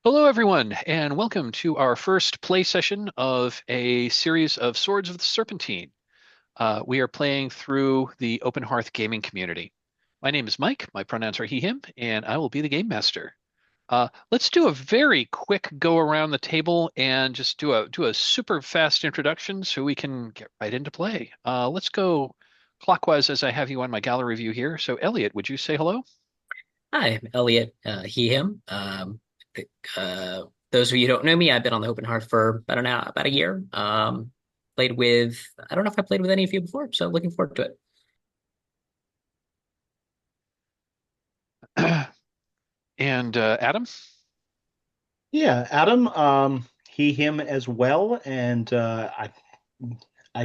Hello, everyone, and welcome to our first play session of a series of Swords of the Serpentine. We are playing through the Open Hearth gaming community. My name is Mike, my pronouns are he, him, and I will be the game master. Let's do a very quick go around the table and just do a super fast introduction so we can get right into play. Let's go clockwise as I have you on my gallery view here. So, Elliot, would you say hello? Hi, I'm Eliot, he, him. Those of you who don't know me, I've been on the Open Hearth for about a year. Played with, I don't know if I played with any of you before, so looking forward to it. And Adam? Yeah, Adam, he, him as well, and I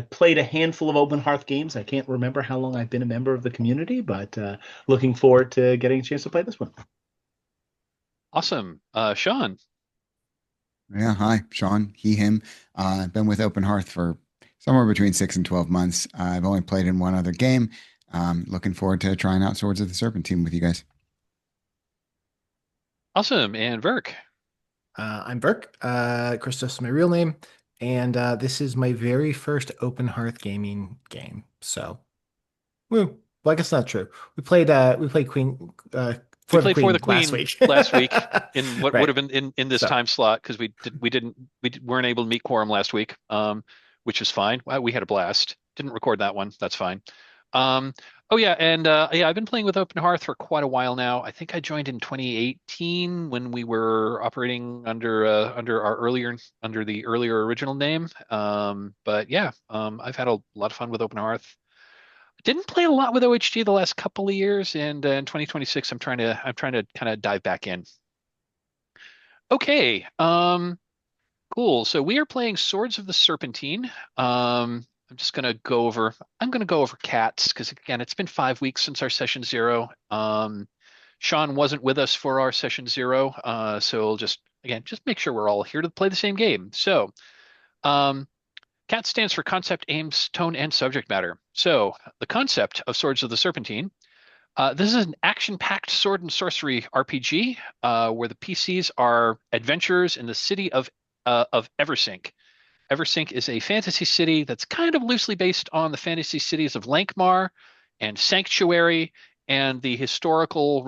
played a handful of Open Hearth games. I can't remember how long I've been a member of the community, but looking forward to getting a chance to play this one. Awesome. Sean? Yeah, hi, Sean, he, him. I've been with Open Hearth for somewhere between 6 and 12 months. I've only played in one other game. Looking forward to trying out Swords of the Serpentine with you guys. Awesome. And Vyrrk? I'm Vyrrk. Christos is my real name, and this is my very first Open Hearth gaming game. So, well, I guess not true. We played Queen We for the played For Queen the last Queen week. last week in what would Right. have been in this So, time slot because weren't able to meet quorum last week, which is fine. We had a blast. Didn't record that one. That's fine. Um, oh yeah, and yeah, I've been playing with Open Hearth for quite a while now. I think I joined in 2018 when we were operating under the earlier original name. But yeah, I've had a lot of fun with Open Hearth. Didn't play a lot with OHG the last couple of years, and in 2026, I'm trying to kind of dive back in. Okay, cool. So we are playing Swords of the Serpentine. I'm gonna go over cats because again, it's been 5 weeks since our session zero. Sean wasn't with us for our session zero, so we'll just make sure we're all here to play the same game. So, um, CAT stands for concept, aims, tone, and subject matter. So, the concept of Swords of the Serpentine. This is an action-packed sword and sorcery RPG where the PCs are adventurers in the city of Eversink. Eversink is a fantasy city that's kind of loosely based on the fantasy cities of Lankmar and Sanctuary and the historical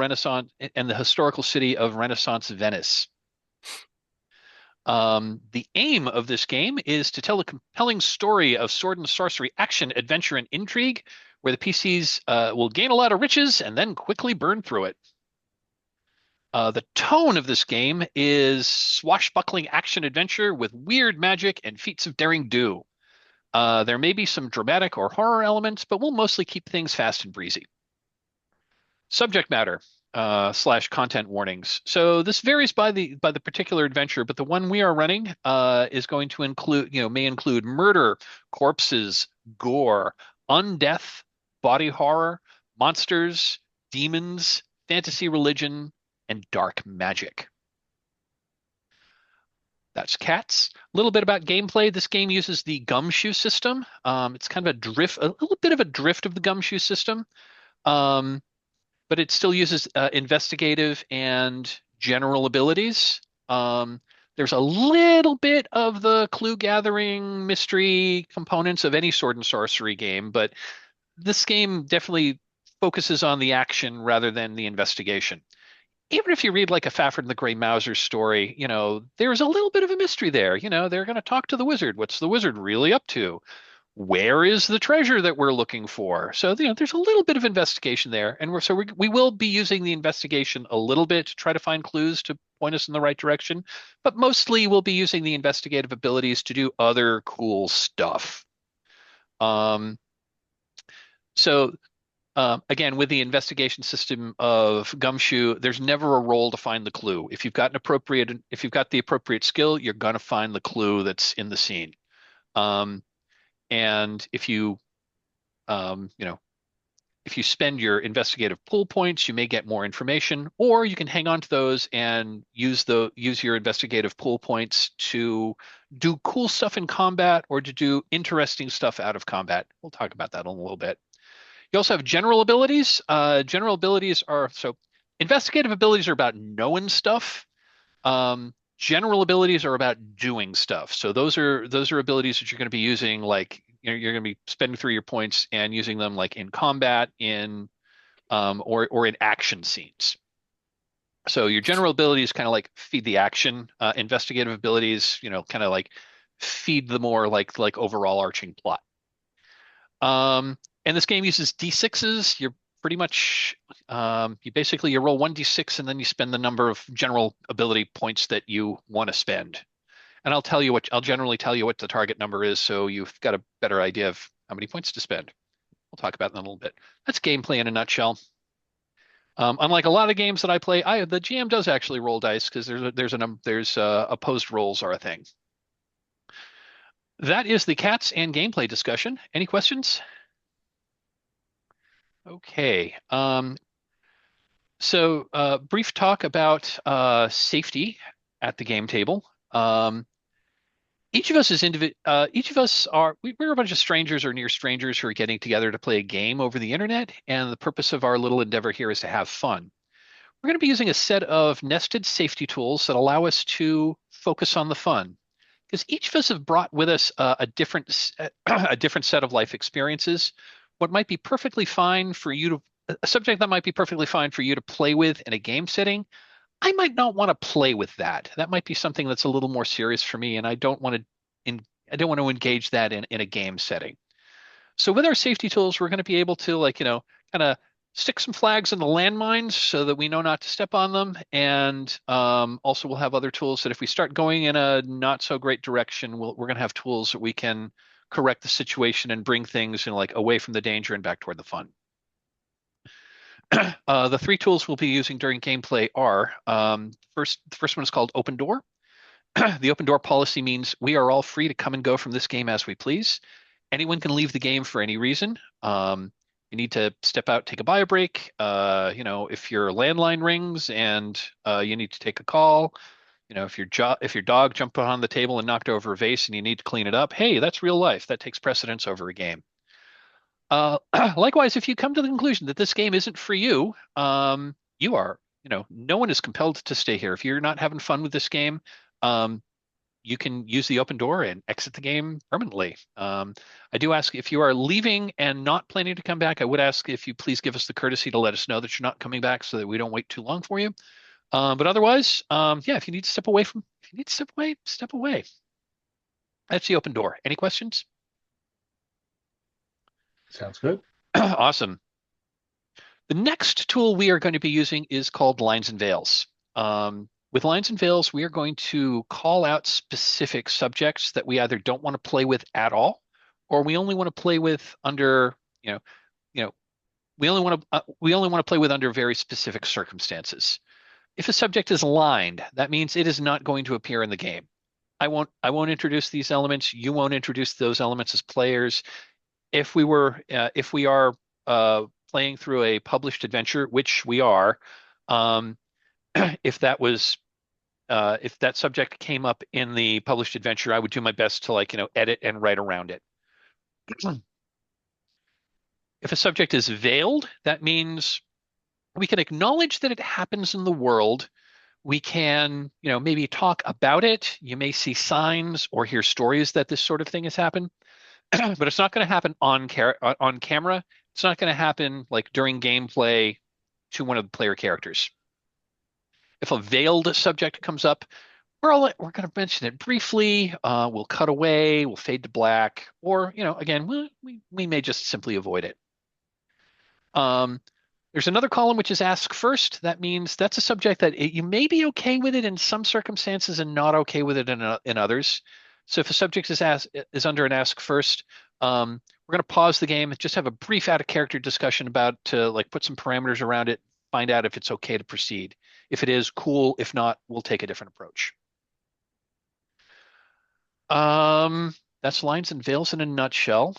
city of Renaissance Venice. The aim of this game is to tell a compelling story of sword and sorcery action, adventure, and intrigue, where the PCs will gain a lot of riches and then quickly burn through it. The tone of this game is swashbuckling action adventure with weird magic and feats of daring do. There may be some dramatic or horror elements, but we'll mostly keep things fast and breezy. Subject matter slash content warnings. So this varies by the particular adventure, but the one we are running is going to may include murder, corpses, gore, undeath, body horror, monsters, demons, fantasy religion, and dark magic. That's cats. A little bit about gameplay. This game uses the gumshoe system. It's kind of a little bit of a drift of the gumshoe system. Um, but it still uses investigative and general abilities. There's a little bit of the clue gathering mystery components of any sword and sorcery game, but this game definitely focuses on the action rather than the investigation. Even if you read like a Fafhrd and the Grey Mouser story, there's a little bit of a mystery there. They're going to talk to the wizard. What's the wizard really up to? Where is the treasure that we're looking for? So, there's a little bit of investigation there, and we will be using the investigation a little bit to try to find clues to point us in the right direction, but mostly we'll be using the investigative abilities to do other cool stuff. Um, so again, with the investigation system of Gumshoe, there's never a roll to find the clue. If you've got the appropriate skill, you're going to find the clue that's in the scene. And um, you know, if you spend your investigative pool points, you may get more information, or you can hang on to those and use your investigative pool points to do cool stuff in combat or to do interesting stuff out of combat. We'll talk about that in a little bit. You also have general abilities. General abilities are investigative abilities are about knowing stuff. General abilities are about doing stuff. So those are abilities that you're going to be using, like you're going to be spending through your points and using them like in combat, in or in action scenes. So your general abilities kind of like feed the action. Investigative abilities, kind of like feed the more like overall arching plot. And this game uses D6s. You're pretty much you roll 1d6 and then you spend the number of general ability points that you want to spend. And I'll generally tell you what the target number is, so you've got a better idea of how many points to spend. We'll talk about that in a little bit. That's gameplay in a nutshell. Unlike a lot of games that I play, the GM does actually roll dice because there's opposed rolls are a thing. That is the cats and gameplay discussion. Any questions? Okay. So brief talk about safety at the game table. Each of us is each of us we're a bunch of strangers or near strangers who are getting together to play a game over the internet, and the purpose of our little endeavor here is to have fun. We're going to be using a set of nested safety tools that allow us to focus on the fun, because each of us have brought with us a different set of life experiences. What might be perfectly fine for you to a subject that might be perfectly fine for you to play with in a game setting, I might not want to play with that. That might be something that's a little more serious for me, and I don't want to engage that in a game setting. So with our safety tools, we're going to be able to kind of stick some flags in the landmines so that we know not to step on them. And also we'll have other tools that if we start going in a not so great direction, we're going to have tools that we can correct the situation and bring things away from the danger and back toward the fun. The three tools we'll be using during gameplay are the first one is called Open Door. The open door policy means we are all free to come and go from this game as we please. Anyone can leave the game for any reason. You need to step out, take a bio break. If your landline rings and you need to take a call, if your dog jumped on the table and knocked over a vase and you need to clean it up, hey, that's real life. That takes precedence over a game. Likewise, if you come to the conclusion that this game isn't for you, you are, no one is compelled to stay here. If you're not having fun with this game, you can use the open door and exit the game permanently. I do ask if you are leaving and not planning to come back, I would ask if you please give us the courtesy to let us know that you're not coming back so that we don't wait too long for you. But otherwise, if you need to step away, step away. That's the open door. Any questions? Sounds good. Awesome. The next tool we are going to be using is called Lines and Veils. With Lines and Veils, we are going to call out specific subjects that we either don't want to play with at all, or we only want to play with under, we only want to play with under very specific circumstances. If a subject is lined, that means it is not going to appear in the game. I won't introduce these elements. You won't introduce those elements as players. If we are playing through a published adventure, which we are, if that subject came up in the published adventure, I would do my best to edit and write around it. If a subject is veiled, that means we can acknowledge that it happens in the world. We can, maybe talk about it. You may see signs or hear stories that this sort of thing has happened. But it's not going to happen on camera. It's not going to happen during gameplay to one of the player characters. If a veiled subject comes up, we're going to mention it briefly. We'll cut away. We'll fade to black. Or, again, we may just simply avoid it. There's another column which is ask first. That means that's a subject that you may be okay with it in some circumstances and not okay with it in others. So if a subject is under an ask first, we're going to pause the game and just have a brief out of character discussion about put some parameters around it, find out if it's okay to proceed. If it is, cool. If not, we'll take a different approach. That's Lines and Veils in a nutshell.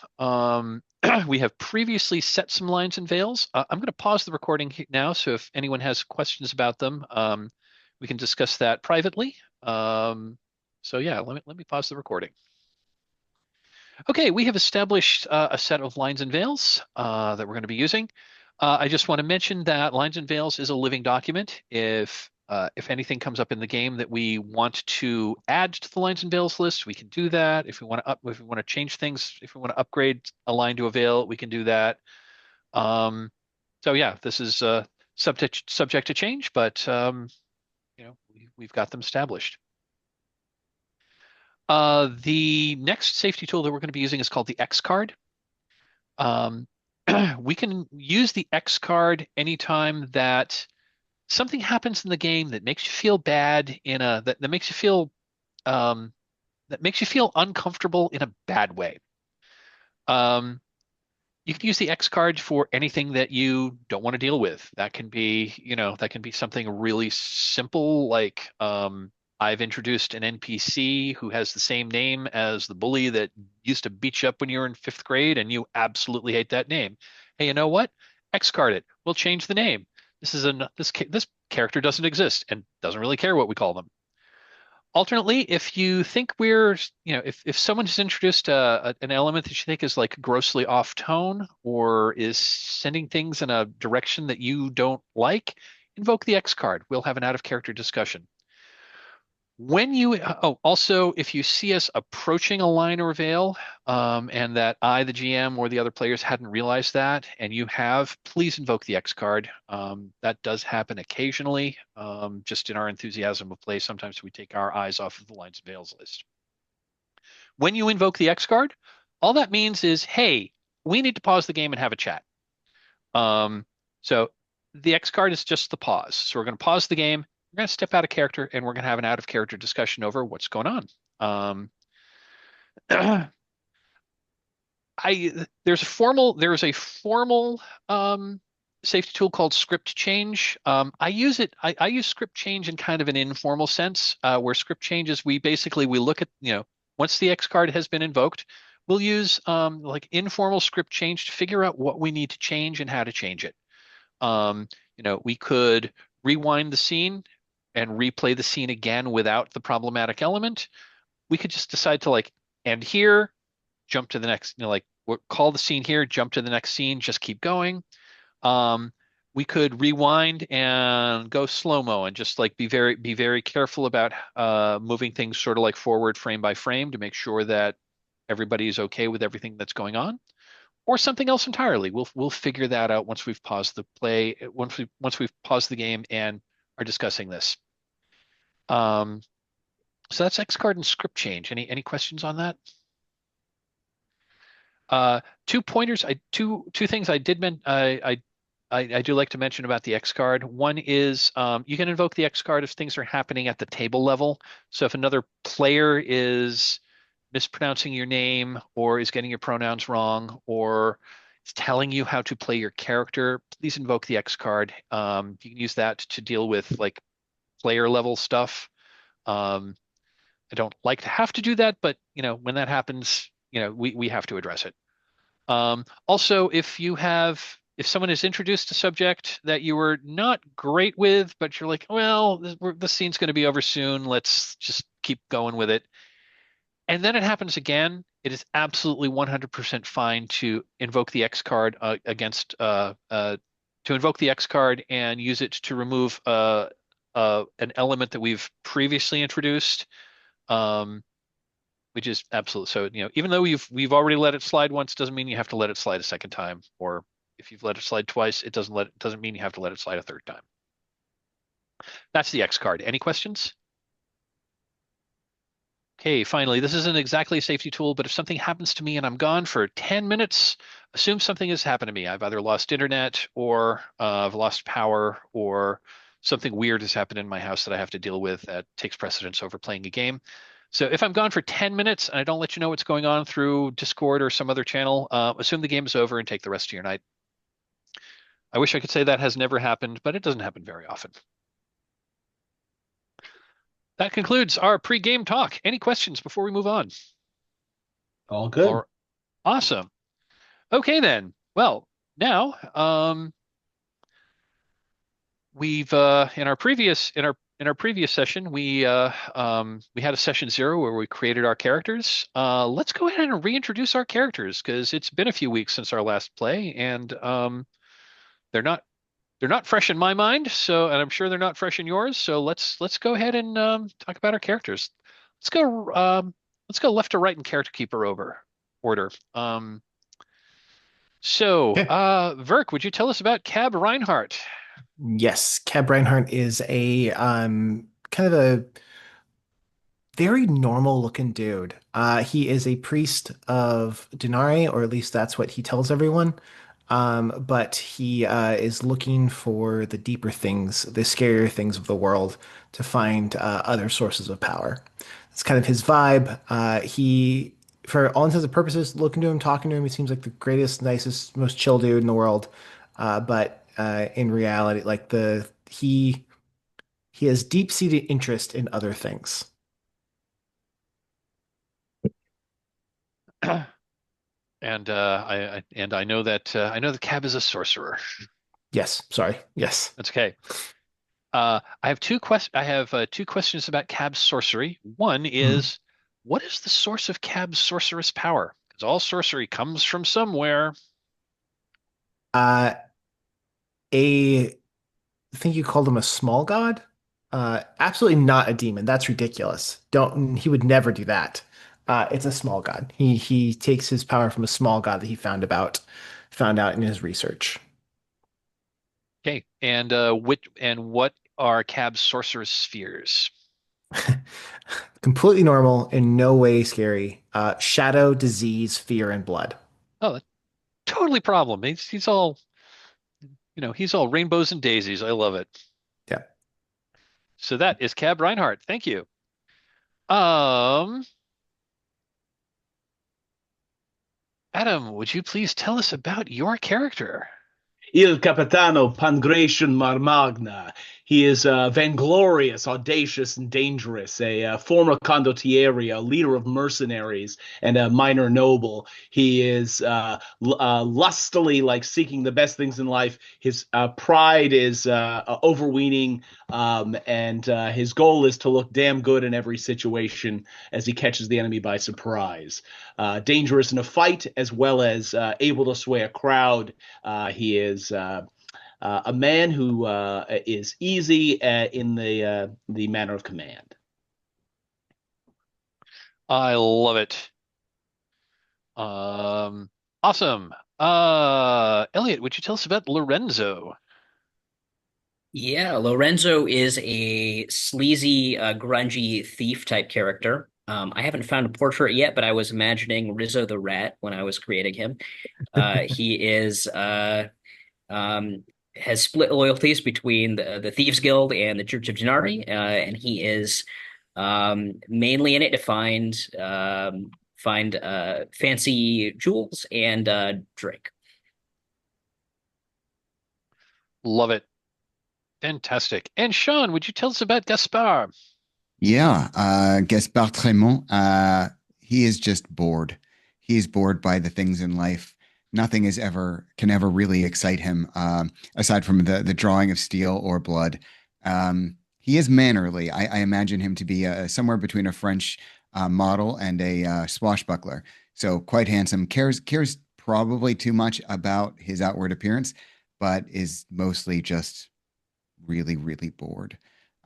We have previously set some lines and veils. I'm going to pause the recording now, so if anyone has questions about them, we can discuss that privately. So yeah, let me pause the recording. Okay, we have established a set of lines and veils that we're going to be using. I just want to mention that Lines and Veils is a living document. If if anything comes up in the game that we want to add to the lines and veils list, we can do that. If we want to change things, if we want to upgrade a line to a veil, we can do that. So yeah, this is subject to change, but we've got them established. The next safety tool that we're going to be using is called the X card. We can use the X card anytime that something happens in the game that makes you feel bad that makes you feel uncomfortable in a bad way. You can use the X card for anything that you don't want to deal with. That can be something really simple like I've introduced an NPC who has the same name as the bully that used to beat you up when you were in 5th grade, and you absolutely hate that name. Hey, you know what? X card it. We'll change the name. This character doesn't exist and doesn't really care what we call them. Alternately, if you think if someone has introduced an element that you think is like grossly off tone or is sending things in a direction that you don't like, invoke the X card. We'll have an out of character discussion. Also, if you see us approaching a line or veil, and that I, the GM, or the other players hadn't realized that, and you have, please invoke the X card. That does happen occasionally. Just in our enthusiasm of play, sometimes we take our eyes off of the lines and veils list. When you invoke the X card, all that means is, hey, we need to pause the game and have a chat. So the X card is just the pause. So we're going to pause the game. We're going to step out of character and we're going to have an out of character discussion over what's going on. There's a formal safety tool called script change. I use script change in kind of an informal sense, where script change is we look at, once the X card has been invoked, we'll use like informal script change to figure out what we need to change and how to change it. We could rewind the scene and replay the scene again without the problematic element. We could just decide to end here, jump to the next, call the scene here, jump to the next scene, just keep going. We could rewind and go slow-mo and just be very careful about moving things sort of like forward frame by frame to make sure that everybody's okay with everything that's going on, or something else entirely. We'll figure that out once we've paused the play, once we've paused the game and are discussing this. So that's X card and script change. Any questions on that? Two pointers. Two things I did I do like to mention about the X card. One is you can invoke the X card if things are happening at the table level. So if another player is mispronouncing your name or is getting your pronouns wrong or is telling you how to play your character, please invoke the X card. You can use that to deal with player level stuff. I don't like to have to do that, but when that happens, we have to address it. Also, if someone has introduced a subject that you were not great with, but you're like, well, the scene's going to be over soon, let's just keep going with it. And then it happens again, it is absolutely 100% fine to invoke the X card to invoke the X card and use it to remove an element that we've previously introduced, which is absolute. So, even though we've already let it slide once, doesn't mean you have to let it slide a second time. Or if you've let it slide twice, it doesn't mean you have to let it slide a third time. That's the X card. Any questions? Okay, finally, this isn't exactly a safety tool, but if something happens to me and I'm gone for 10 minutes, assume something has happened to me. I've either lost internet or I've lost power or something weird has happened in my house that I have to deal with that takes precedence over playing a game. So if I'm gone for 10 minutes and I don't let you know what's going on through Discord or some other channel, assume the game is over and take the rest of your night. I wish I could say that has never happened, but it doesn't happen very often. That concludes our pre-game talk. Any questions before we move on? All good. Awesome. Okay then. Well, now we've in our previous session we had a session 0 where we created our characters. Let's go ahead and reintroduce our characters because it's been a few weeks since our last play, and they're not they're not fresh in my mind, so and I'm sure they're not fresh in yours. So let's go ahead and talk about our characters. Let's go let's go left to right in character keeper over order. Okay. Vyrrk, would you tell us about Cab Reinhardt? Yes, Cab Reinhardt is a kind of a very normal looking dude. He is a priest of Denari, or at least that's what he tells everyone. But he is looking for the deeper things, the scarier things of the world to find other sources of power. It's kind of his vibe. For all intents and purposes, looking to him, talking to him, he seems like the greatest, nicest, most chill dude in the world. But in reality, like he has deep-seated interest in other things. I know that Cab is a sorcerer. Yes, sorry. Yes. That's okay. I have two questions about Cab's sorcery. One Mhm. is, what is the source of Cab's sorceress power? Because all sorcery comes from somewhere. Uh, a I think you called him a small god. Absolutely not a demon. That's ridiculous. Don't He would never do that. It's a small god. He takes his power from a small god that he found out in his research. Okay, and what are Cab's sorceress spheres? Completely normal, in no way scary. Shadow, disease, fear, and blood. Oh, that's totally problem. He's all he's all rainbows and daisies. I love it. Yeah. So that is Cab Reinhardt. Thank you. Um, Adam, would you please tell us about your character? Il Capitano Pangration Marmagna. He is vainglorious, audacious, and dangerous, a former condottiere, a leader of mercenaries, and a minor noble. He is lustily seeking the best things in life. His pride is overweening, and his goal is to look damn good in every situation as he catches the enemy by surprise. Dangerous in a fight as well as able to sway a crowd. He is a man who is easy in the manner of command. I love it. Um, awesome. Eliot, would you tell us about Lorenzo? Yeah, Lorenzo is a sleazy, grungy thief type character. I haven't found a portrait yet, but I was imagining Rizzo the Rat when I was creating him. He is um, has split loyalties between the Thieves Guild and the Church of Gennari, and he is mainly in it to find fancy jewels and drink. Love it. Fantastic. And Sean, would you tell us about Gaspard? Yeah, Gaspard Tremont, he is just bored. He's bored by the things in life. Nothing can ever really excite him, aside from the drawing of steel or blood. He is mannerly. I imagine him to be somewhere between a French model and a swashbuckler. So quite handsome. Cares probably too much about his outward appearance, but is mostly just really, really bored.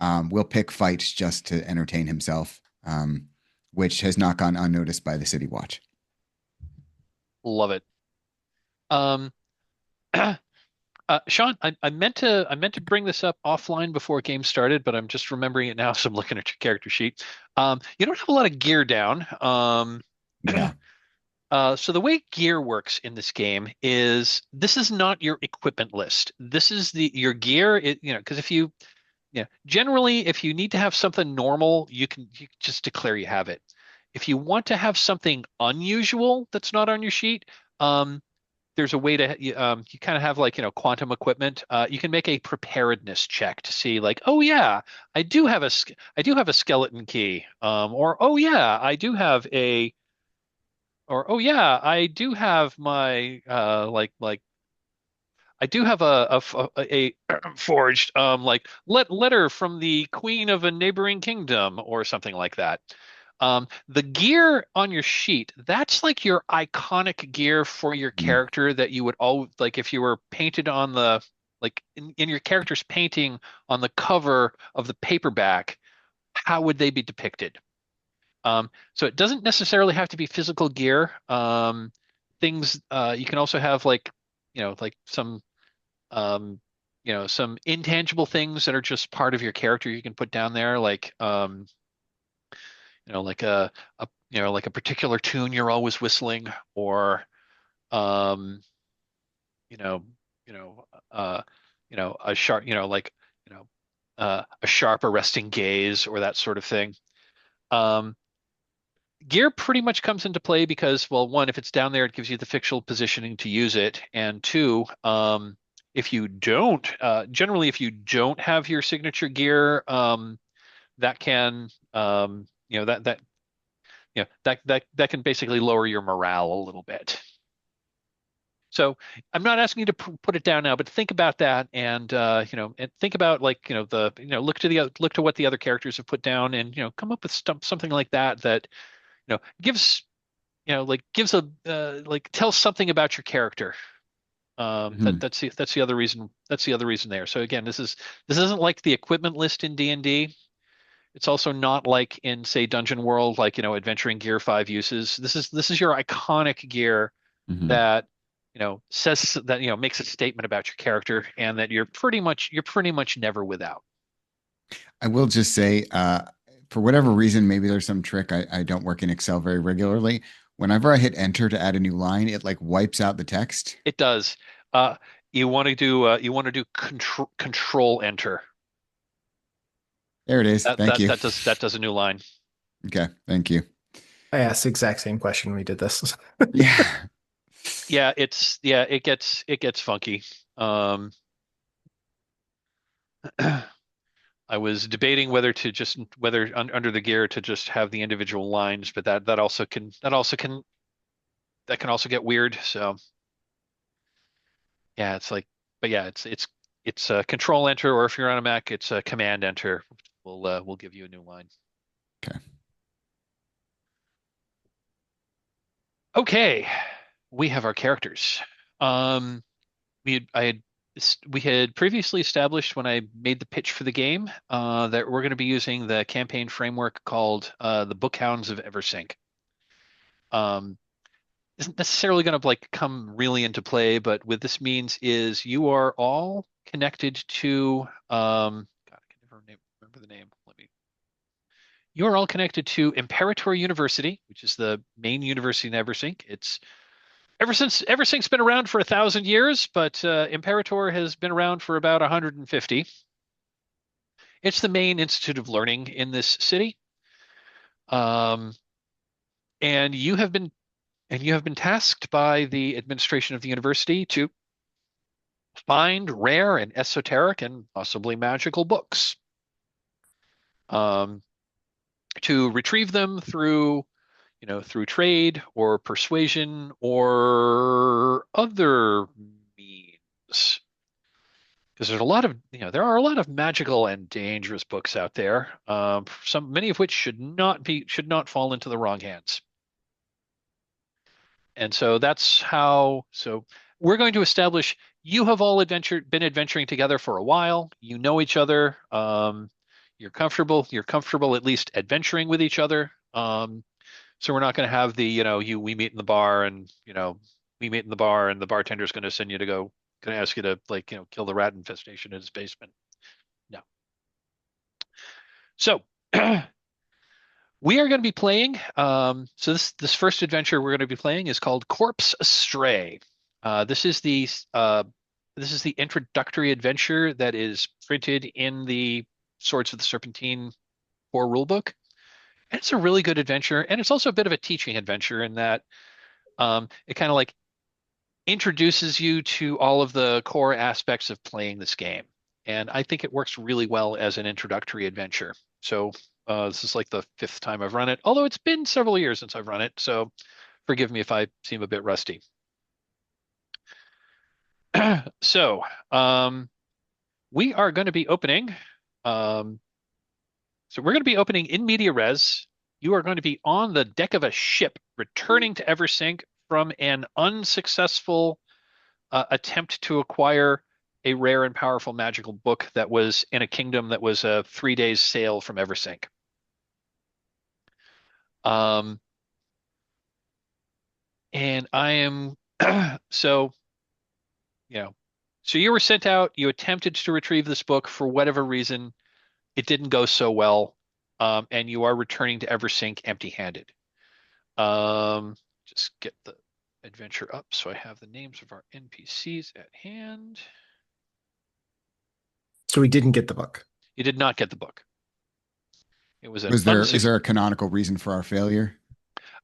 Will pick fights just to entertain himself, which has not gone unnoticed by the City Watch. Love it. Um, Sean, I meant to bring this up offline before game started, but I'm just remembering it now, so I'm looking at your character sheet. You don't have a lot of gear down. Yeah. So the way gear works in this game is this is not your equipment list. This is your gear. Because generally, if you need to have something normal, you just declare you have it. If you want to have something unusual that's not on your sheet, um, there's a way to you kind of have quantum equipment. You can make a preparedness check to see oh yeah, I do have a skeleton key. Or oh yeah, oh yeah, I do have my I do have a forged letter from the queen of a neighboring kingdom or something like that. The gear on your sheet, that's like your iconic gear for your Mm. character that you would all like if you were painted on like in your character's painting on the cover of the paperback, how would they be depicted? So it doesn't necessarily have to be physical gear. Things you can also have like like um, some intangible things that are just part of your character you can put down there, like like a like a particular tune you're always whistling, or um, you know, you know, a sharp, a sharp arresting gaze or that sort of thing. Um, Gear pretty much comes into play because, well, one, if it's down there, it gives you the fictional positioning to use it, and two, if you don't, generally, if you don't have your signature gear, that can, that can basically lower your morale a little bit. So I'm not asking you to put it down now, but think about that, and and think about like look to what the other characters have put down, and come up with something like that that gives gives a like tells something about your character. Mhm. That's the other reason. That's the other reason there. So again, this isn't like the equipment list in D&D. It's also not like in, say, Dungeon World, like adventuring gear 5 uses. This is your iconic gear Mhm. that says that makes a statement about your character, and that you're pretty much never without. I will just say, for whatever reason, maybe there's some trick. I don't work in Excel very regularly. Whenever I hit enter to add a new line, it like wipes out the text. It does. Uh, you want to do control enter. There it is. That Thank that you. that does a new line. Okay, thank you. I asked the exact same question when we did this. Yeah. It gets funky. Um, I was debating whether under the gear to just have the individual lines, but that can also get weird. So yeah, it's like, but yeah, it's a control enter, or if you're on a Mac, it's a command enter. We'll give you a new line. Okay. Okay, we have our characters. Um, we had previously established when I made the pitch for the game that we're going to be using the campaign framework called the Bookhounds of Eversink. Um, isn't necessarily going to like come really into play, but what this means is you are all connected to God, I can never remember the name. You are all connected to Imperator University, which is the main university in Eversink. It's ever since Eversink's been around for 1,000 years, but Imperator has been around for about 150. It's the main institute of learning in this city. Um, and you have been tasked by the administration of the university to find rare and esoteric and possibly magical books. Um, to retrieve them through trade or persuasion or other means. Because there are a lot of magical and dangerous books out there. Many of which should not fall into the wrong hands. And so that's how. So we're going to establish you have all been adventuring together for a while. You know each other. You're comfortable. You're comfortable at least adventuring with each other. So we're not going to have we meet in the bar, and the bartender's going to going to ask you to like kill the rat infestation in his basement. No. So we are going to be playing. So this first adventure we're going to be playing is called Corpse Astray. This is the introductory adventure that is printed in the Swords of the Serpentine core rulebook. And it's a really good adventure, and it's also a bit of a teaching adventure in that it kind of like introduces you to all of the core aspects of playing this game. And I think it works really well as an introductory adventure. So this is like the 5th time I've run it, although it's been several years since I've run it. So forgive me if I seem a bit rusty. So we are going to be opening. Um, so we're going to be opening in media res. You are going to be on the deck of a ship returning to Eversink from an unsuccessful attempt to acquire a rare and powerful magical book that was in a kingdom that was a 3 days sail from Eversink. Um, and I am so you know, so you were sent out. You attempted to retrieve this book for whatever reason. It didn't go so well, and you are returning to Eversink empty-handed. Just get the adventure up so I have the names of our NPCs at hand. So we didn't get the book. You did not get the book. It was an Is there a canonical reason for our failure?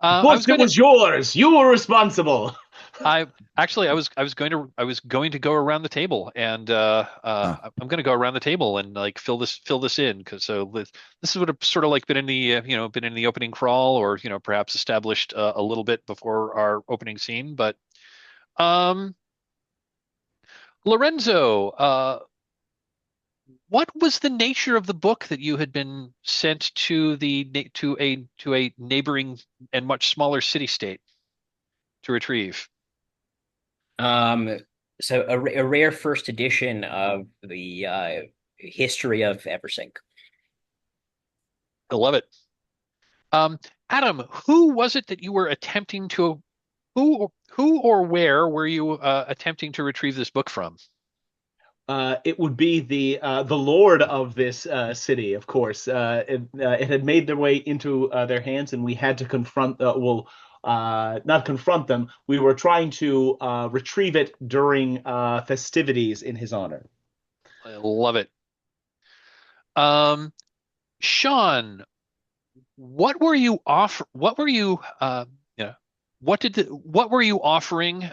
I was Book that going to. was yours. You were responsible. I I was going to go around the table, and Oh, I'm going to go around the table and like fill this in because this would have sort of like been in the been in the opening crawl, or perhaps established a little bit before our opening scene. But um, Lorenzo, what was the nature of the book that you had been sent to to a neighboring and much smaller city-state to retrieve? Um, so a rare first edition of the history of Eversink. I love it. Um, Adam, who was it that you were attempting to who or where were you attempting to retrieve this book from? It would be the lord of this city, of course. It had made their way into their hands, and we had to confront. Not confront them. We were trying to retrieve it during festivities in his honor. I love it. Um, Sean, what were you what were you offering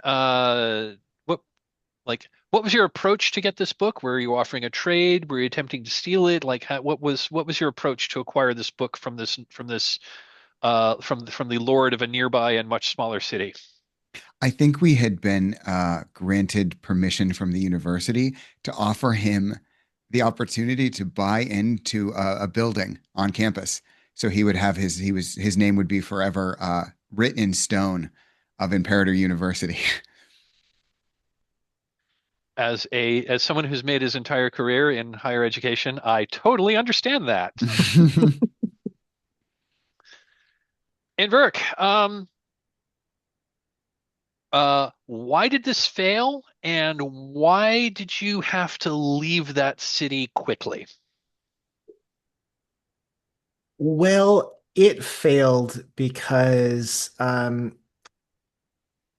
what was your approach to get this book? Were you offering a trade? Were you attempting to steal it? Like what was your approach to acquire this book from this from the lord of a nearby and much smaller city? I think we had been granted permission from the university to offer him the opportunity to buy into a building on campus. So he would have his name would be forever written in stone of Imperator University. As someone who's made his entire career in higher education, I totally understand that. And Vyrrk, why did this fail, and why did you have to leave that city quickly? Well, it failed because,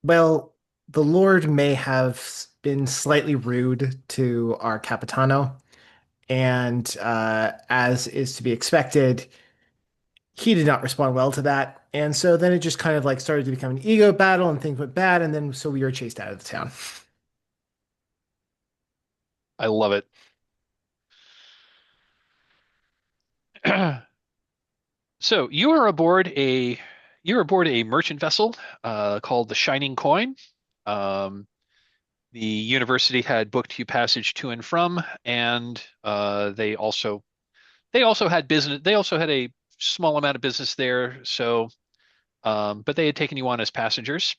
well, the Lord may have been slightly rude to our Capitano, and as is to be expected, he did not respond well to that. And so then it just kind of like started to become an ego battle and things went bad. And then so we were chased out of the town. I love it. So you're aboard a merchant vessel called the Shining Coin. Um, the university had booked you passage to and from, and they also had business. They also had a small amount of business there. So, but they had taken you on as passengers.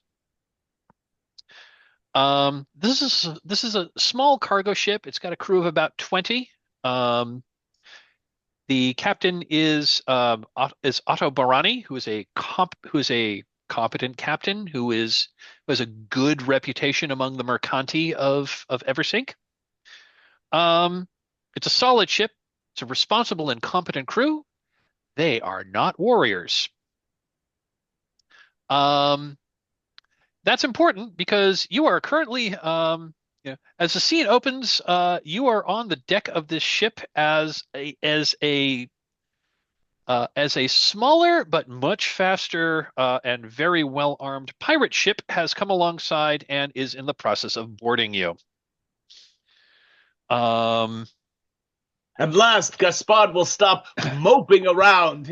This is a small cargo ship. It's got a crew of about 20. Um, the captain is Otto Barani, who is a competent captain who has a good reputation among the mercanti of Eversink. It's a solid ship. It's a responsible and competent crew. They are not warriors. Um, that's important because you are currently, as the scene opens, you are on the deck of this ship as a smaller but much faster and very well armed pirate ship has come alongside and is in the process of boarding you. At last, Gaspard will stop moping around,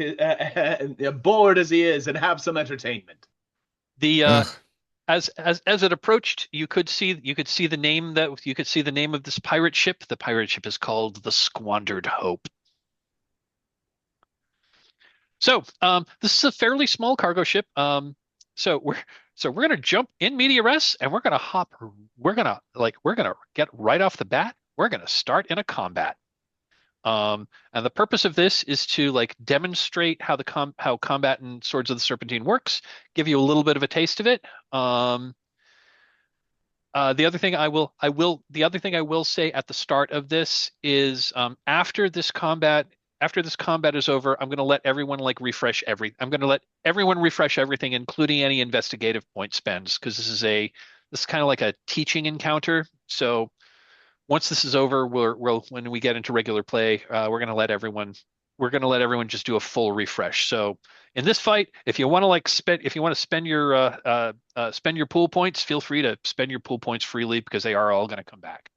bored as he is, and have some entertainment. The as it approached, you could see the name of this pirate ship. The pirate ship is called the Squandered Hope. So this is a fairly small cargo ship. So So we're gonna jump in media res, and we're gonna hop. We're gonna get right off the bat. We're gonna start in a combat. And the purpose of this is to like demonstrate how how combat in Swords of the Serpentine works, give you a little bit of a taste of it. The other thing I will say at the start of this is after this combat is over, I'm going to let everyone like I'm going to let everyone refresh everything, including any investigative point spends, because this is kind of like a teaching encounter. So once this is over, when we get into regular play, we're going to let everyone just do a full refresh. So in this fight, if you want to spend your pool points, feel free to spend your pool points freely because they are all going to come back.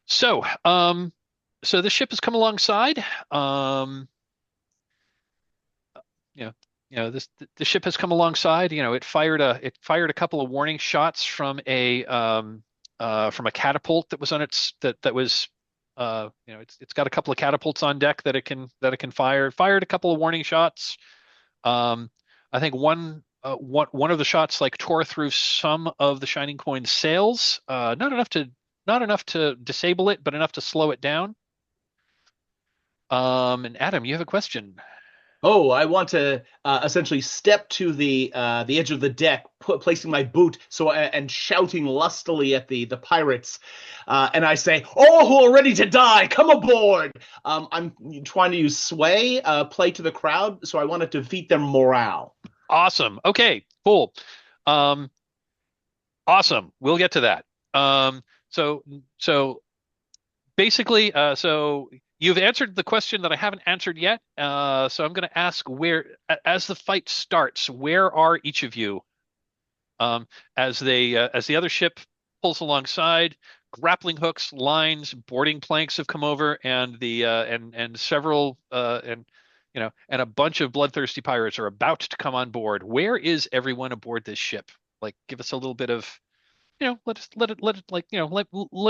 So, so the ship has come alongside. You know, the ship has come alongside. It fired a couple of warning shots from a catapult that was on its that was it's got a couple of catapults on deck that it can fire. Fired a couple of warning shots. I think one of the shots like tore through some of the Shining Coin's sails. Not enough to disable it, but enough to slow it down. And Adam, you have a question. Oh, I want to essentially step to the edge of the deck, placing my boot and shouting lustily at the pirates, and I say, "All who are ready to die, come aboard!" I'm trying to use sway, play to the crowd, so I want to defeat their morale. Awesome. Okay, cool. Awesome. We'll get to that. So basically, so you've answered the question that I haven't answered yet. So I'm going to ask as the fight starts, where are each of you? As the other ship pulls alongside, grappling hooks, lines, boarding planks have come over, and several and a bunch of bloodthirsty pirates are about to come on board. Where is everyone aboard this ship? Like, give us a little bit of let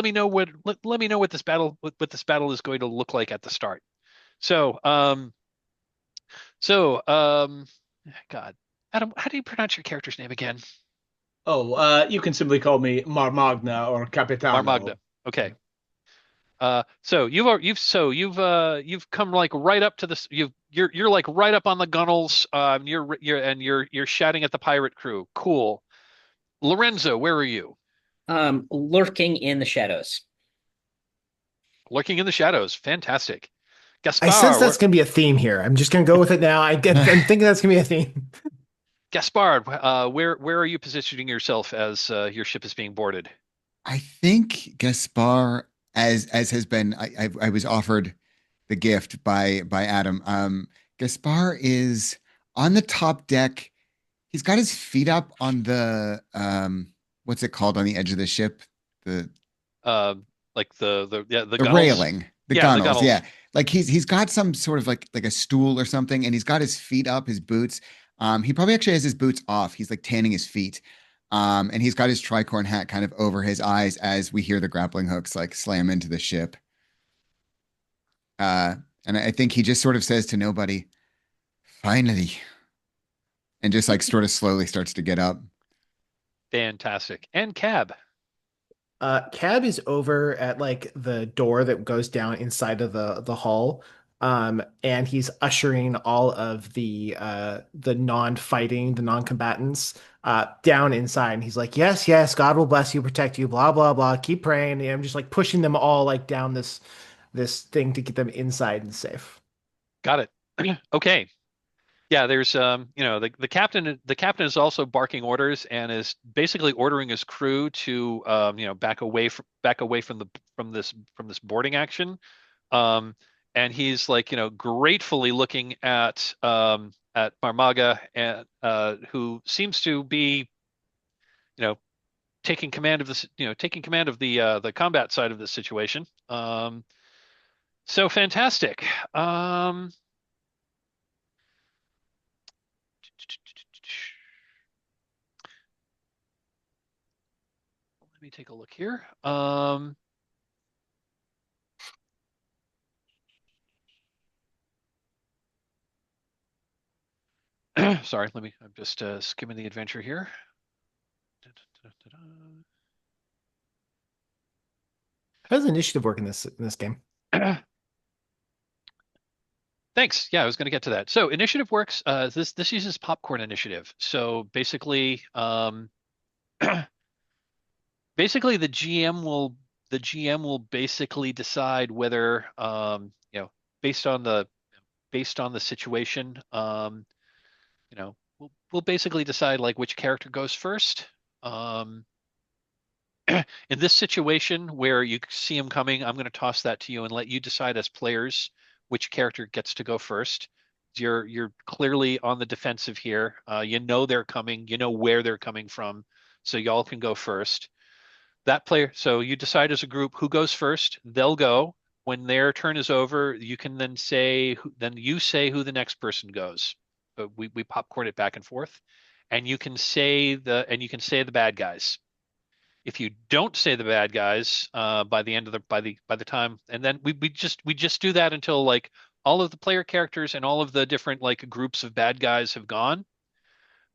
me know what this battle is going to look like at the start. So God, Adam, how do you pronounce your character's name again? Oh, you can simply call me Marmagna or Capitano. Marmagna. Okay. You've come like right up to this. You're like right up on the gunnels. You're shouting at the pirate crew. Cool. Lorenzo, where are you? Lurking in the shadows. Lurking in the shadows. Fantastic. I sense Gaspard, that's going to be a theme here. I'm just going to go with it now. I'm thinking that's going to be a theme. Gaspard, where are you positioning yourself as your ship is being boarded? I think Gaspard, as has been, I was offered the gift by Adam. Gaspard is on the top deck. He's got his feet up on the what's it called on the edge of the ship? The Like the gunnels? railing, the Yeah, the gunnels. gunnels. Yeah, like he's got some sort of like a stool or something, and he's got his feet up, his boots. He probably actually has his boots off. He's like tanning his feet. And he's got his tricorn hat kind of over his eyes as we hear the grappling hooks like slam into the ship. Uh, and I think he just sort of says to nobody, "Finally," and just like sort of slowly starts to get up. Fantastic. And Cab. Cab is over at like the door that goes down inside of the hall. And he's ushering all of the non-fighting, the non-combatants down inside. And he's like, "Yes, yes, God will bless you, protect you, blah, blah, blah. Keep praying." And I'm just like pushing them all like down this thing to get them inside and safe. Got it. Okay. Yeah, there's the captain is also barking orders and is basically ordering his crew to back away from this boarding action. And he's like, gratefully looking at Marmaga and who seems to be, you know, taking command of the combat side of this situation. So fantastic. Let me take a look here. Sorry, I'm just skimming the adventure here. How does initiative work in this game? Thanks. Yeah, I was going to get to that. So initiative works. This uses popcorn initiative. So basically, basically the GM will basically decide whether based on the situation, we'll basically decide like which character goes first. Um, in this situation where you see him coming, I'm going to toss that to you and let you decide as players which character gets to go first. You're clearly on the defensive here. You know they're coming. You know where they're coming from, so y'all can go first. That player. So you decide as a group who goes first. They'll go. When their turn is over, you can then then you say who the next person goes. But we popcorn it back and forth, and you can say the bad guys. If you don't say the bad guys by the end of the by the time, and then we just do that until like all of the player characters and all of the different like groups of bad guys have gone.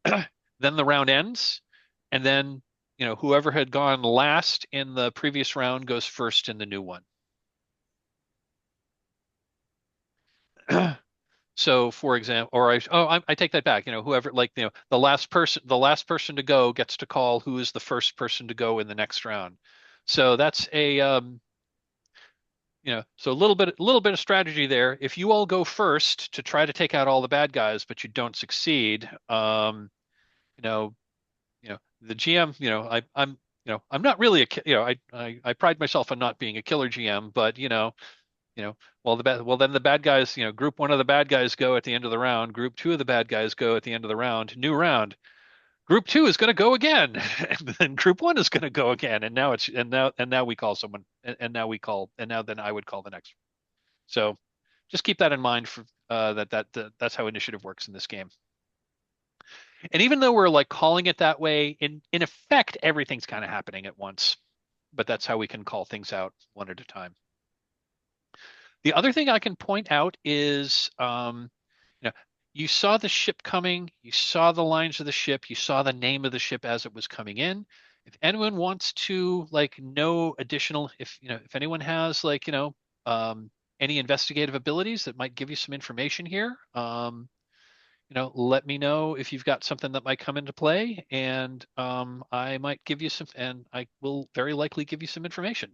Then the round ends, and then whoever had gone last in the previous round goes first in the new one. So, for example, I take that back. Whoever, like, the last person to go gets to call who is the first person to go in the next round. So that's so a little bit of strategy there. If you all go first to try to take out all the bad guys, but you don't succeed, you know, the GM, I'm not really I pride myself on not being a killer GM, but well then the bad guys, group one of the bad guys go at the end of the round, group two of the bad guys go at the end of the round, new round. Group two is going to go again, and then group one is going to go again, and now we call someone, and now then I would call the next. So just keep that in mind for that's how initiative works in this game. And even though we're like calling it that way, in effect, everything's kind of happening at once. But that's how we can call things out one at a time. The other thing I can point out is, you saw the ship coming, you saw the lines of the ship, you saw the name of the ship as it was coming in. If anyone wants to like know additional, if anyone has like, any investigative abilities that might give you some information here, let me know if you've got something that might come into play, and I might give you some, and I will very likely give you some information.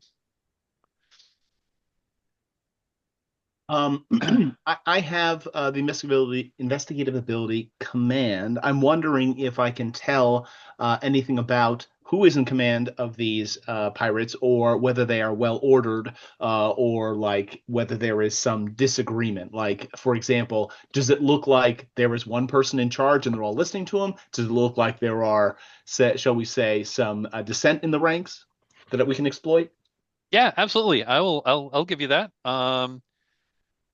I have the investigative ability command. I'm wondering if I can tell anything about who is in command of these pirates, or whether they are well ordered, or like whether there is some disagreement. Like, for example, does it look like there is one person in charge and they're all listening to him? Does it look like there are, shall we say, some dissent in the ranks that we can exploit? Yeah, absolutely. I'll give you that.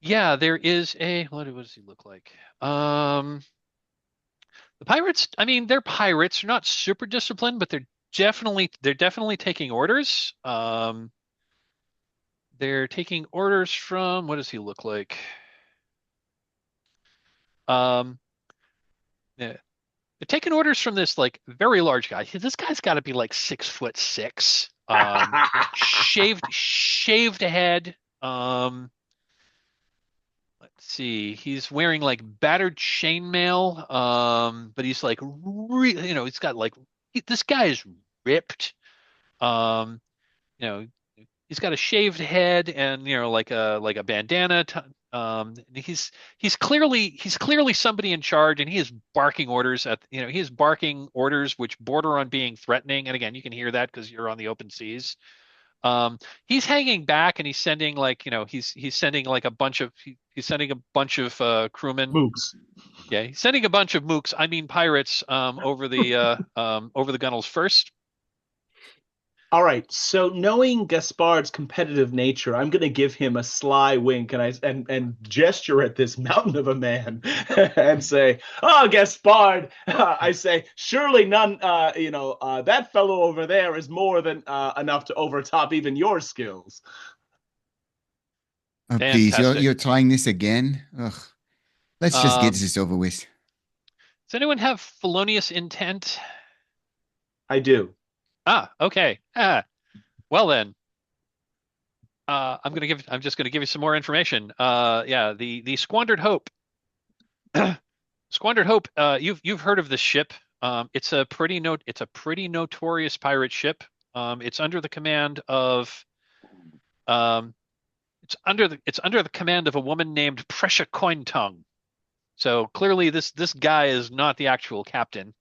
Yeah, there is what does he look like? The pirates, I mean, they're pirates. They're not super disciplined, but they're definitely taking orders. They're taking orders from, what does he look like? Um, yeah. They're taking orders from this like very large guy. This guy's got to be like 6'6". Shaved head. Let's see. He's wearing like battered chainmail. But he's like he's got like this guy is ripped. Um, you know, he's got a shaved head and like a bandana. He's clearly somebody in charge, and he is barking orders he is barking orders which border on being threatening. And again, you can hear that because you're on the open seas. He's hanging back, and he's sending he's sending like he's sending a bunch of crewmen. Mooks. Yeah, he's sending a bunch of mooks, I mean pirates, over the gunnels first. All right, so knowing Gaspard's competitive nature, I'm going to give him a sly wink and gesture at this mountain of a man and say, "Oh, Gaspard," I say, "surely none, that fellow over there is more than enough to overtop even your skills." Please, Fantastic. you're trying this again? Ugh. Let's just get Um, this over with. Does anyone have felonious intent? I do. Okay. Well then, I'm just gonna give you some more information. Yeah, the Squandered Hope. Squandered Hope. You've heard of this ship. It's a pretty notorious pirate ship. It's under the command of um, it's under the command of a woman named Prescia Cointongue. So clearly, this guy is not the actual captain.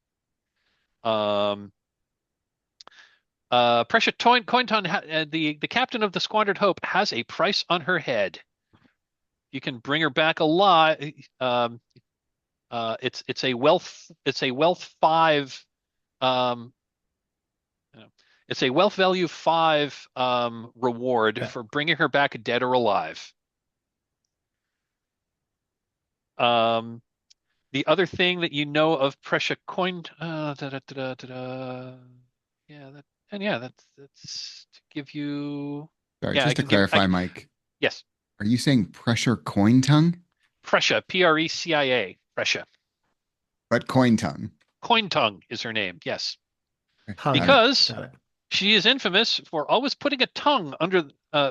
Um, Prescia Cointongue, the captain of the Squandered Hope, has a price on her head. You can bring her back alive. It's a wealth five. Um, it's a wealth value five reward Okay. for bringing her back dead or alive. Um, the other thing that you know of Prescia Coin, yeah, that's to give you. Sorry, Yeah, I just to can give. clarify, Mike, Yes, are you saying pressure coin tongue? Prescia, Precia, Prescia. But coin tongue. Coin Tongue is her name. Yes, Okay, Hung. got it. because Got it. she is infamous for always putting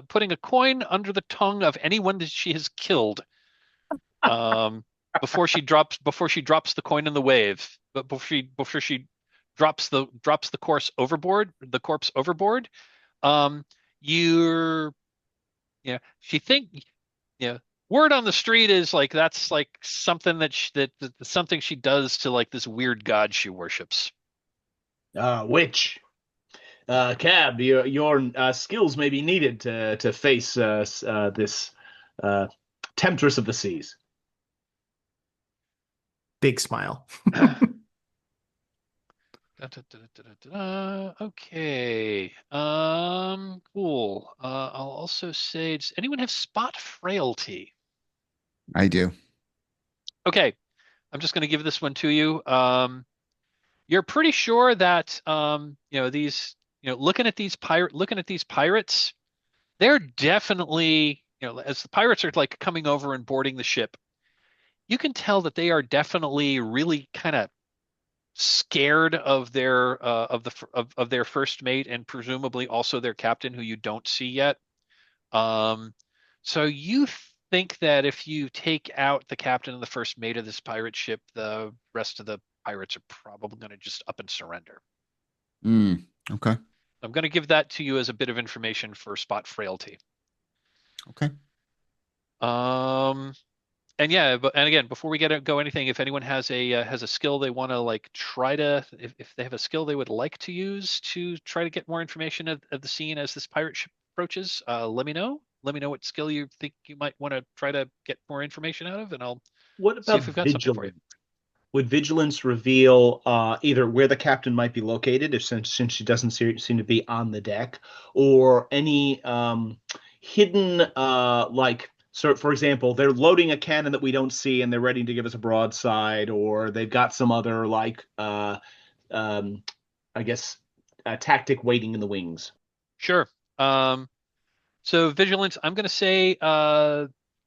putting a coin under the tongue of anyone that she has killed. Um, before she drops the coin in the wave, but before she drops the corpse overboard. Um, you're she think yeah. Word on the street is like that's like something that something she does to like this weird god she worships. Which Cab, your skills may be needed to face this uh, temptress of the seas. Big smile. Okay. Cool. I'll also say, does anyone have spot frailty? I do. Okay. I'm just going to give this one to you. You're pretty sure that looking at these pirates, they're definitely, as the pirates are like coming over and boarding the ship, you can tell that they are definitely really kind of scared of their first mate and presumably also their captain, who you don't see yet. Um, so you think that if you take out the captain and the first mate of this pirate ship, the rest of the pirates are probably going to just up and surrender. Okay. I'm going to give that to you as a bit of information for spot frailty. Okay. And yeah, and again, before we go anything, if anyone has a skill they want to like try to, if they have a skill they would like to use to try to get more information of the scene as this pirate ship approaches, let me know. Let me know what skill you think you might want to try to get more information out of, and I'll What see about if we've got something for you. vigilance? Would vigilance reveal either where the captain might be located, if since she doesn't seem to be on the deck, or any hidden like so for example, they're loading a cannon that we don't see and they're ready to give us a broadside, or they've got some other like um, I guess tactic waiting in the wings. Sure. So vigilance, I'm going to say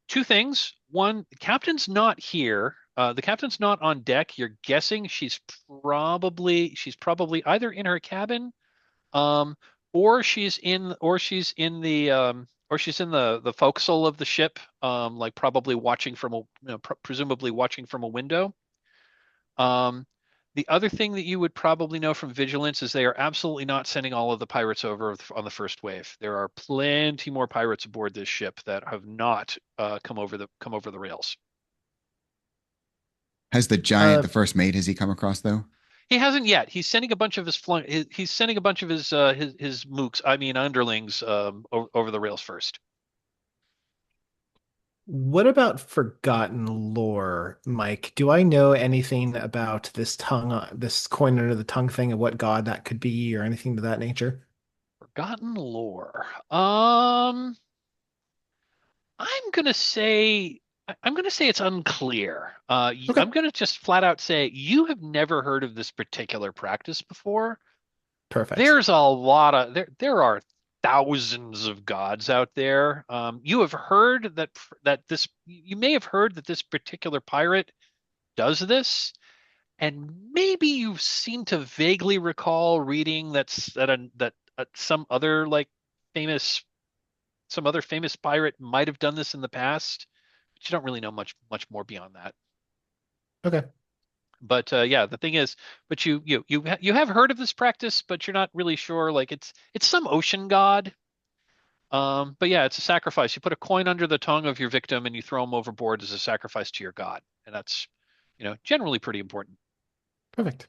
two things. One, the captain's not here. The captain's not on deck. You're guessing she's probably either in her cabin, um, or she's in the forecastle of the ship, like probably watching from presumably watching from a window. Um, the other thing that you would probably know from vigilance is they are absolutely not sending all of the pirates over on the first wave. There are plenty more pirates aboard this ship that have not come over the rails. Has the first mate, has he come across though? He hasn't yet. He's sending a bunch of he's sending a bunch of his mooks, I mean underlings, over the rails first. What about forgotten lore, Mike? Do I know anything about this tongue, this coin under the tongue thing, and what god that could be, or anything to that nature? Forgotten lore. I'm gonna say it's unclear. Okay, I'm gonna just flat out say you have never heard of this particular practice before. perfect. There's a lot of there are thousands of gods out there. You have heard that this you may have heard that this particular pirate does this. and maybe you seem to vaguely recall reading that some other like famous some other famous pirate might have done this in the past, but you don't really know much more beyond that. Okay. But yeah, the thing is, but you have heard of this practice, but you're not really sure. Like it's some ocean god. But yeah, it's a sacrifice. You put a coin under the tongue of your victim and you throw him overboard as a sacrifice to your god, and that's generally pretty important. Perfect.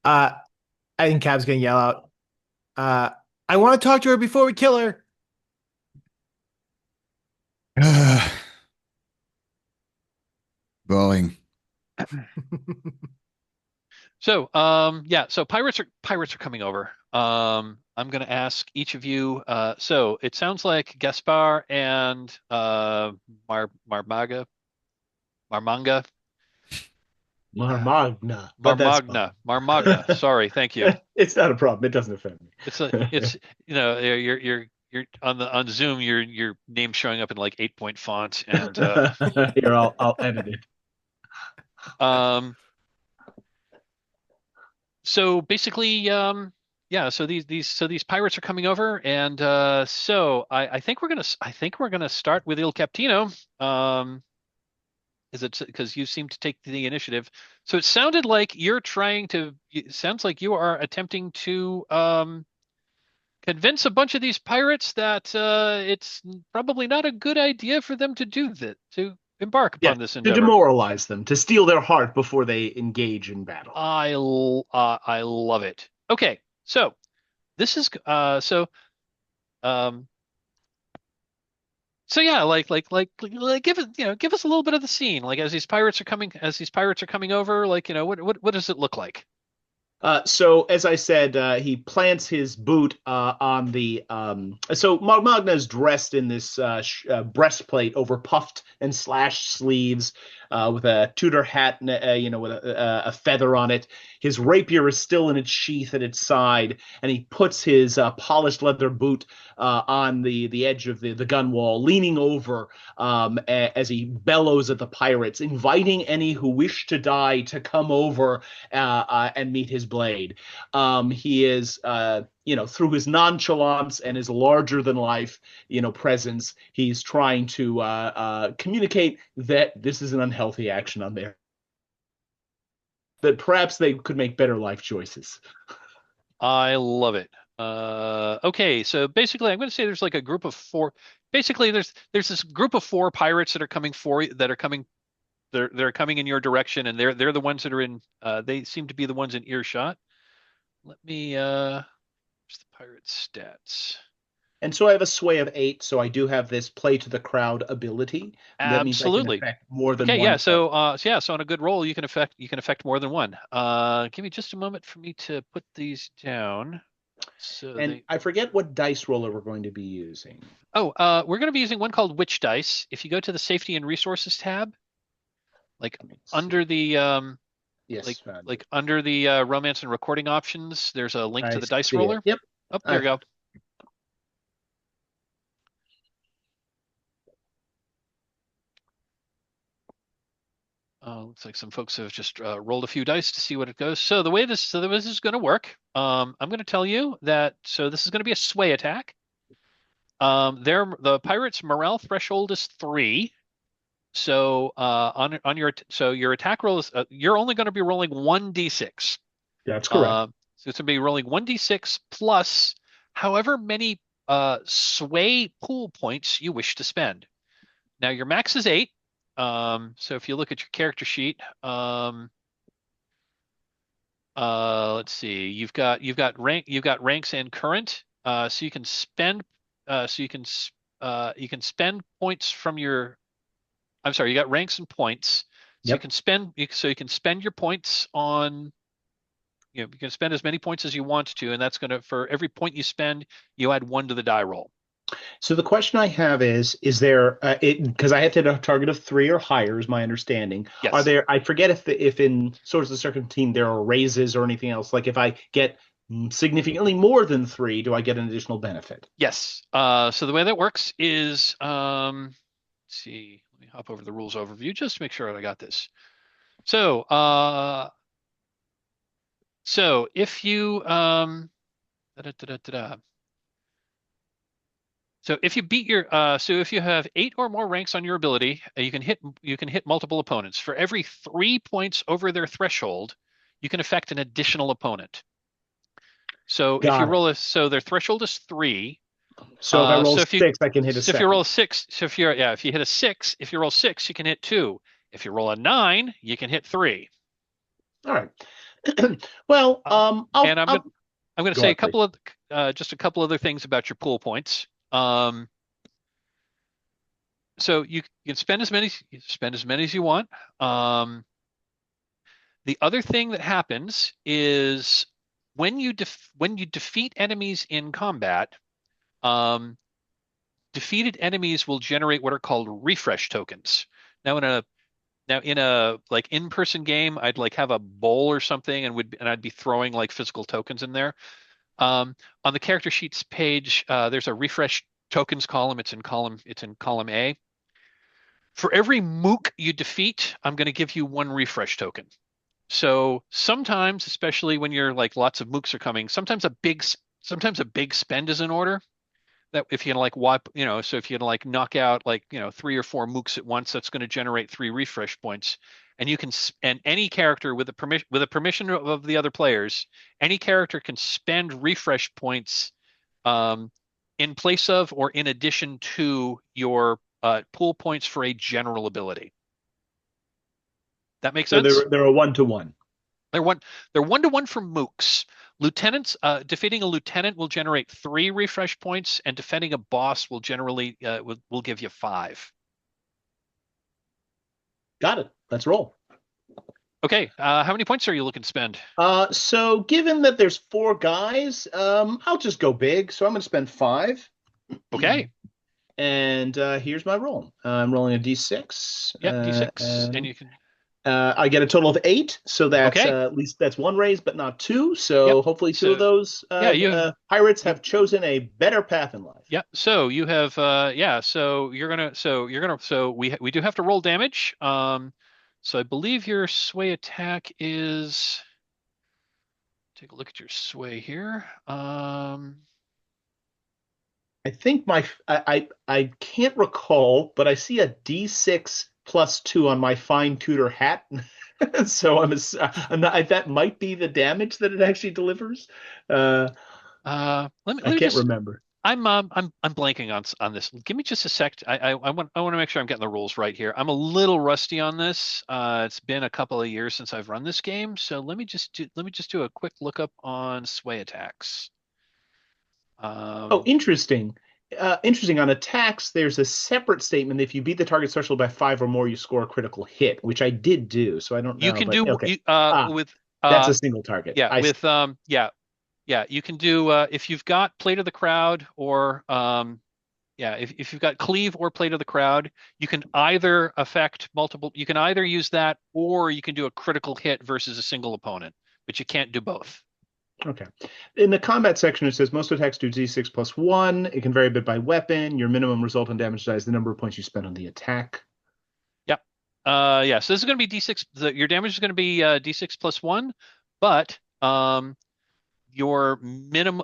Uh, I think Cab's gonna yell out, uh, I want to talk to her before we kill her. Bowling. So, yeah, so pirates are coming over. I'm gonna ask each of you. So it sounds like Gaspard and Marmanga, Marmagna, but that's Marmagna, fine. Marmagna. Sorry, thank you. It's not a problem. It doesn't offend me. It's you're on Zoom. Your name's showing up in like 8-point font, and Here, I'll edit it. um. So basically, yeah. So these pirates are coming over, and so I think we're gonna start with Il Capitino. Is it because you seem to take the initiative? So it sounded like it sounds like you are attempting to convince a bunch of these pirates that it's probably not a good idea for them to embark Yeah, upon this to endeavor. demoralize them, to steal their heart before they engage in battle. I love it. Okay, so this is um so yeah, like give us a little bit of the scene. Like as these pirates are coming over, like what does it look like? So as I said, he plants his boot on the. So Marmagna is dressed in this breastplate over puffed and slashed sleeves, with a Tudor hat, with a feather on it. His rapier is still in its sheath at its side, and he puts his polished leather boot on the edge of the gun wall, leaning over as he bellows at the pirates, inviting any who wish to die to come over and meet his blade. He is, through his nonchalance and his larger than life, presence, he's trying to communicate that this is an unhealthy action on there. That perhaps they could make better life choices. I love it. Okay, so basically, I'm going to say there's like a group of four. Basically, there's this group of four pirates that are coming for that are coming. They're coming in your direction, and they're the ones that are in. They seem to be the ones in earshot. Let me. Where's the pirate stats? And so I have a sway of 8, so I do have this play to the crowd ability. That means I can Absolutely. affect more than Okay, one. yeah. So on a good roll, you can affect more than one. Give me just a moment for me to put these down. So And I forget what dice roller we're going to be using. we're going to be using one called Witch Dice. If you go to the Safety and Resources tab, like under the Yes, like under the romance and recording options, there's a link to the dice see it. roller. Yep. Oh, there you go. Looks like some folks have just rolled a few dice to see what it goes. So the way this is going to work, I'm going to tell you that. So this is going to be a sway attack. The pirate's morale threshold is 3. So your attack roll is you're only going to be rolling 1d6. That's correct. So it's going to be rolling 1d6 plus however many sway pool points you wish to spend. Now your max is 8. So if you look at your character sheet, let's see, you've got ranks and current. So you can spend points from your. I'm sorry, you got ranks and points. So Yep. you can spend your points on. You can spend as many points as you want to, and that's for every point you spend, you add 1 to the die roll. So the question I have is there because I have to hit a target of 3 or higher is my understanding. Yes. Are there? I forget if in Swords of the Serpentine there are raises or anything else. Like if I get significantly more than 3, do I get an additional benefit? Yes. So the way that works is, let's see. Let me hop over the rules overview just to make sure I got this. So, so if you da-da-da-da-da. So if you beat your so if you have 8 or more ranks on your ability, you can hit multiple opponents. For every 3 points over their threshold, you can affect an additional opponent. So if you Got it. roll a so their threshold is 3. So if I roll So if you six, I can hit a so if you roll second. a 6, so if you hit a 6, if you roll 6, you can hit 2. If you roll a 9, you can hit 3. All right. Well, Uh, and I'll I'm gonna go say ahead, please. just a couple other things about your pool points. So you can spend as many as you want. Um, the other thing that happens is when you defeat enemies in combat, um, defeated enemies will generate what are called refresh tokens. Now in a like in-person game, I'd like have a bowl or something and I'd be throwing like physical tokens in there. On the character sheets page, there's a refresh tokens column. It's in column A. For every mook you defeat, I'm going to give you 1 refresh token. So sometimes, especially when you're like lots of mooks are coming, sometimes a big spend is in order. That if you can like wipe, so if you can like knock out like 3 or 4 mooks at once, that's going to generate 3 refresh points. And you can and any character with a permission of the other players, any character can spend refresh points um, in place of or in addition to your pool points for a general ability. That makes So sense? they're a 1-to-1. They're one they're 1-to-1 for mooks. Lieutenants, defeating a lieutenant will generate 3 refresh points, and defending a boss will generally will give you 5. Got it. Let's roll. Okay, how many points are you looking to spend? So given that there's 4 guys, I'll just go big. So I'm going to spend 5. Okay, And here's my roll. I'm rolling a d6, yep, D6, and and you can. I get a total of 8. So that's Okay, at least that's 1 raise, but not 2. yep. So hopefully 2 of So those yeah, you pirates you have chosen a better path in life. yeah. So you have yeah. So we do have to roll damage. So I believe your sway attack is. Take a look at your sway here. I think I can't recall, but I see a d6 plus 2 on my fine tutor hat. So I'm not, that might be the damage that it actually delivers. Uh, Let I me can't just. remember. I'm blanking on this. Give me just a sec. I want to make sure I'm getting the rules right here. I'm a little rusty on this. It's been a couple of years since I've run this game, so let me just do a quick lookup on sway attacks. Oh, Um, interesting. Interesting. On attacks, there's a separate statement. If you beat the target threshold by 5 or more, you score a critical hit, which I did do. So I don't you know, can but do okay. you Ah, with that's a single target. yeah I see. with yeah, you can do if you've got plate of the crowd or yeah, if you've got cleave or plate of the crowd, you can either affect multiple, you can either use that or you can do a critical hit versus a single opponent, but you can't do both. Okay. In the combat section, it says most attacks do d6 plus 1. It can vary a bit by weapon. Your minimum result on damage die is the number of points you spend on the attack. Yep. Yeah, so this is going to be D6. Your damage is going to be D6 plus 1, but your minimum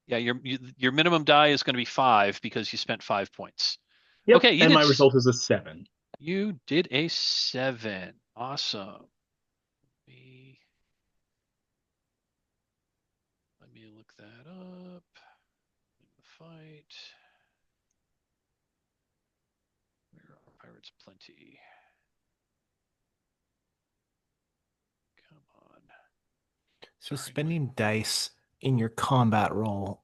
yeah, your minimum die is going to be 5 because you spent 5 points. Yep. Okay, And my result is a 7. you did a 7. Awesome. Me Let me look that up. In the fight. Where are pirates plenty? Come on. So Sorry, spending dice in your combat roll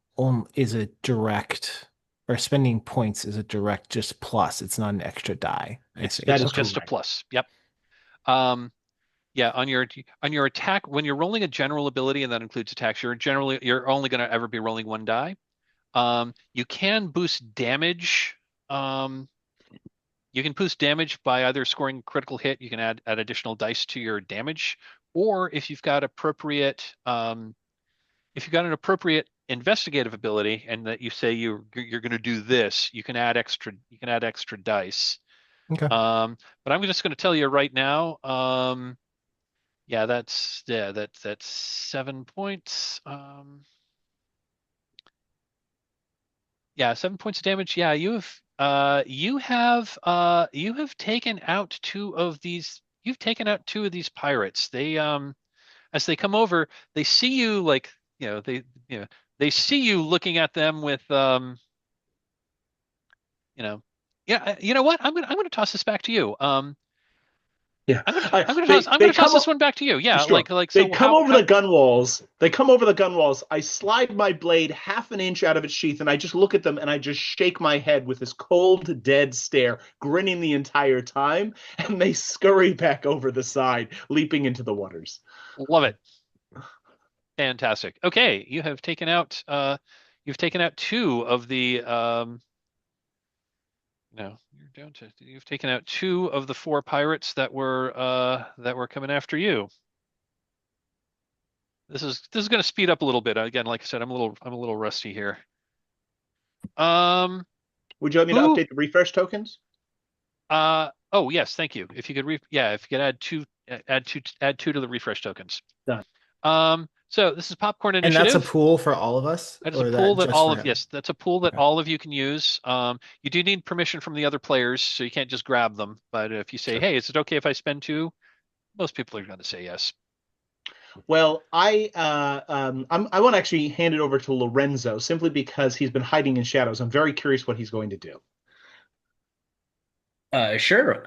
is a direct, or spending points is a direct just plus. It's not an extra die. I see. That it's is Okay. just a correct. plus. Yep. Um, yeah, on your attack, when you're rolling a general ability, and that includes attacks, you're only going to ever be rolling 1 die. You can boost damage. Um, you can boost damage by either scoring critical hit. You can add additional dice to your damage, or if you've got an appropriate investigative ability, and that you say you're going to do this, you can add extra dice. Okay. But I'm just going to tell you right now. That's 7 points. Yeah, 7 points of damage. Yeah, you have taken out two of these. You've taken out two of these pirates. They as they come over, they see you like you know they see you looking at them with you know yeah you know what I'm gonna toss this back to you. Yeah, I'm they gonna toss come this one back to you. Yeah, sure. They so come how over the gun walls. They come over the gun walls. I slide my blade half an inch out of its sheath, and I just look at them and I just shake my head with this cold, dead stare, grinning the entire time. And they scurry back over the side, leaping into the waters. love it. Fantastic. Okay, you've taken out two of the no, you're down to you've taken out two of the four pirates that were coming after you. This is going to speed up a little bit. Again, like I said, I'm a little rusty here. Um, Would you like me to who? update the refresh tokens? Oh yes, thank you. If you could if you could add two to the refresh tokens. Done. So this is Popcorn And that's a Initiative. pool for all of us, That is a or pool that that just all for of him? yes, that's a pool that Okay. all of you can use. You do need permission from the other players, so you can't just grab them. But if you say, Sure. "Hey, is it okay if I spend two?" Most people are going to say yes. Well, I want to actually hand it over to Lorenzo simply because he's been hiding in shadows. I'm very curious what he's going to do. Sure.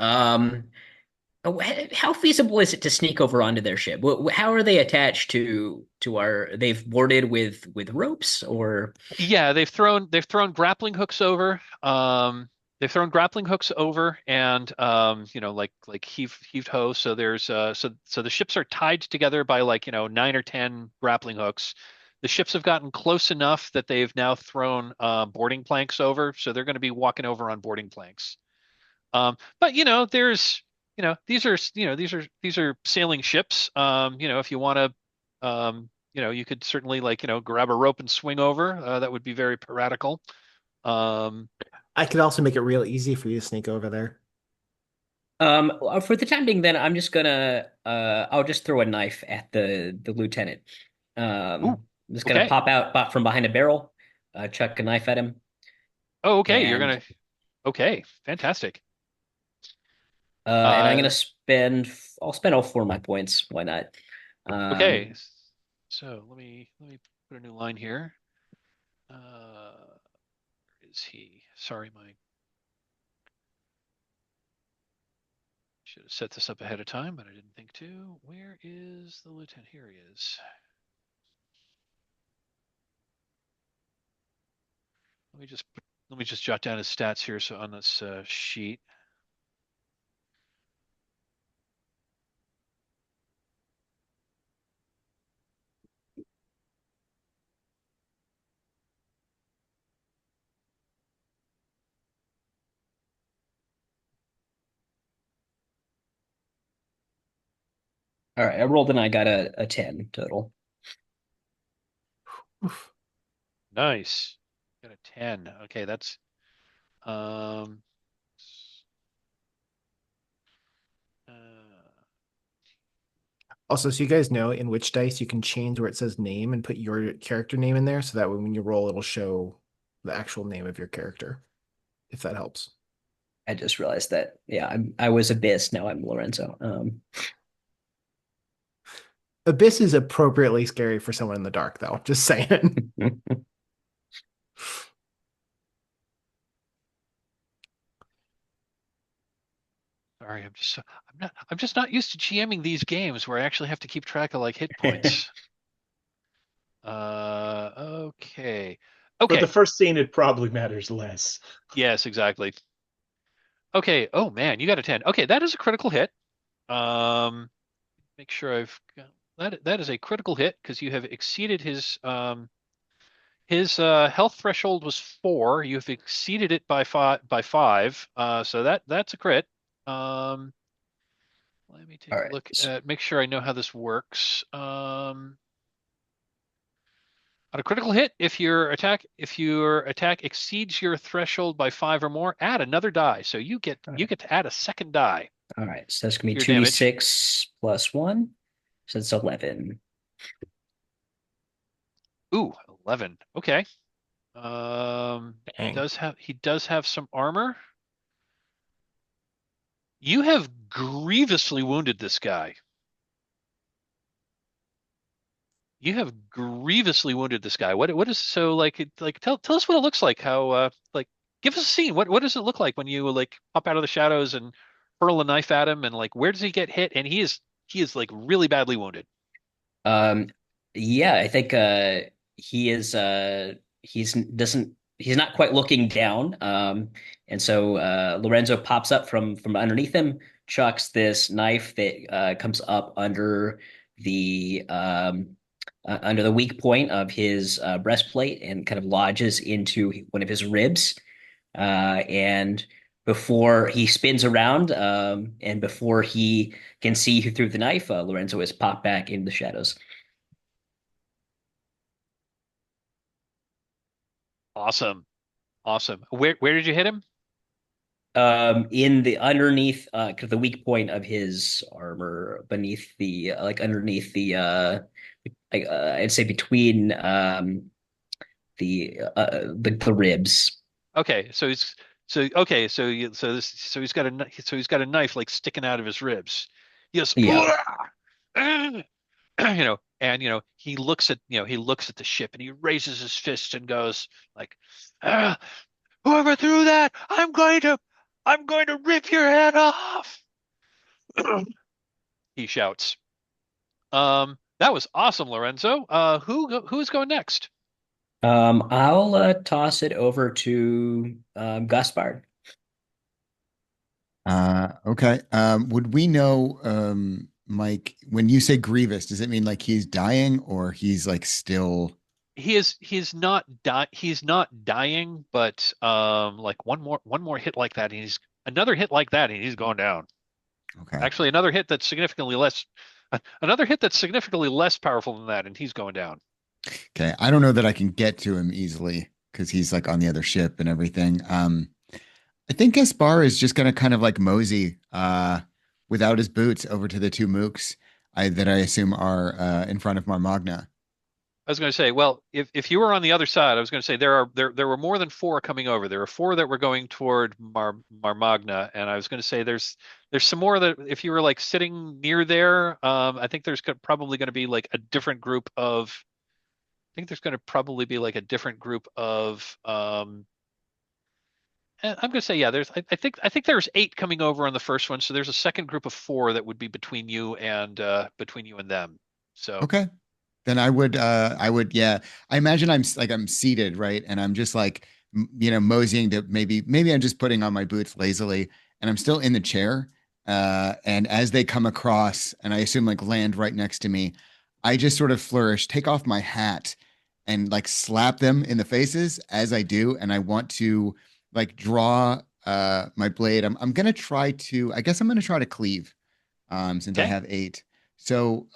How feasible is it to sneak over onto their ship? How are they attached to our? They've boarded with ropes, or Yeah, they've thrown grappling hooks over. They've thrown grappling hooks over, and like heaved ho. So there's so the ships are tied together by like 9 or 10 grappling hooks. The ships have gotten close enough that they've now thrown boarding planks over, so they're going to be walking over on boarding planks. But there's these are sailing ships. If you want to, you could certainly like grab a rope and swing over. That would be very piratical. Um, I could also make it real easy for you to sneak over there. for the time being, then I'll just throw a knife at the lieutenant. ooh, I'm just gonna okay. pop from behind a barrel, chuck a knife at him, Oh, okay. and Okay, fantastic. I'm Uh, gonna I'll spend all four of my points. Why not? okay. Um, So let me put a new line here. Where is he? Sorry, my should have set this up ahead of time, but I didn't think to. Where is the lieutenant? Here he is. Let me just jot down his stats here so on this sheet. all right, I rolled and I got a 10 total. Oof. Nice. Got a 10. Okay, that's um uh, Also, so you guys know in which dice you can change where it says name and put your character name in there, so that way when you roll, it'll show the actual name of your character, if that helps. I just realized that. Yeah, I was Abyss. Now I'm Lorenzo. Abyss is appropriately scary for someone in the dark, though. Just saying. sorry, I'm just not used to GMing these games where I actually have to keep track of like hit points. Okay. For the Okay. first scene, it probably matters less. Yes, exactly. Okay. Oh man, you got a 10. Okay, that is a critical hit. Um, make sure I've got that is a critical hit because you have exceeded his health threshold was 4. You've exceeded it by five. So that's a crit. Um, let me All take a right. look at make sure I know how this works. On a critical hit, if your attack exceeds your threshold by 5 or more, add another die. So you get to add a second die All right, so that's gonna to be your damage. 2d6 plus 1. So it's 11. Ooh, 11. Okay. Dang. He does have some armor. You have grievously wounded this guy. You have grievously wounded this guy. What is so like tell us what it looks like. How like give us a scene. What does it look like when you like pop out of the shadows and hurl a knife at him and like where does he get hit? And he is like really badly wounded. Um, yeah, I think he is he's not quite looking down. And so Lorenzo pops up from underneath him, chucks this knife that comes up under the weak point of his breastplate and kind of lodges into one of his ribs. And before he spins around, and before he can see who threw the knife, Lorenzo is popped back into the shadows. Awesome. Awesome. Where did you hit him? In the underneath, the weak point of his armor, beneath the like underneath the I'd say between the ribs. Okay, so okay, so he's got he's got a knife like sticking out of his ribs. Yes. Yeah. And he looks at the ship and he raises his fist and goes like, whoever threw that, I'm going to rip your head off. He shouts. That was awesome, Lorenzo. Who's going next? I'll toss it over to Gaspard. Okay. Would we know, Mike, when you say grievous, does it mean like he's dying or he's like still He's not dying, but like one more hit like that, and he's another hit like that, and he's going down. okay? Actually, another hit that's significantly less powerful than that, and he's going down. Okay. I don't know that I can get to him easily because he's like on the other ship and everything. I think Gaspar is just gonna kind of like mosey without his boots over to the two mooks that I assume are in front of Marmagna. I was going to say, well, if you were on the other side, I was going to say there were more than four coming over. There were four that were going toward Marmagna, and I was going to say there's some more that if you were like sitting near there, I think there's probably going to be like a different group of. I think there's going to probably be like a different group of. I'm going to say yeah. I think there's eight coming over on the first one, so there's a second group of four that would be between you and them. So Okay. Then yeah. I imagine I'm seated, right? And I'm just like, moseying to maybe I'm just putting on my boots lazily and I'm still in the chair. And as they come across and I assume like land right next to me, I just sort of flourish, take off my hat and like slap them in the faces as I do. And I want to like draw my blade. I guess I'm gonna try to cleave since I okay. have eight. So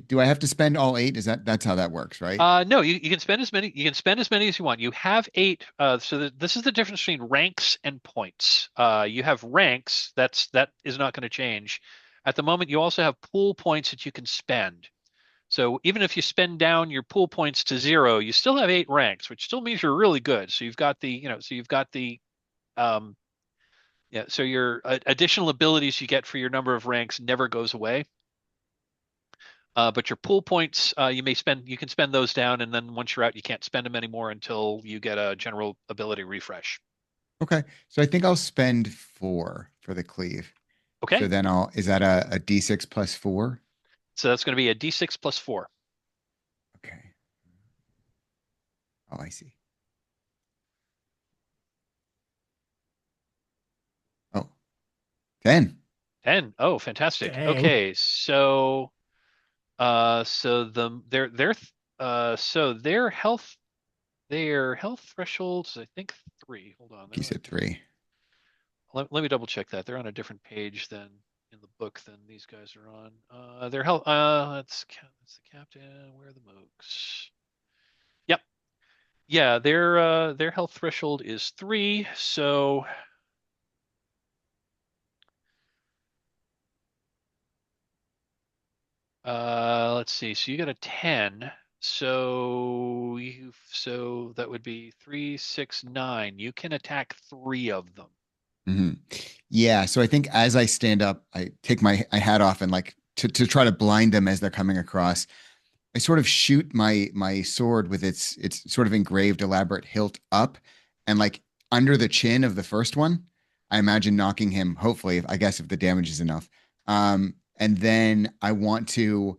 do I have to spend all eight? That's how that works, right? No, you can spend as many as you want. You have eight. This is the difference between ranks and points. You have ranks. That is not going to change. At the moment, you also have pool points that you can spend. So even if you spend down your pool points to zero, you still have eight ranks, which still means you're really good. So you've got the yeah. So your additional abilities you get for your number of ranks never goes away. But your pool points, you can spend those down, and then once you're out, you can't spend them anymore until you get a general ability refresh. Okay. So I think I'll spend four for the cleave. So Okay, then is that a D6 plus four? so that's going to be a D6 plus four. Okay. Oh, I see. Oh, 10. 10. Oh, fantastic. Dang. Okay, so so their health thresholds, I think three. Hold on, You said three. let me double check that. They're on a different page than in in the book than these guys are on. Their health. That's the captain. Where are the mooks? Yep. Yeah, their health threshold is 3. So let's see. So you got a 10. So that would be 3, 6, 9. You can attack 3 of them. Hmm. Yeah. So I think as I stand up, I take my hat off and like to try to blind them as they're coming across. I sort of shoot my sword with its sort of engraved elaborate hilt up and like under the chin of the first one. I imagine knocking him, hopefully, I guess if the damage is enough. And then I want to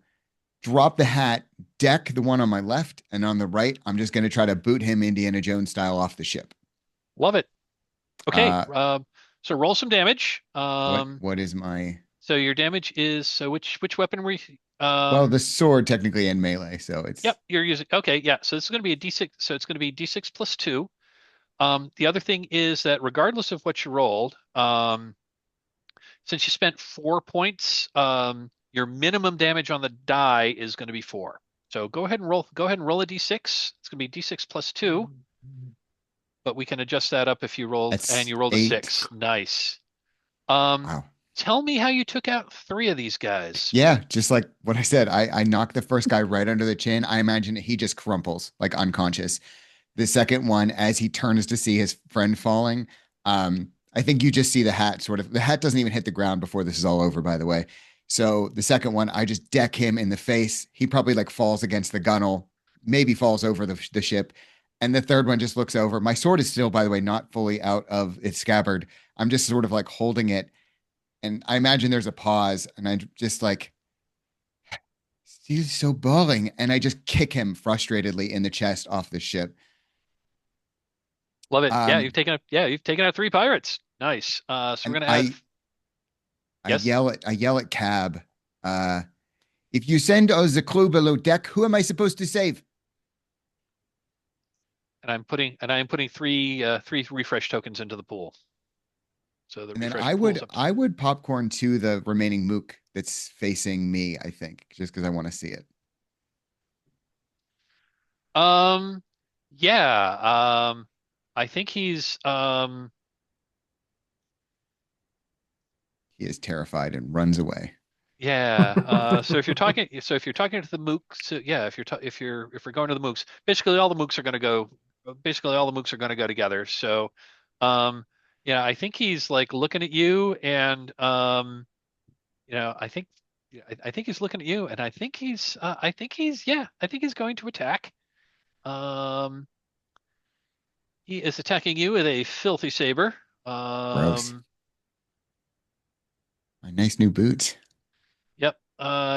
drop the hat, deck the one on my left, and on the right, I'm just going to try to boot him Indiana Jones style off the ship. Love it. Okay. Uh, So roll some damage. what is my So your damage is so which weapon were you? well, the sword technically in melee, so it's Yep, you're using. Okay, yeah. So this is going to be a D6. So it's going to be D6 plus 2. The other thing is that regardless of what you rolled, since you spent 4 points, your minimum damage on the die is going to be 4. So go ahead and roll. Go ahead and roll a D6. It's going to be D6 plus 2, but we can adjust that up if you rolled that's and you rolled a 8. 6. Nice. Wow. Tell me how you took out 3 of these guys. Yeah, just like what I said, I knocked the first guy right under the chin. I imagine he just crumples like unconscious. The second one, as he turns to see his friend falling, I think you just see the hat sort of, the hat doesn't even hit the ground before this is all over, by the way. So the second one, I just deck him in the face. He probably like falls against the gunwale, maybe falls over the ship. And the third one just looks over. My sword is still, by the way, not fully out of its scabbard. I'm just sort of like holding it. And I imagine there's a pause, and I just like, he's so bawling. And I just kick him frustratedly in the chest off the ship. Love it. Yeah, Um, you've taken out 3 pirates. Nice. So we're and gonna add. Yes, I yell at Cab. Uh, if you send us a clue below deck, who am I supposed to save? and I'm putting 3 refresh tokens into the pool. So the And then refresh pool's up. I would popcorn to the remaining mook that's facing me, I think, just because I want to see it. Um, yeah. I think He is terrified and runs away. yeah. So if you're talking to the mooks, so yeah, if we're going to the mooks, basically all the mooks are going to go. Basically all the mooks are going to go together. So, yeah, I think he's like looking at you, and I think, yeah, I think he's looking at you, and I think he's going to attack. Um, he is attacking you with a filthy saber. Gross. My nice new boots. Yep.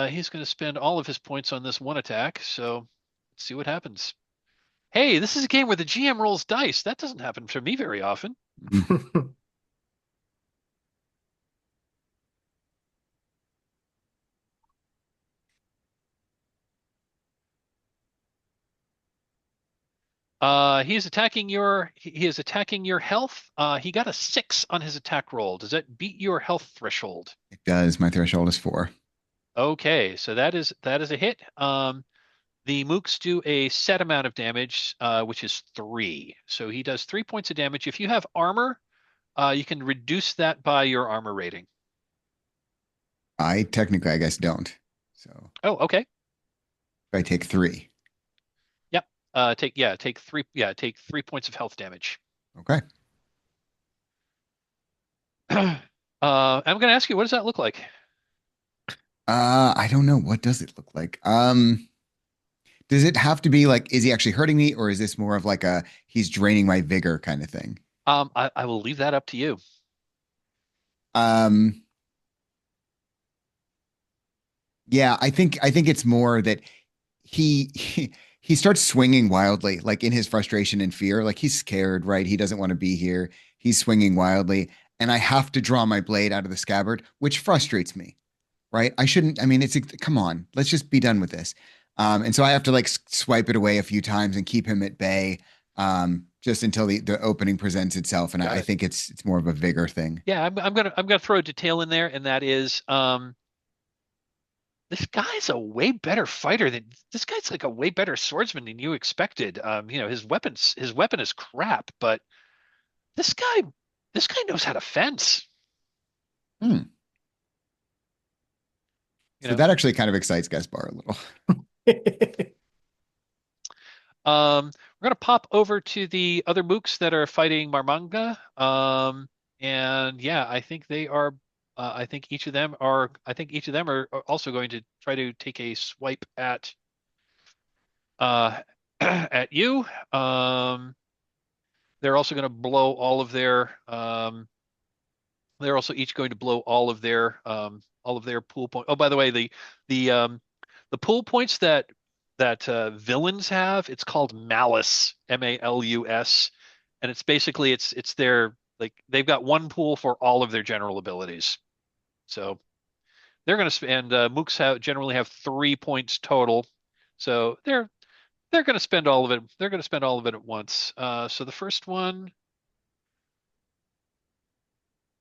He's going to spend all of his points on this one attack. So let's see what happens. Hey, this is a game where the GM rolls dice. That doesn't happen to me very often. He is attacking your health. He got a 6 on his attack roll. Does that beat your health threshold? It does. My threshold is 4. Okay, so that is a hit. The mooks do a set amount of damage, which is 3. So he does 3 points of damage. If you have armor, you can reduce that by your armor rating. I technically, I guess, don't. So Oh, okay. I take 3. Yep. Take 3 points of health damage. Okay. I'm going to ask you, what does that look like? I don't know. What does it look like? Does it have to be like, is he actually hurting me, or is this more of like a he's draining my vigor kind of thing? I will leave that up to you. Um, yeah, I think it's more that he starts swinging wildly, like in his frustration and fear, like he's scared, right? He doesn't want to be here. He's swinging wildly, and I have to draw my blade out of the scabbard, which frustrates me, right? I shouldn't. I mean, come on, let's just be done with this. And so I have to like swipe it away a few times and keep him at bay. just until the opening presents itself, and Got I it. think it's more of a vigor thing. Yeah, I'm gonna throw a detail in there, and that is this guy's a way better fighter than this guy's like a way better swordsman than you expected. His weapon is crap, but this guy this guy knows how to fence. Hmm. You So know, that actually kind of excites Gaspar a little. we're gonna pop over to the other mooks that are fighting Marmagna. And yeah, I think they are. I think each of them are. I think each of them are also going to try to take a swipe uh, at you. They're also going to blow all of their. They're also each going to blow all of their pool point. Oh, by the way, the pool points that villains have, it's called Malus, Malus, and it's basically it's their like they've got one pool for all of their general abilities. So they're going to spend mooks generally have 3 points total. So they're going to spend all of it. They're going to spend all of it at once. So the first one,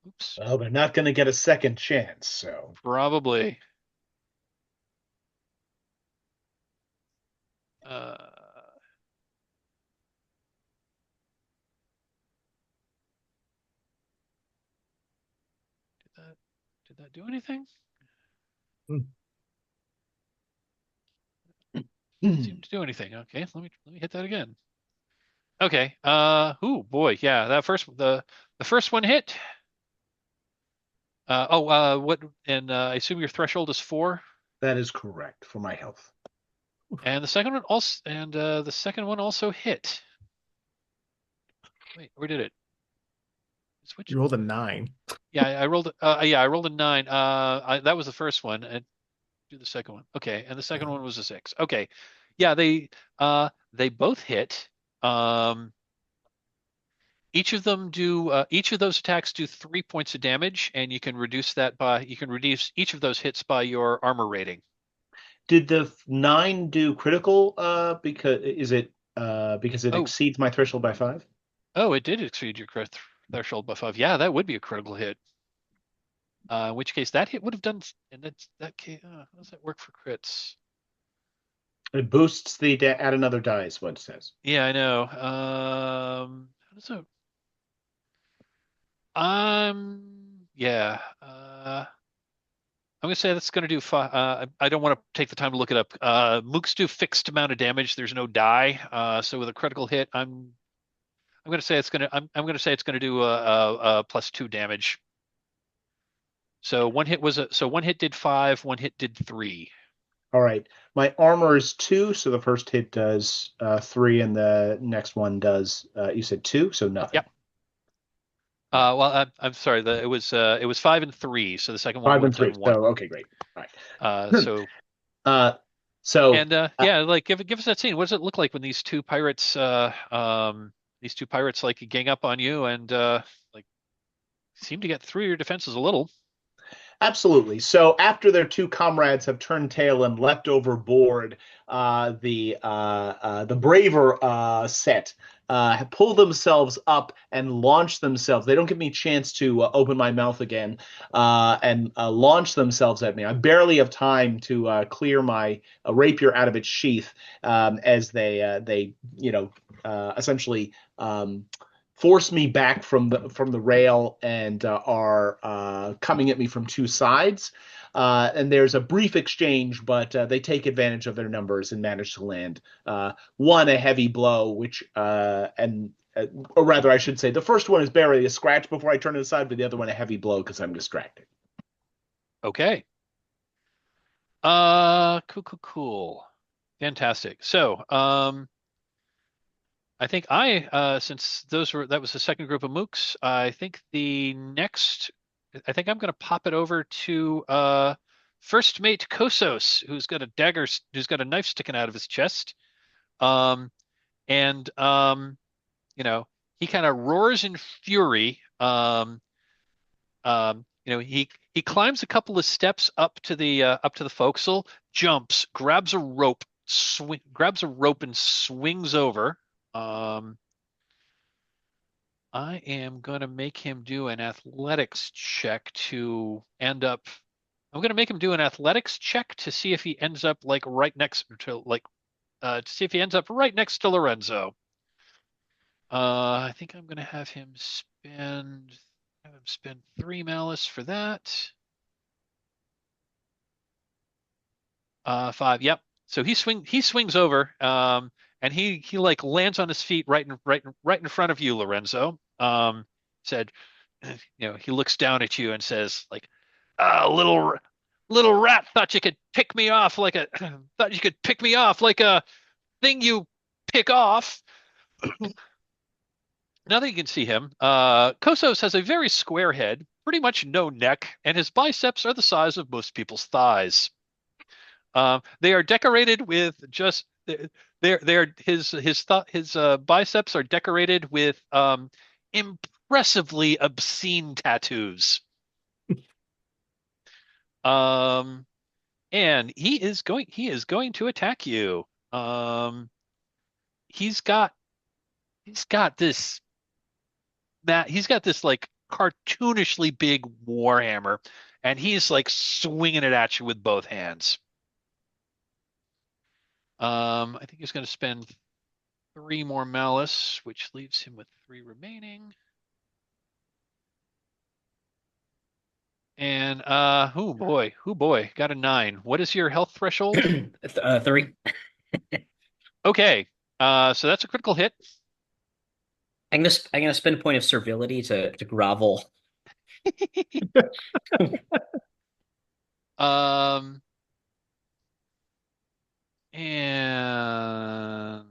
oops, Well, they're not going to get a second chance, so. probably. Uh, did that do anything? Didn't seem to do anything. Okay, let me hit that again. Okay. Ooh, boy. Yeah, the first one hit. What? And I assume your threshold is 4. That is correct for my health. And the second one also hit. Wait, where did it? Switch. You rolled a 9. Yeah, I rolled. Yeah, I rolled a 9. That was the first one. And do the second one. Okay, and the second one was a 6. Okay. Yeah, they both hit. Each of those attacks do 3 points of damage, and you can reduce each of those hits by your armor rating. Did the 9 do critical? Because it Oh, exceeds my threshold by 5? oh, it did exceed your threshold by 5. Yeah, that would be a critical hit. In which case that hit would have done, and that case, how does that work for crits? It boosts add another die is what it says. Yeah, I know. How does it? Yeah. I'm gonna say that's gonna do 5. I don't want to take the time to look it up. Mooks do fixed amount of damage. There's no die. So with a critical hit, I'm gonna say it's gonna do a +2 damage. So one hit did 5, one hit did 3. All right. My armor is 2, so the first hit does 3, and the next one does, you said 2, so nothing. Yep. Well, I'm sorry. It was 5 and 3, so the second one 5 would and have 3. done 1. So okay, great. All right. So So and yeah, like give us that scene. What does it look like when these two pirates like gang up on you and like seem to get through your defenses a little? absolutely. So after their two comrades have turned tail and leapt overboard, the braver set pull themselves up and launch themselves. They don't give me a chance to open my mouth again and launch themselves at me. I barely have time to clear my rapier out of its sheath as they essentially. Force me back from the rail and are coming at me from two sides. And there's a brief exchange, but they take advantage of their numbers and manage to land one a heavy blow, which or rather, I should say, the first one is barely a scratch before I turn it aside, but the other one a heavy blow because I'm distracted. Okay. Cool. Fantastic. So, I think since that was the second group of mooks, I think I'm going to pop it over to first mate Kosos, who's got a knife sticking out of his chest. And he kind of roars in fury. He climbs a couple of steps up to the forecastle, jumps, grabs a rope and swings over. I am going to make him do an athletics check to end up. I'm going to make him do an athletics check to see if he ends up like right next to like to see if he ends up right next to Lorenzo. I think I'm going to have him spend 3 malice for that. 5. Yep. So he swings over, and he like lands on his feet right in front of you, Lorenzo. Said, he looks down at you and says, like, ah, little rat, thought you could pick me off like a thought you could pick me off like a thing you pick off. Now that you can see him, Kosos has a very square head, pretty much no neck, and his biceps are the size of most people's thighs. They are decorated with just they're his biceps are decorated with impressively obscene tattoos. And he is going to attack you. He's got this like cartoonishly big warhammer, and he's like swinging it at you with both hands. I think he's going to spend 3 more malice, which leaves him with 3 remaining. And oh boy, got a 9. What is your health threshold? 3. Okay, so that's a critical hit. I'm gonna spend a point of servility to grovel. Um, and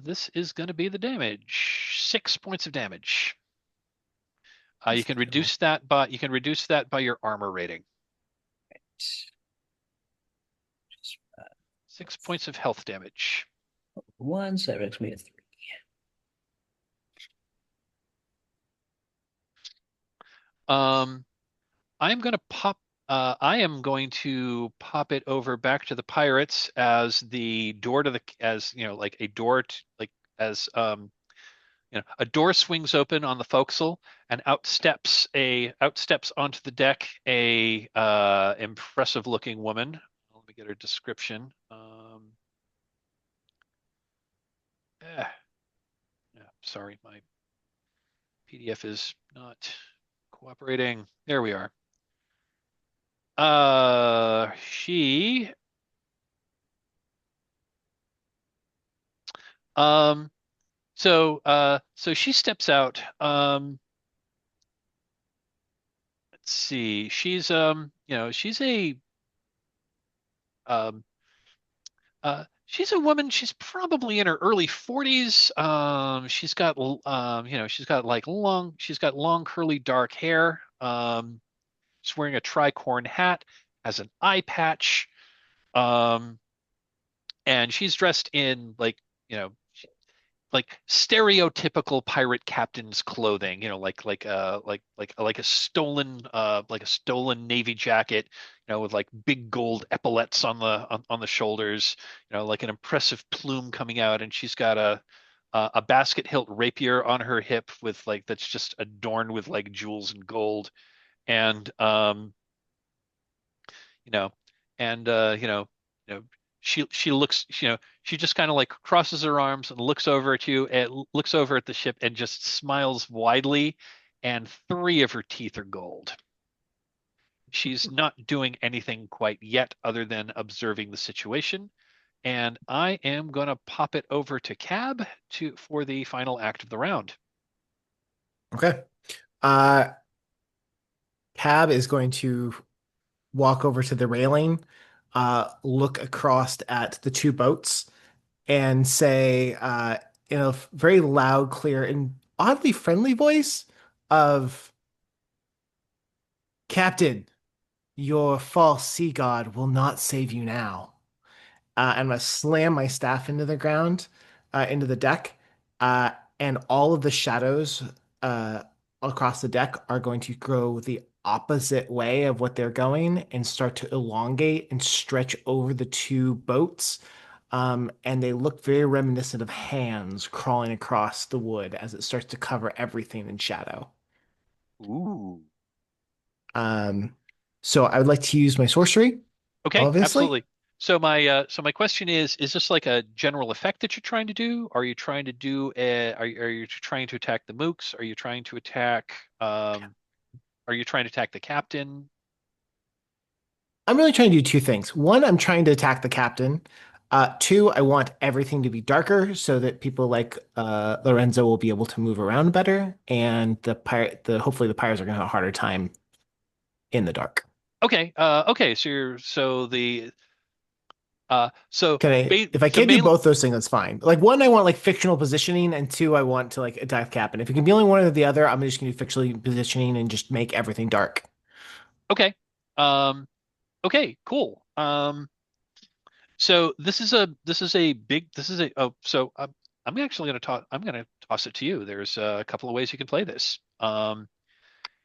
this is going to be the damage. 6 points of damage. You can reduce that by your armor rating. 6 points of health damage. 1, so that makes me a 3. I am going to pop it over back to the pirates as the door to the like a door to, like as a door swings open on the forecastle and out steps onto the deck a impressive looking woman. Let me get her description. Sorry, my PDF is not cooperating. There we are. She so she steps out. Let's see. She's um she's a woman. She's probably in her early 40s. She's got long curly dark hair. She's wearing a tricorn hat, has an eye patch. Um, and she's dressed in like stereotypical pirate captain's clothing, like a stolen navy jacket, with like big gold epaulets on the shoulders, like an impressive plume coming out, and she's got a basket hilt rapier on her hip with like that's just adorned with like jewels and gold, and you know, and she looks, she just kind of like crosses her arms and looks over at you and looks over at the ship and just smiles widely, and 3 of her teeth are gold. She's not doing anything quite yet other than observing the situation, and I am going to pop it over to Cab for the final act of the round. Okay. Cab is going to walk over to the railing, look across at the 2 boats, and say, in a very loud, clear, and oddly friendly voice of, "Captain, your false sea god will not save you now." I'm gonna slam my staff into the ground, into the deck, uh, and all of the shadows uh, across the deck are going to go the opposite way of what they're going and start to elongate and stretch over the 2 boats, And they look very reminiscent of hands crawling across the wood as it starts to cover everything in shadow. Ooh. Um, so I would like to use my sorcery, Okay, obviously. absolutely. So my question is this like a general effect that you're trying to do? Are you trying to do are you trying to attack the mooks? Are you trying to attack are you trying to attack the captain? I'm really trying to do two things. One, I'm trying to attack the captain. Two, I want everything to be darker so that people like Lorenzo will be able to move around better, and the hopefully the pirates are going to have a harder time in the dark. Okay, so Can I, if I so can't do main both those things, that's fine. Like one, I want like fictional positioning, and two, I want to like attack captain. If it can be only one or the other, I'm just going to do fictional positioning and just make everything dark. okay. Um okay, cool. So this is a big this is a oh so I'm actually going to toss it to you. There's a couple of ways you can play this.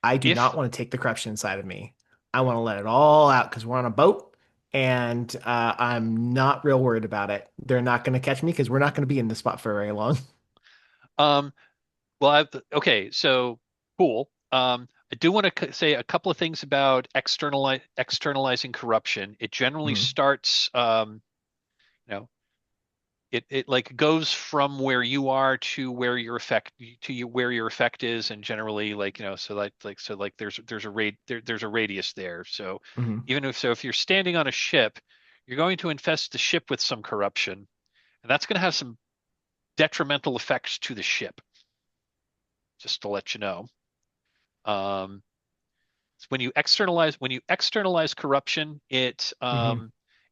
I do If not want to take the corruption inside of me. I want to let it all out because we're on a boat and I'm not real worried about it. They're not going to catch me because we're not going to be in this spot for very long. um well okay, so cool. I do want to say a couple of things about externalizing corruption. It generally Mhm. starts you know it like goes from where you are to where where your effect is, and generally like so like there's a radius there. So Mhm. if you're standing on a ship, you're going to infest the ship with some corruption, and that's going to have some detrimental effects to the ship. Just to let you know, um, when you externalize corruption, Mhm.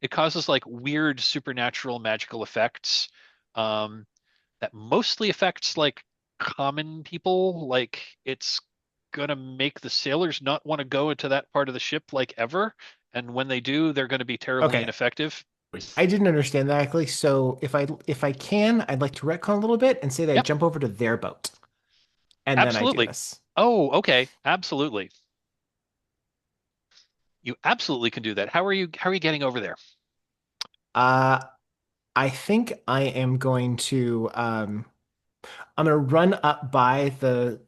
it causes like weird supernatural magical effects. Um, that mostly affects like common people. Like it's gonna make the sailors not want to go into that part of the ship like ever. And when they do, they're going to be terribly Okay. ineffective. I didn't understand that actually. So if I can, I'd like to retcon a little bit and say that I Yep, jump over to their boat and then I do absolutely. this. Oh, okay, absolutely. You absolutely can do that. How are you getting over there? Uh, I think I am going to I'm gonna run up by the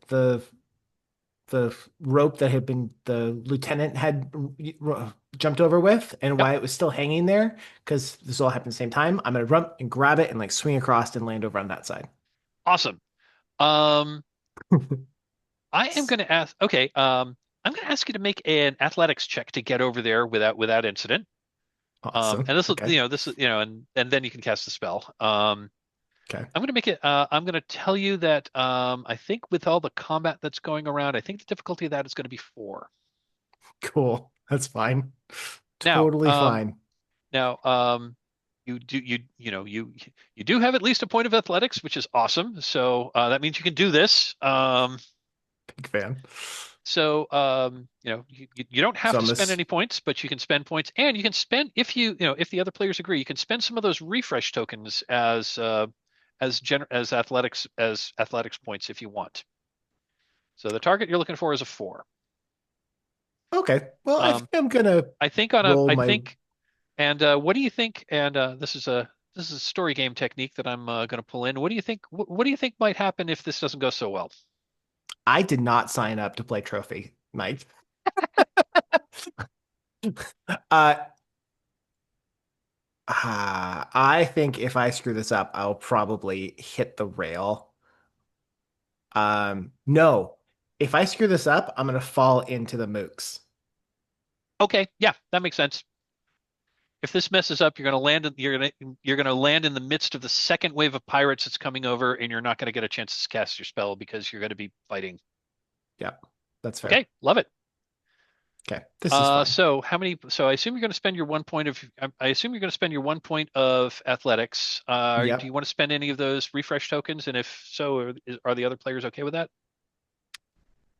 rope that had been the lieutenant had jumped over with, and Yep, why it was still hanging there, because this all happened at the same time. I'm gonna run and grab it and like swing across and land over on that side. awesome. Um, I am going to ask. Okay, I'm going to ask you to make an athletics check to get over there without incident. Awesome. And this will, Okay. this is, and then you can cast the spell. Okay. I'm going to make it. I'm going to tell you that I think with all the combat that's going around, I think the difficulty of that is going to be 4. Cool. That's fine. Now, Totally fine. now, you do have at least a point of athletics, which is awesome. So that means you can do this. Big fan. So you don't have So to I'm spend this. any points, but you can spend points, and you can spend if the other players agree, you can spend some of those refresh tokens as athletics points if you want. So the target you're looking for is a 4. Okay. Well, I think Um, I'm gonna I think roll I my. think, and what do you think? And this is a story game technique that I'm going to pull in. What do you think? What do you think might happen if this doesn't go so well? I did not sign up to play trophy, Mike. Uh, I think if I screw this up, I'll probably hit the rail. No. If I screw this up, I'm gonna fall into the mooks. Okay, yeah, that makes sense. If this messes up, you're going to land in the midst of the second wave of pirates that's coming over, and you're not going to get a chance to cast your spell because you're going to be fighting. Yeah, that's fair. Okay, love it. Okay, this is fine. So how many? So I assume you're going to spend your 1 point of. I assume you're going to spend your 1 point of athletics. Do you Yep. want to spend any of those refresh tokens? And if so, are the other players okay with that?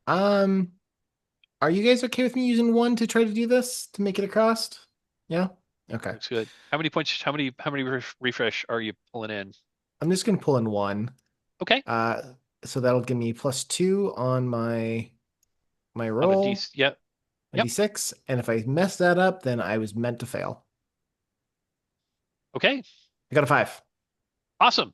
Um, are you guys okay with me using one to try to do this to make it across? Yeah. Okay. Looks good. How many points? How many refresh are you pulling in? I'm just gonna pull in one. Okay, Uh, so that'll give me +2 on my on a D. roll, Yep, my yep. D6, and if I mess that up, then I was meant to fail. Okay. I got a 5. Awesome.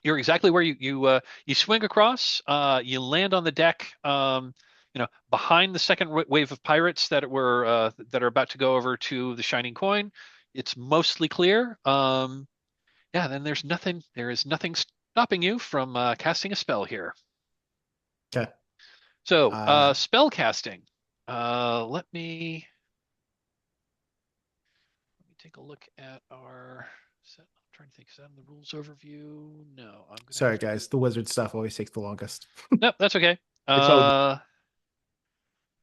You're exactly where you swing across. You land on the deck. Behind the second wave of pirates that are about to go over to the Shining Coin. It's mostly clear. Yeah. Then there's nothing. There is nothing stopping you from casting a spell here. Okay. So spell casting. Let me take a look at our. I'm trying to think. Is that in the rules overview? No, I'm gonna. Sorry, guys. The wizard stuff always takes the longest. Nope, that's okay. It's all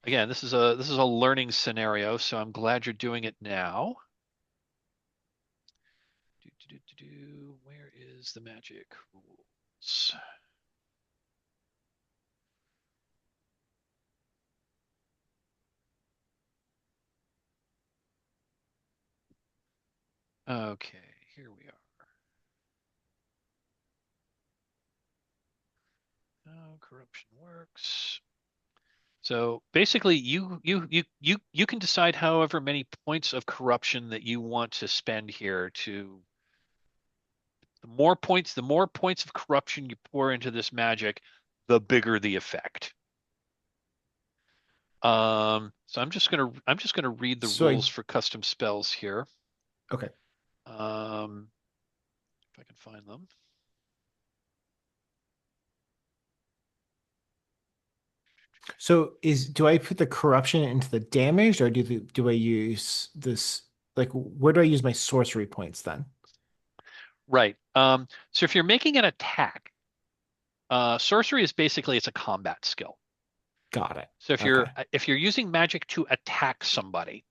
Again, this is a learning scenario, so I'm glad you're doing it now. Where is the magic rules? Okay, here we are. How corruption works. So basically, you can decide however many points of corruption that you want to spend here. The more points of corruption you pour into this magic, the bigger the effect. So I'm just gonna read the rules for custom spells here. Okay. If I can find them. So do I put the corruption into the damage, or do I use this, like, where do I use my sorcery points then? Right. So if you're making an attack, sorcery is basically it's a combat skill. Got it. So if you're using magic to attack somebody,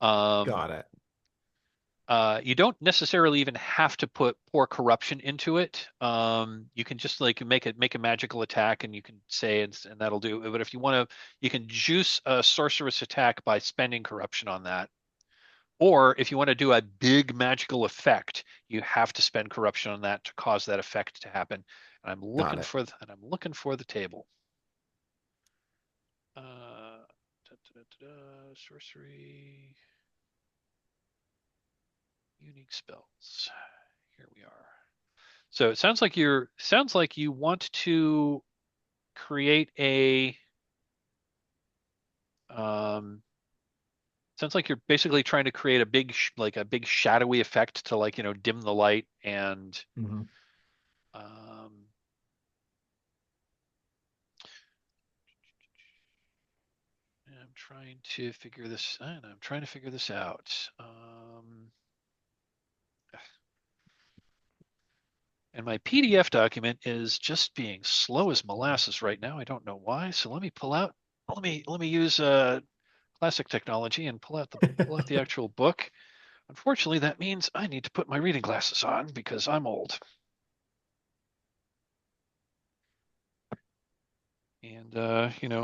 Got it. you don't necessarily even have to pour corruption into it. You can just like make a magical attack, and you can say and that'll do it. But if you want to, you can juice a sorceress attack by spending corruption on that. Or if you want to do a big magical effect, you have to spend corruption on that to cause that effect to happen. And I'm looking for the table. Sorcery. Unique spells. Here we are. So it sounds like you want to create a sounds like you're basically trying to create a big shadowy effect to dim the light and I'm trying to figure this out. And my PDF document is just being slow as molasses right now. I don't know why. So let me use classic technology and pull out the actual book. Unfortunately, that means I need to put my reading glasses on because I'm old. And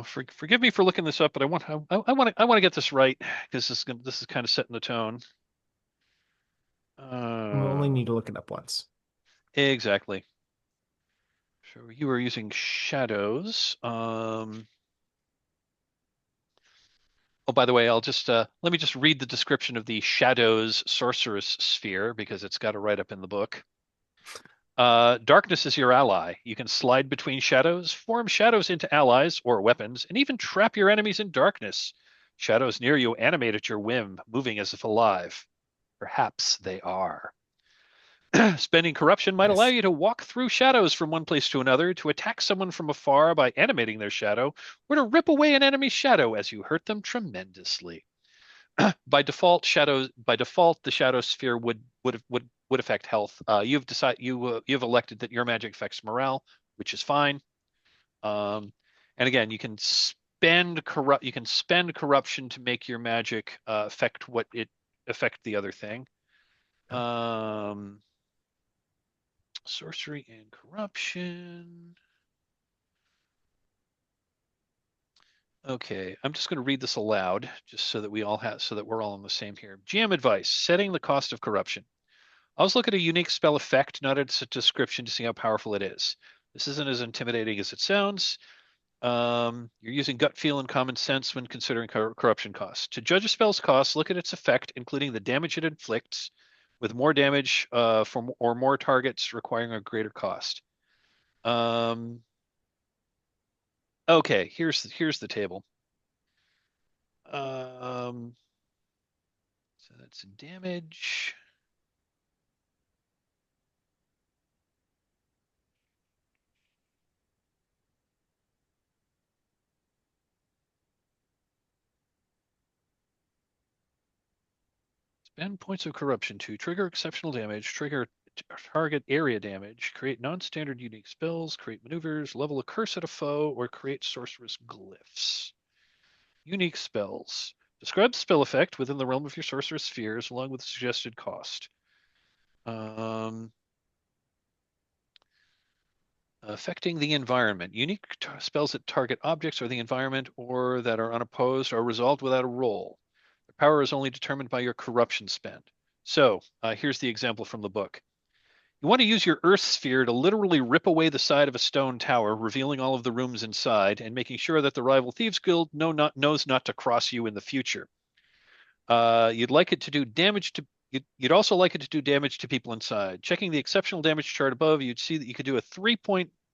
forgive me for looking this up, but I want to get this right because this is kind of setting the tone. We'll only need to look it up once. Exactly. So you are using shadows. Oh, by the way, I'll just let me just read the description of the shadows sorceress sphere because it's got it right up in the book. Darkness is your ally. You can slide between shadows, form shadows into allies or weapons, and even trap your enemies in darkness. Shadows near you animate at your whim, moving as if alive. Perhaps they are. Spending corruption might allow you to walk through shadows from one place to another, to attack someone from afar by animating their shadow, or to rip away an enemy's shadow as you hurt them tremendously. By default, the shadow sphere would affect health. You've elected that your magic affects morale, which is fine. And again, you can spend corruption to make your magic affect the other thing. Sorcery and corruption. Okay, I'm just going to read this aloud, just so that we're all on the same here. GM advice: setting the cost of corruption. Always look at a unique spell effect, not its description, to see how powerful it is. This isn't as intimidating as it sounds. You're using gut feel and common sense when considering corruption costs. To judge a spell's cost, look at its effect, including the damage it inflicts, with more damage or more targets requiring a greater cost. Okay, here's the table. So that's damage. Spend points of corruption to trigger exceptional damage, trigger target area damage, create non-standard unique spells, create maneuvers, level a curse at a foe, or create sorceress glyphs. Unique spells. Describe spell effect within the realm of your sorceress spheres along with suggested cost. Affecting the environment. Unique spells that target objects or the environment or that are unopposed are resolved without a roll. Their power is only determined by your corruption spend. So here's the example from the book. You want to use your earth sphere to literally rip away the side of a stone tower, revealing all of the rooms inside and making sure that the rival thieves guild knows not to cross you in the future. You'd like it to do damage to You'd also like it to do damage to people inside. Checking the exceptional damage chart above, you'd see that you could do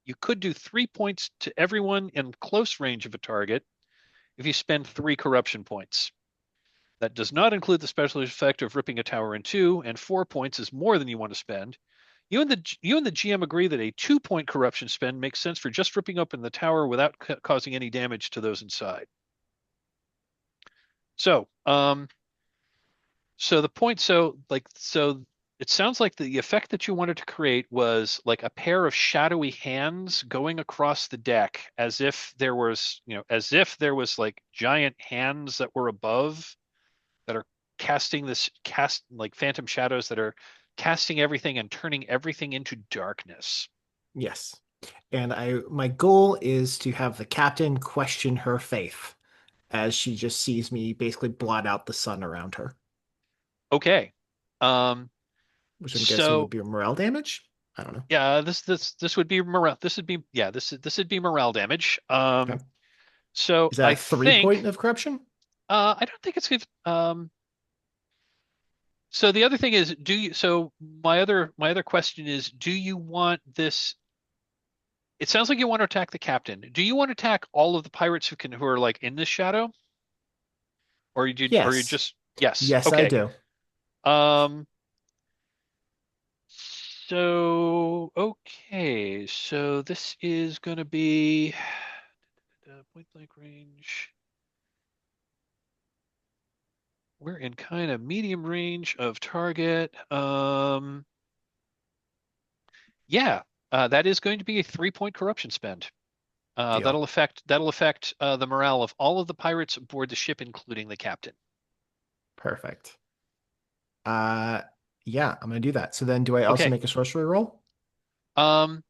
you could do 3 points to everyone in close range of a target if you spend 3 corruption points. That does not include the special effect of ripping a tower in two, and 4 points is more than you want to spend. You and the GM agree that a 2-point corruption spend makes sense for just ripping open the tower without causing any damage to those inside. So, so the point, so it sounds like the effect that you wanted to create was like a pair of shadowy hands going across the deck as if there was, like giant hands that were above that are cast like phantom shadows that are casting everything and turning everything into darkness. Yes. And my goal is to have the captain question her faith as she just sees me basically blot out the sun around her. Okay. Which I'm guessing So would be morale damage. I don't know. yeah, this would be morale. This would be this would be morale damage. Okay. So Is that I a 3-point think of corruption? I don't think it's good. So the other thing is, so my other question is, do you want this? It sounds like you want to attack the captain. Do you want to attack all of the pirates who are like in this shadow? Or you Yes. just yes. Yes, I Okay. do. Um so this is going to be point blank range. We're in kind of medium range of target. Yeah, that is going to be a 3-point corruption spend. Deal. That'll affect the morale of all of the pirates aboard the ship, including the captain. Perfect. Yeah, I'm gonna do that. So then do I also Okay. make a sorcery roll? Um,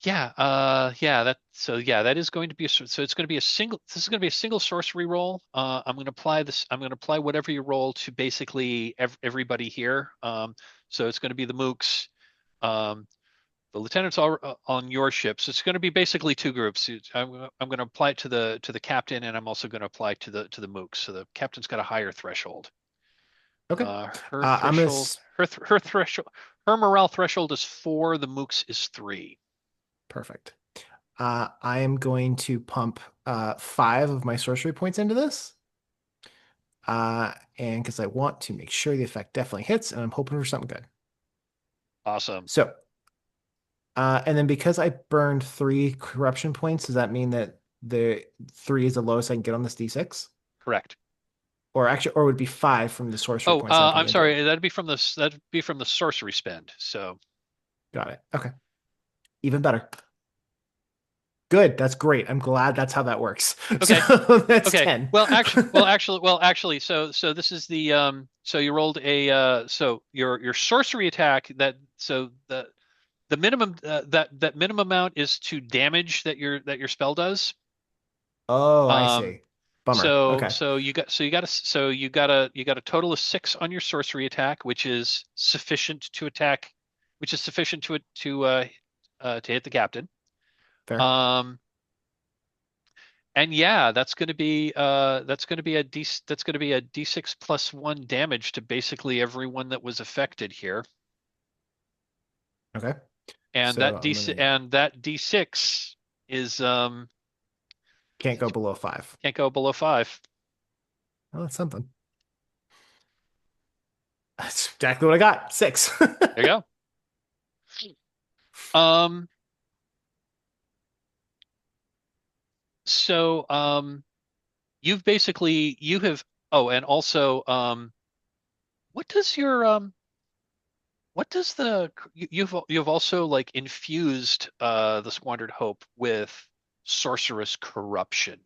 yeah, that is going to be so it's going to be a single this is going to be a single sorcery roll. I'm going to apply this I'm going to apply whatever you roll to basically everybody here. So it's going to be the mooks. The lieutenants are on your ship, so it's going to be basically 2 groups. I'm going to apply it to the captain, and I'm also going to apply it to the mooks. So the captain's got a higher threshold. Okay. Her I'm gonna threshold, her threshold, her morale threshold is 4. The mooks is 3. Perfect. I am going to pump 5 of my sorcery points into this. And because I want to make sure the effect definitely hits, and I'm hoping for something good. Awesome. So, and then because I burned 3 corruption points, does that mean that the 3 is the lowest I can get on this D6? Correct. Or actually, or would it be 5 from the sorcery Oh, points that I'm putting I'm into it? sorry. That'd be from the sorcery spend. So Got it. Okay. Even better. Good. That's great. I'm glad that's how that works. okay. So that's Okay. 10. Actually, so this is the so you rolled a so your sorcery attack so the minimum that minimum amount is to damage that your spell does. Oh, I Um see. Bummer. Okay. you got a total of 6 on your sorcery attack, which is sufficient to attack, which is sufficient to hit the captain. Fair. Um And yeah, that's going to be a D6 plus 1 damage to basically everyone that was affected here. Okay. And So I'm gonna that D6 is can't go below 5. can't go below 5. Oh, that's something. That's exactly what I got. 6. There you go. So you have oh, and also what does your what does the you've also like infused the Squandered Hope with sorcerous corruption.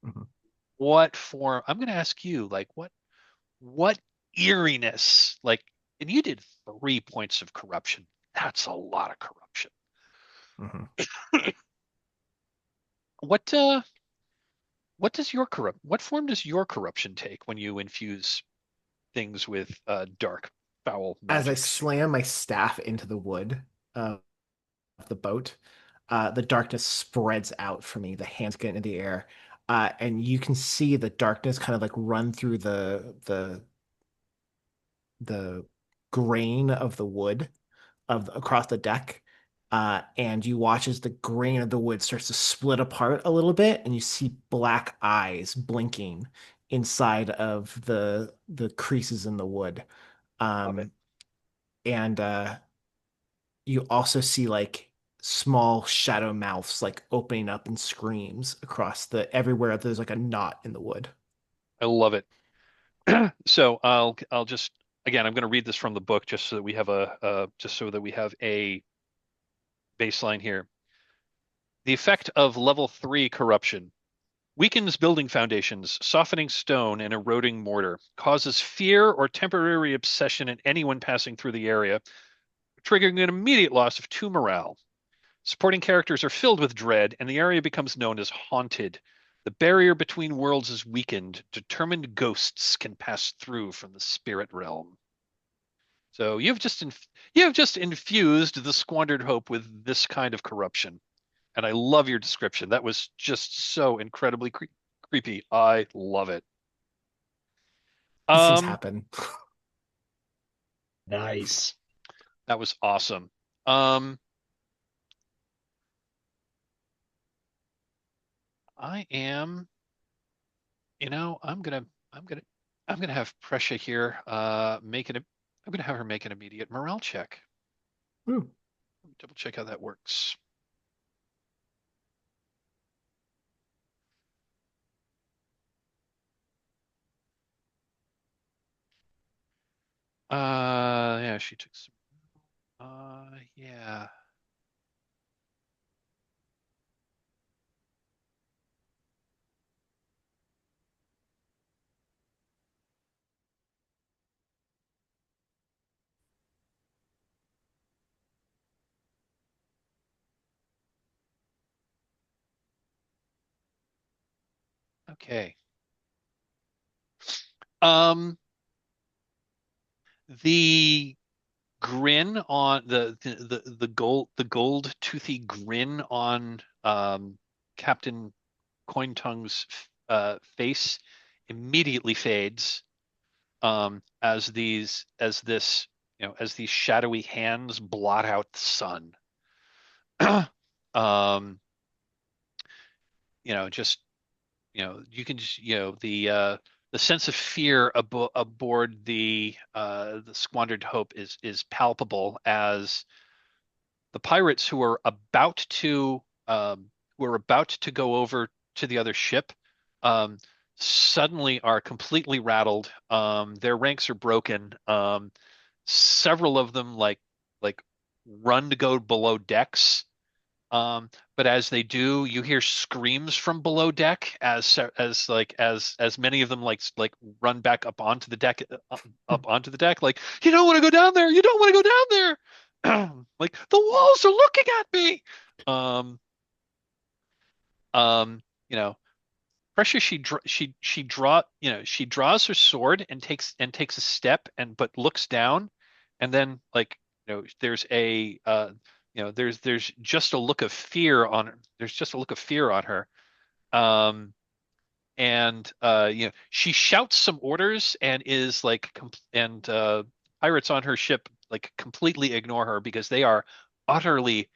Mhm. What form? I'm going to ask you, like, what eeriness, like, and you did 3 points of corruption. That's a lot of corruption. Mhm. What what form does your corruption take when you infuse things with dark foul As I magics? slam my staff into the wood of the boat, the darkness spreads out for me. The hands get into the air, and you can see the darkness kind of like run through the grain of the wood across the deck. And you watch as the grain of the wood starts to split apart a little bit, and you see black eyes blinking inside of the creases in the wood. Love it. Um, and you also see like small shadow mouths like opening up and screams across the everywhere there's like a knot in the wood. I love it. So I'll just again I'm going to read this from the book just so that we have just so that we have a baseline here. The effect of level 3 corruption weakens building foundations, softening stone and eroding mortar, causes fear or temporary obsession in anyone passing through the area, triggering an immediate loss of 2 morale. Supporting characters are filled with dread, and the area becomes known as haunted. The barrier between worlds is weakened. Determined ghosts can pass through from the spirit realm. So you've just infused the Squandered Hope with this kind of corruption. And I love your description. That was just so incredibly creepy. I love it. These things Um, happen. Nice. that was awesome. Um, I am, I'm gonna, I'm gonna have Prussia here, I'm gonna have her make an immediate morale check. Ooh. Double check how that works. Yeah, she took some, yeah. Okay. Um, the grin on the gold toothy grin on Captain Cointongue's face immediately fades as these shadowy hands blot out the sun. um, just you can just the sense of fear aboard the Squandered Hope is palpable as the pirates who are about to go over to the other ship um, suddenly are completely rattled. Their ranks are broken. Several of them like run to go below decks. But as they do, you hear screams from below deck as many of them run back up onto the deck. Like, you don't want to go down there. You don't want to go down there. Like the walls are looking at me. Um, you know, Pressure she draws her sword and takes a step but looks down, and then there's just a look of fear on her. There's just a look of fear on her. Um, and she shouts some orders and is like, and pirates on her ship like completely ignore her because they are utterly.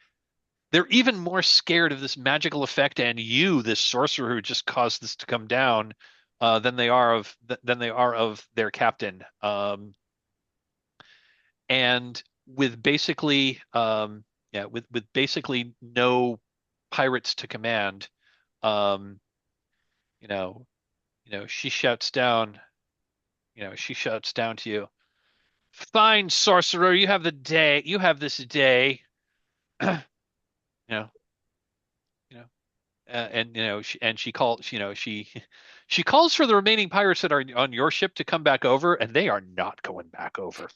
They're even more scared of this magical effect and you, this sorcerer who just caused this to come down, than they are of their captain. And with basically, with basically no pirates to command, um, you know, she shouts down, she shouts down to you, "Fine, sorcerer, you have the day. You have this day." You know, you know, and she calls, she calls for the remaining pirates that are on your ship to come back over, and they are not going back over.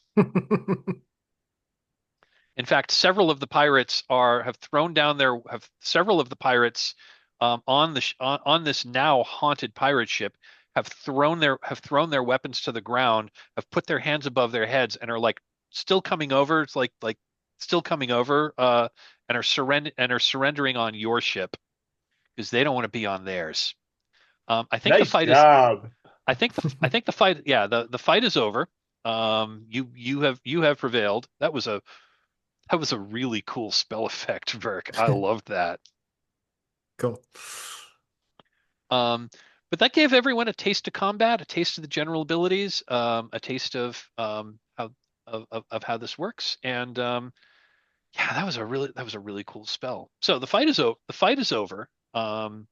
In fact, several of the pirates have thrown down their have several of the pirates on on this now haunted pirate ship have thrown their weapons to the ground, have put their hands above their heads, and are like still coming over. It's like still coming over, and are surrendering on your ship because they don't want to be on theirs. I think the Nice fight is. job. I think the fight. Yeah, the fight is over. You have prevailed. That was a really cool spell effect, Vyrrk. I loved that. Cool. But that gave everyone a taste of combat, a taste of the general abilities, a taste of how this works, and yeah, that was a really cool spell. So the fight is over. The fight is over. Um,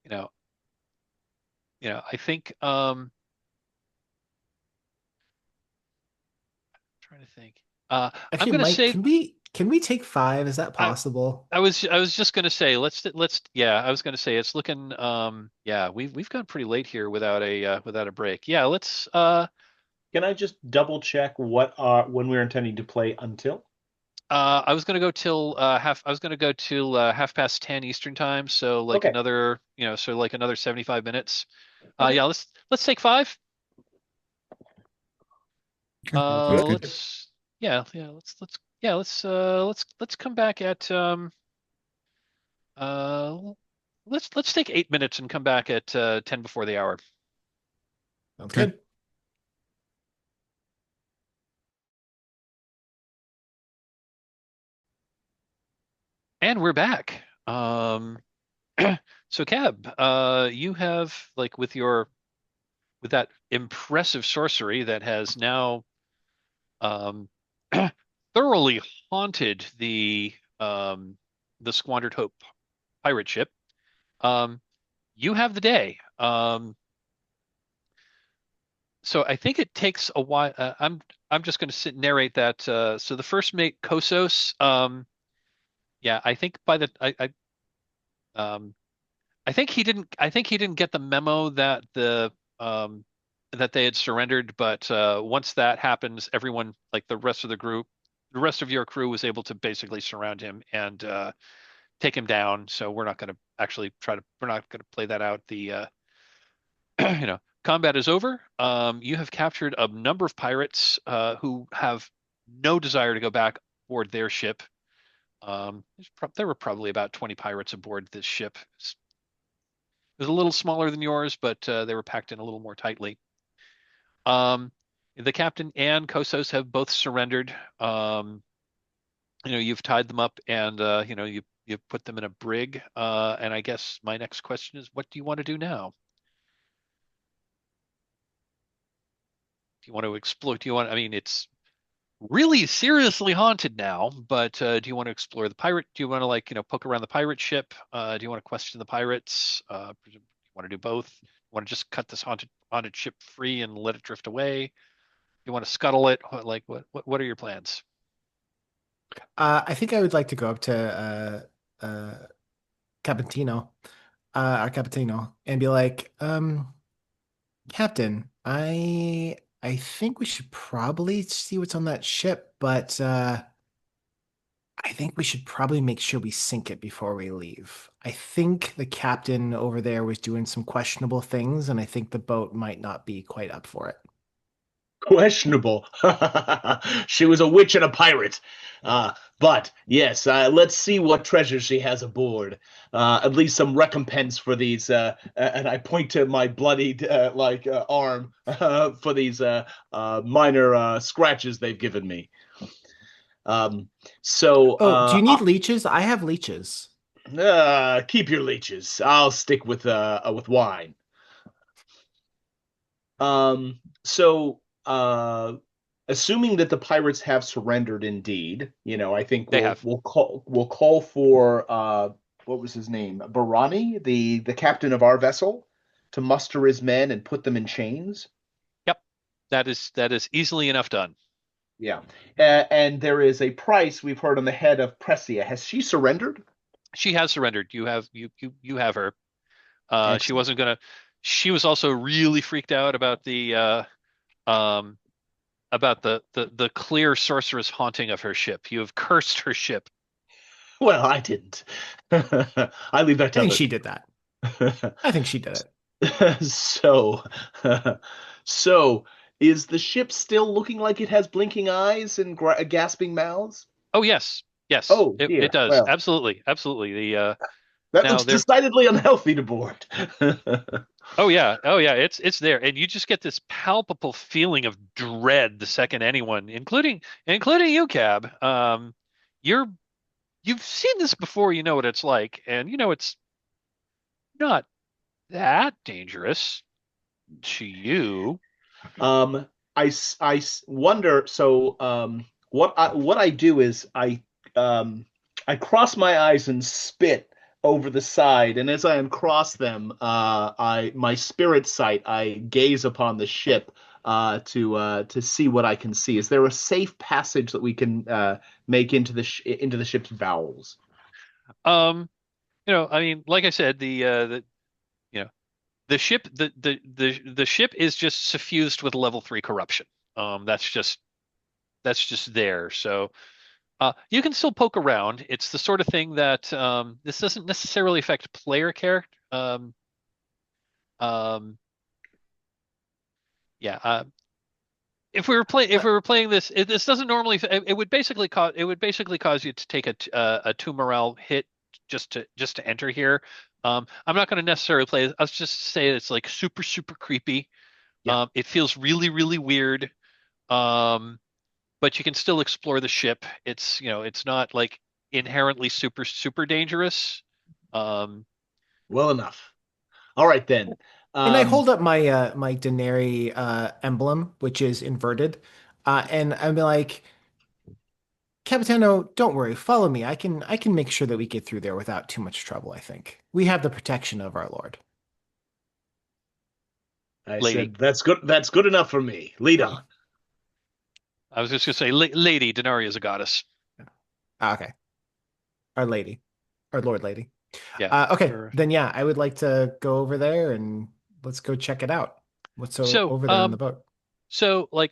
you know, I think trying to think. I'm Actually, gonna Mike, say can we take 5? Is that I possible? I was just gonna say let's yeah, I was gonna say it's looking yeah, we've gone pretty late here without a break. Yeah, let's Can I just double check what are when we're intending to play until? I was gonna go till half. I was gonna go till 10:30 Eastern time. So like Okay. another, so like another 75 minutes. Okay. Yeah, let's take 5. Okay, sounds good. Let's yeah, let's come back at uh let's take 8 minutes and come back at 10 before the hour. Sounds Okay. good. And we're back. So Cab, you have like with that impressive sorcery that has now um, thoroughly haunted the Squandered Hope pirate ship. Um, you have the day. So I think it takes a while. I'm just going to sit and narrate that. So the first mate Kosos. Yeah, I think by the um, I think he didn't get the memo that that they had surrendered, but once that happens, everyone, like the rest of the group, the rest of your crew was able to basically surround him and take him down. So we're not going to actually we're not going to play that out. The combat is over. You have captured a number of pirates who have no desire to go back aboard their ship. There were probably about 20 pirates aboard this ship. It was a little smaller than yours, but they were packed in a little more tightly. The captain and Kosos have both surrendered. You've tied them up and you've put them in a brig. And I guess my next question is, what do you want to do now? Do you want to explore? I mean, it's really seriously haunted now, but do you want to explore the pirate? Do you want to poke around the pirate ship? Do you want to question the pirates? Do you want to do both? You want to just cut this haunted ship free and let it drift away? You want to scuttle it? What are your plans? I think I would like to go up to Capitino, our Capitino, and be like, Captain, I think we should probably see what's on that ship, but I think we should probably make sure we sink it before we leave. I think the captain over there was doing some questionable things, and I think the boat might not be quite up for it. Questionable. She was a witch and a pirate. But yes, let's see what treasure she has aboard. At least some recompense for these. And I point to my bloodied arm for these minor scratches they've given me. Um, so Oh, do you need leeches? I have leeches. keep your leeches. I'll stick with wine. So assuming that the pirates have surrendered indeed, I think They have. we'll call for what was his name? Barani, the captain of our vessel, to muster his men and put them in chains. Yep. That is easily enough done. Yeah. And there is a price we've heard on the head of Pressia. Has she surrendered? She has surrendered. You have her. She Excellent. wasn't gonna. She was also really freaked out about um the clear sorceress haunting of her ship. You have cursed her ship. Well, I didn't. I leave that I to think other she did that. I think she did it. So, so is the ship still looking like it has blinking eyes and gasping mouths? Oh yes, yes, Oh it dear. does. Well, Absolutely, absolutely. that Now looks there. decidedly unhealthy to board. Oh yeah, it's there, and you just get this palpable feeling of dread the second anyone, including you, Cab. You're you've seen this before. You know what it's like, and you know it's not that dangerous to you. Um, wonder. So, what I do is I cross my eyes and spit over the side, and as I uncross them, I my spirit sight, I gaze upon the ship to see what I can see. Is there a safe passage that we can make into the ship's bowels? Um, I mean, like I said, the you know the ship the ship is just suffused with level 3 corruption. That's just there. So you can still poke around. It's the sort of thing that this doesn't necessarily affect player character. Um, yeah. If Uh, we were playing this, this doesn't normally. It would basically cause you to take a two morale hit just to enter here. I'm not going to necessarily play. I'll just say it's like super super creepy. Yeah. It feels really really weird. Um, but you can still explore the ship. It's not like inherently super super dangerous. Um, Well enough. All right then. and I Um, hold up my Denary emblem, which is inverted, and I'm like, Capitano, don't worry, follow me. I can make sure that we get through there without too much trouble, I think. We have the protection of our Lord. I lady, said that's good. That's good enough for me. Lead on. I was just gonna say, lady, Denaria is a goddess. Okay. Our Lady. Our Lord Lady. Yeah. Okay, Or then yeah, I would like to go over there and let's go check it out. What's so so over there on the boat? so like,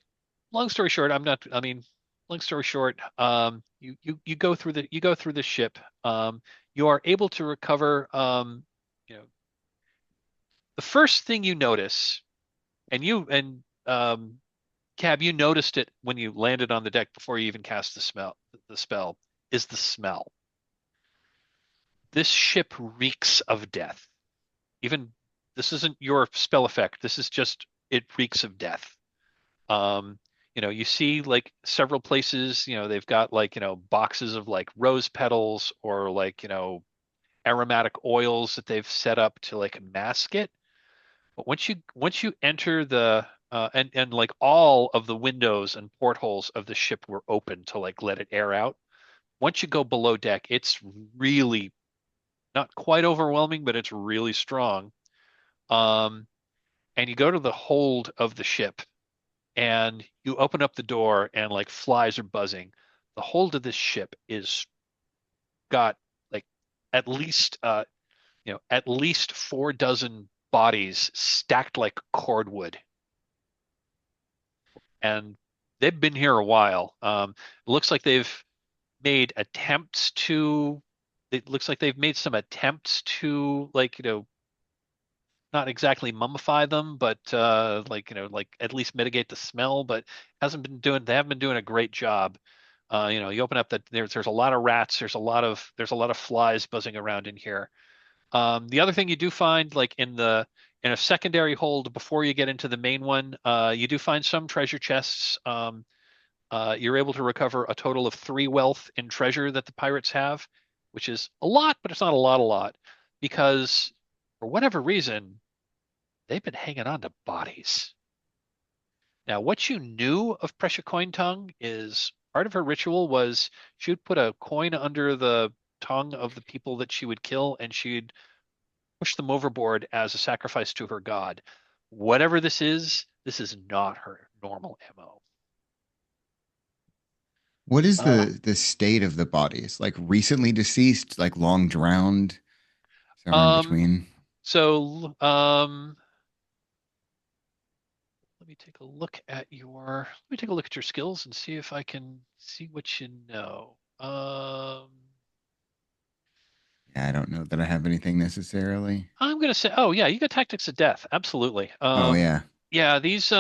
long story short, I'm not. I mean, long story short, you go through the ship. You are able to recover. You know, the first thing you notice, and Cab, you noticed it when you landed on the deck before you even cast the spell, is the smell. This ship reeks of death. Even this isn't your spell effect. This is just it reeks of death. Um, you see like several places, they've got like, boxes of like rose petals or like, aromatic oils that they've set up to like mask it. But once you enter and like all of the windows and portholes of the ship were open to like let it air out. Once you go below deck, it's really not quite overwhelming, but it's really strong. Um, and you go to the hold of the ship and you open up the door and like flies are buzzing. The hold of this ship is got like at least at least 4 dozen bodies stacked like cordwood, and they've been here a while. It looks like they've made attempts to. It looks like they've made some attempts to like not exactly mummify them, but like like at least mitigate the smell. But hasn't been doing. They haven't been doing a great job. You open up that there's a lot of rats, there's a lot of flies buzzing around in here. The other thing you do find, like in a secondary hold before you get into the main one, you do find some treasure chests. You're able to recover a total of 3 wealth in treasure that the pirates have, which is a lot, but it's not a lot, because for whatever reason, they've been hanging on to bodies. Now, what you knew of Precious Coin Tongue is part of her ritual was she would put a coin under the tongue of the people that she would kill, and she'd push them overboard as a sacrifice to her god. Whatever this is not her normal MO. What is Uh, the state of the bodies? Like recently deceased, like long drowned, somewhere in Um, between? so let me take a look at your skills and see if I can see what you know. Yeah, I don't know that I have anything necessarily. I'm gonna say, oh yeah, you got tactics of death, absolutely. Oh yeah. Yeah, these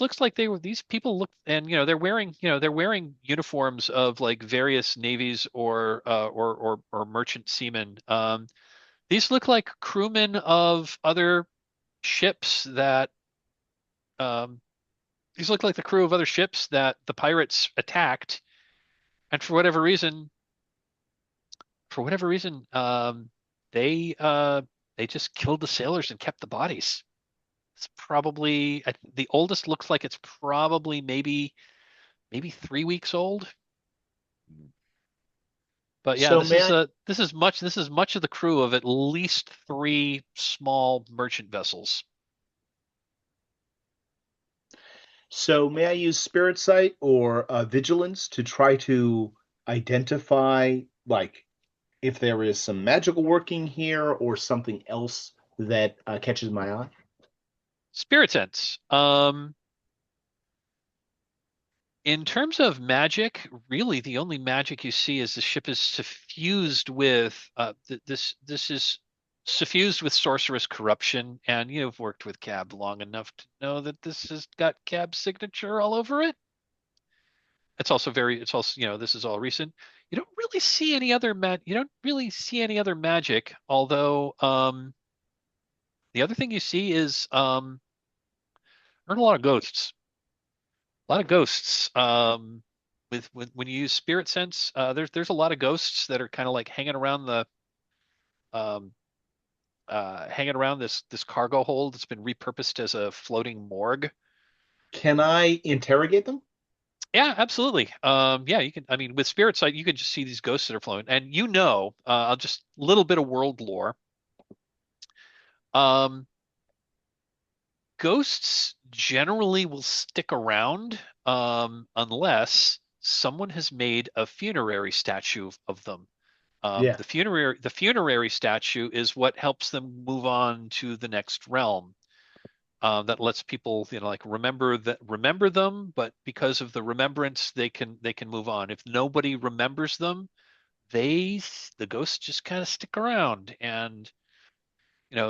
looks like these people look, and they're wearing uniforms of like various navies or merchant seamen. These look like crewmen of other ships that um these look like the crew of other ships that the pirates attacked, and for whatever reason, they just killed the sailors and kept the bodies. It's probably the oldest looks like it's probably maybe 3 weeks old. But yeah, so this may is I a this is much of the crew of at least 3 small merchant vessels. may I use Spirit Sight or Vigilance to try to identify, like, if there is some magical working here or something else that catches my eye? Spirit sense. In terms of magic, really the only magic you see is the ship is suffused with this is suffused with sorcerous corruption, and you've worked with Cab long enough to know that this has got Cab's signature all over it. This is all recent. You don't really see any other magic, although the other thing you see is there are a lot of ghosts. A lot of ghosts. When you use spirit sense, there's a lot of ghosts that are kind of like um hanging around this cargo hold that's been repurposed as a floating morgue. Can I interrogate them? Yeah, absolutely. Yeah, you can. I mean, with spirit sight, you can just see these ghosts that are flowing, and I'll just a little bit of world lore. Um, Ghosts generally will stick around, unless someone has made a funerary statue of them. Yeah. The funerary statue is what helps them move on to the next realm. That lets people, like remember them, but because of the remembrance, they can move on. If nobody remembers them, the ghosts just kind of stick around, and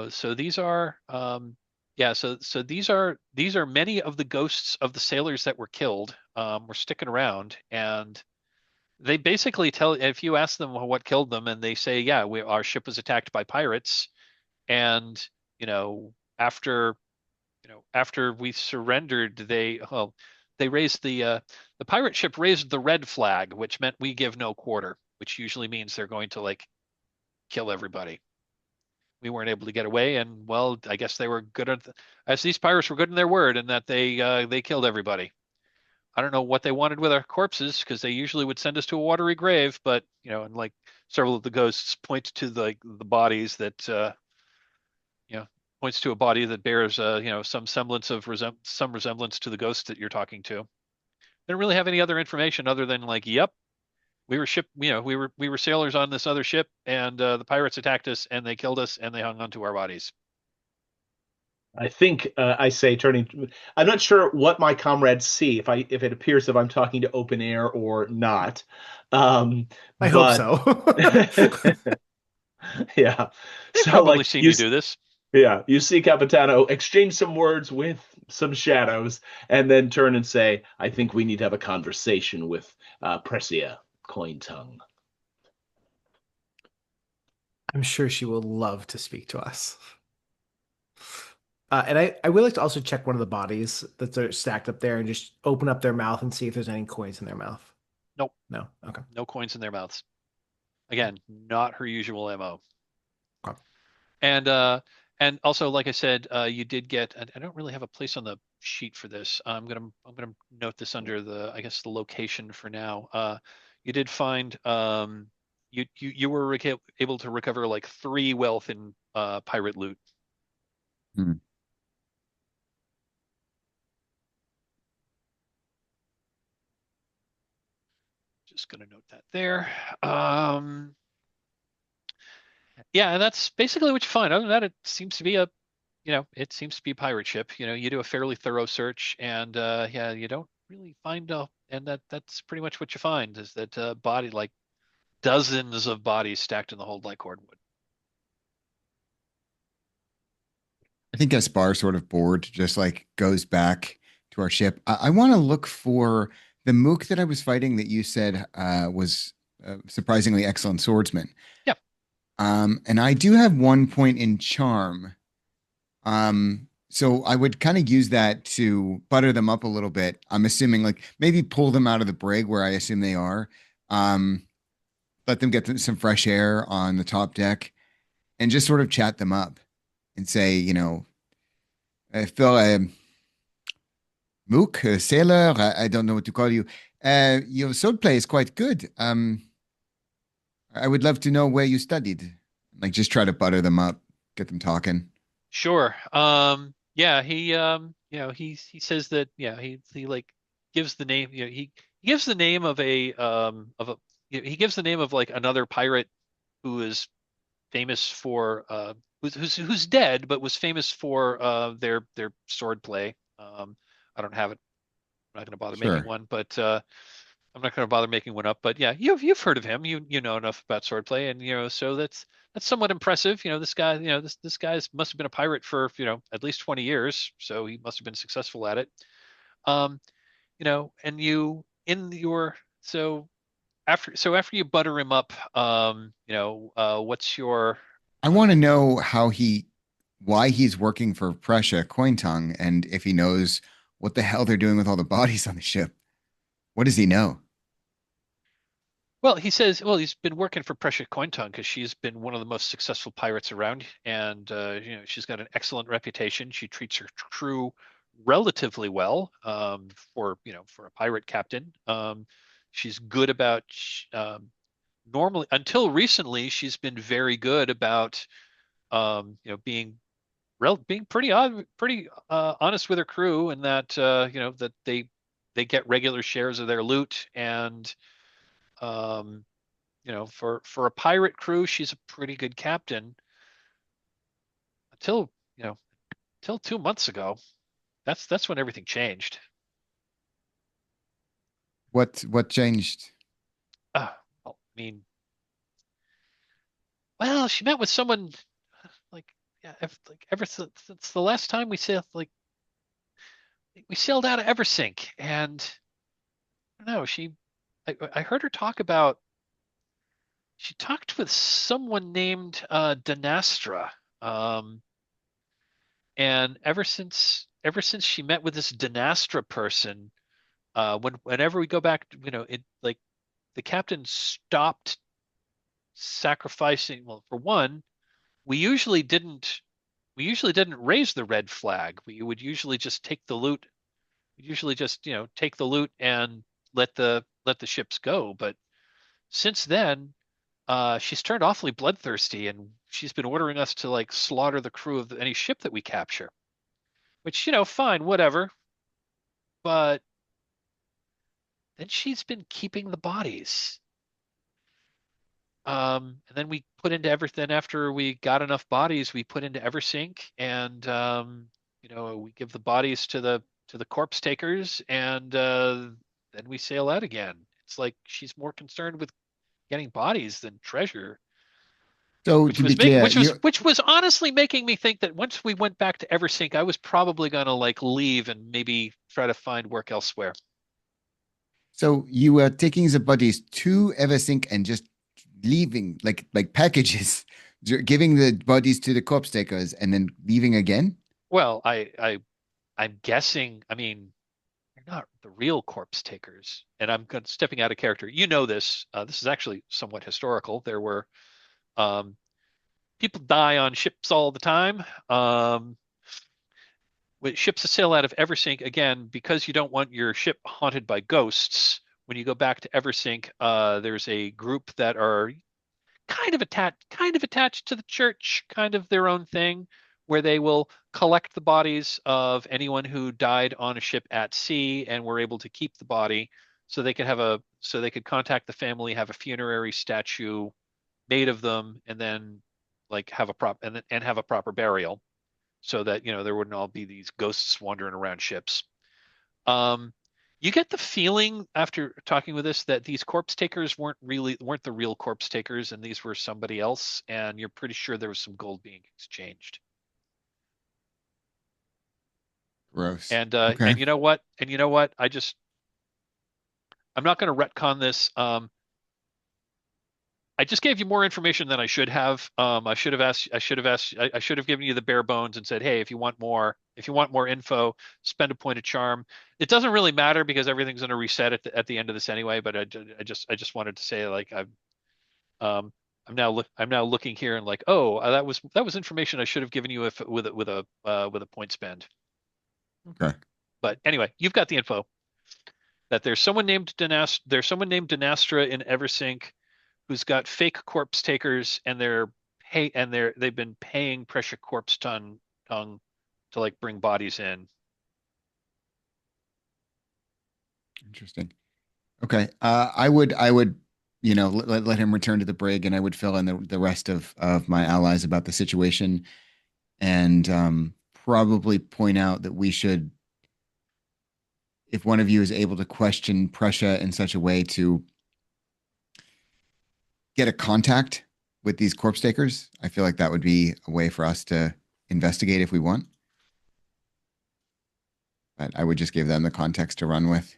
so these are yeah, so these are many of the ghosts of the sailors that were killed, were sticking around, and they basically tell, if you ask them what killed them, and they say, yeah, our ship was attacked by pirates, and after after we surrendered, they raised the pirate ship raised the red flag, which meant we give no quarter, which usually means they're going to like kill everybody. We weren't able to get away, and well, I guess they were good as these pirates were good in their word, and that they killed everybody. I don't know what they wanted with our corpses, because they usually would send us to a watery grave, but and like several of the ghosts point to the bodies that you know points to a body that bears some semblance of some resemblance to the ghost that you're talking to. They don't really have any other information other than like, yep, we were sailors on this other ship, and the pirates attacked us, and they killed us, and they hung onto our bodies. I think I say, turning. I'm not sure what my comrades see, if it appears if I'm talking to open air or not. I hope But so. yeah. They've So probably like seen you you do this. Yeah, you see Capitano exchange some words with some shadows and then turn and say, I think we need to have a conversation with Pressia, Coin Tongue. I'm sure she will love to speak to us. And I would like to also check one of the bodies that are stacked up there and just open up their mouth and see if there's any coins in their mouth. Nope, No. Okay. no coins in their mouths. Again, not her usual MO. Okay. And also, like I said, you did get. I don't really have a place on the sheet for this. I'm gonna note this under the, I guess, the location for now. You did find you were able to recover like 3 wealth in pirate loot. Hmm. Just gonna note that there. Yeah, and that's basically what you find. Other than that, it seems to be it seems to be a pirate ship. You do a fairly thorough search, and yeah, you don't really find and that's pretty much what you find is that body like dozens of bodies stacked in the hold like cordwood. I think Gaspard sort of bored, just like goes back to our ship. I want to look for the mook that I was fighting that you said was surprisingly excellent swordsman. Yeah. And I do have 1 point in charm. So I would kind of use that to butter them up a little bit. I'm assuming like maybe pull them out of the brig where I assume they are. Um, Let them get some fresh air on the top deck and just sort of chat them up and say, Phil, Mook, sailor, I don't know what to call you. Your swordplay is quite good. I would love to know where you studied. Like, just try to butter them up, get them talking. Sure. Yeah, he says that he like gives the name, he gives the name of a he gives the name of like another pirate who is famous for who's dead but was famous for their sword play. I don't have it. I'm not going to bother making Sure. one, but I'm not going to bother making one up. But yeah, you've heard of him. You know enough about swordplay, and so that's somewhat impressive. This guy, this guy's must have been a pirate for at least 20 years, so he must have been successful at it. Um, and you in your after you butter him up, what's your I want to know why he's working for Prussia Coin Tongue, and if he knows what the hell they're doing with all the bodies on the ship. What does he know? Well, he says, well, he's been working for Precious Cointongue because she's been one of the most successful pirates around, and she's got an excellent reputation. She treats her crew relatively well for a pirate captain. She's good about normally until recently, she's been very good about being pretty honest with her crew, and that that they get regular shares of their loot and. Um, for a pirate crew, she's a pretty good captain until, until 2 months ago. That's when everything changed. What changed? Well, I mean, well, she met with someone like yeah, ever since the last time we sailed out of Eversink, and I don't know, I heard her talk about she talked with someone named Denastra. Um, and ever since she met with this Denastra person, whenever we go back, it like the captain stopped sacrificing. Well, for one, we usually didn't we usually didn't raise the red flag. We would usually just take the loot. We usually just take the loot and let the ships go. But since then, she's turned awfully bloodthirsty, and she's been ordering us to like slaughter the crew of any ship that we capture. Which fine, whatever. But then she's been keeping the bodies. And then we put into everything after we got enough bodies, we put into Eversink, and we give the bodies to the corpse takers, and then we sail out again. It's like she's more concerned with getting bodies than treasure. So which to be was make clear, which was you which was honestly making me think that once we went back to Eversink, I was probably gonna like leave and maybe try to find work elsewhere. you were taking the bodies to Eversink and just leaving like packages, giving the bodies to the corpse takers and then leaving again? Well, I'm guessing. I mean, they're not the real corpse takers, and stepping out of character. You know this. This is actually somewhat historical. There were um, people die on ships all the time. When ships sail out of Eversink, again, because you don't want your ship haunted by ghosts, when you go back to Eversink, there's a group that are kind of attached to the church, kind of their own thing, where they will collect the bodies of anyone who died on a ship at sea and were able to keep the body so they could contact the family, have a funerary statue made of them, and then like have a proper burial so that there wouldn't all be these ghosts wandering around ships. Um, you get the feeling after talking with this that these corpse takers weren't the real corpse takers, and these were somebody else, and you're pretty sure there was some gold being exchanged. Gross. And Okay. you know what? And you know what? I'm not going to retcon this. I just gave you more information than I should have. I should have asked. I should have given you the bare bones and said, "Hey, if you want more info, spend a point of charm." It doesn't really matter because everything's going to reset at the end of this anyway. But I just wanted to say like um, I'm now looking here and like, oh, that was information I should have given you if with a point spend. Okay. But anyway, you've got the info that there's someone named Denastra in Eversink who's got fake corpse takers and they've been paying pressure corpse tongue to like bring bodies in. Interesting. Okay. I would, let him return to the brig and I would fill in the rest of my allies about the situation and probably point out that we should, if one of you is able to question Prussia in such a way to get a contact with these corpse takers, I feel like that would be a way for us to investigate if we want. But I would just give them the context to run with.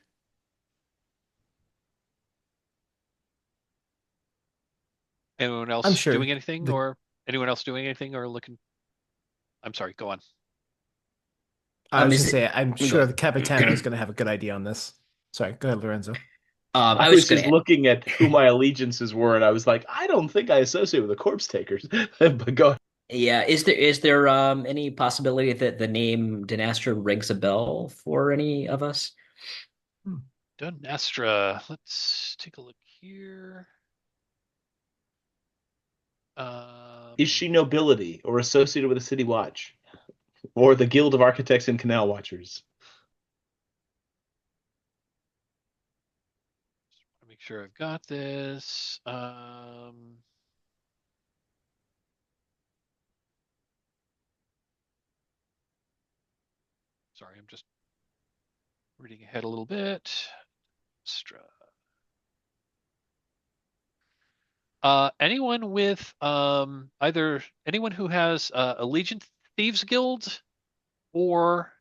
Anyone I'm else sure doing anything the or anyone else doing anything or looking? I'm sorry, go on. I was Is gonna it? say I'm Go sure the Capitano is gonna have a good idea on this. Sorry, go ahead, Lorenzo. I I was was just just gonna. looking at who my allegiances were, and I was like, I don't think I associate with the corpse takers. But go ahead. Yeah, is there any possibility that the name Dynastra rings a bell for any of us? Hmm. Astra. Let's take a look here. Um, Is she nobility or associated with the City Watch or the Guild of Architects and Canal Watchers? Make sure I've got this. Sorry, I'm just reading ahead a little bit. Astra. Anyone with either anyone who has Allegiant Thieves Guild or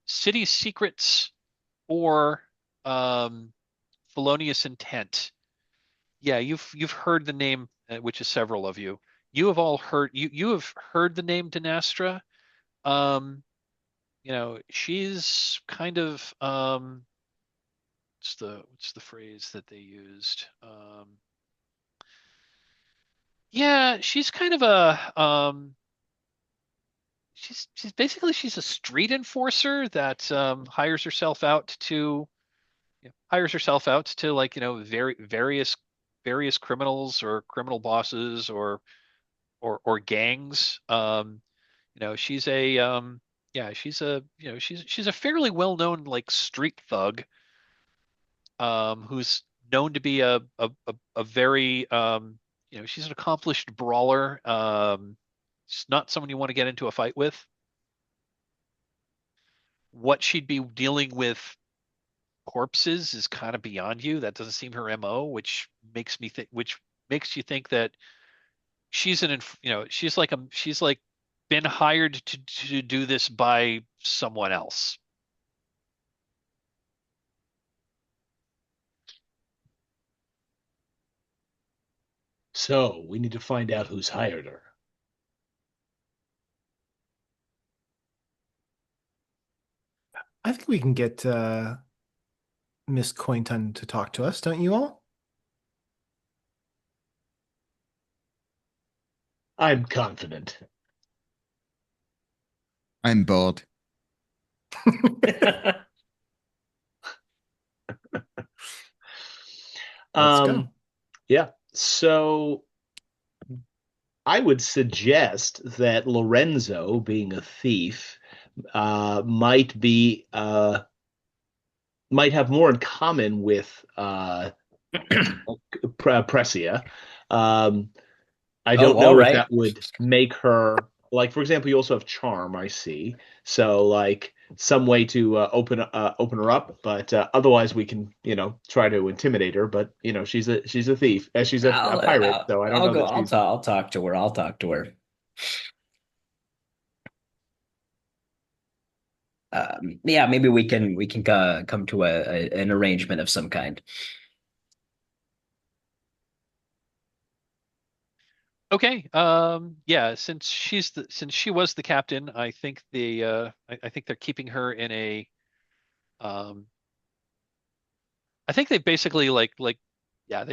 City Secrets or Felonious Intent. Yeah, you've heard the name, which is several of you. You have heard the name Denastra. Um, she's kind of what's the phrase that they used? Yeah, she's kind of a she's a street enforcer that hires herself out to like various criminals or criminal bosses or gangs. She's a yeah she's a fairly well known like street thug who's known to be a very she's an accomplished brawler. She's not someone you want to get into a fight with. What she'd be dealing with corpses is kind of beyond you. That doesn't seem her MO, which makes you think that she's she's like been hired to do this by someone else. So we need to find out who's hired her. I think we can get Miss Cointon to talk to us, don't you all? I'm confident. I'm bold. Let's go. Yeah. So I would suggest that Lorenzo, being a thief, might have more in common with Pressia. Um, I Oh, don't all know if right. that would make her like, for example, you also have charm, I see. So like some way to open her up, but otherwise we can, try to intimidate her. But she's a thief, she's a pirate, so I don't I'll know go. that she's. I'll talk to her. I'll talk to her. Yeah, maybe we can come to an arrangement of some kind. Okay. Yeah, since she was the captain, I think I think they're keeping her in a um I think they basically yeah,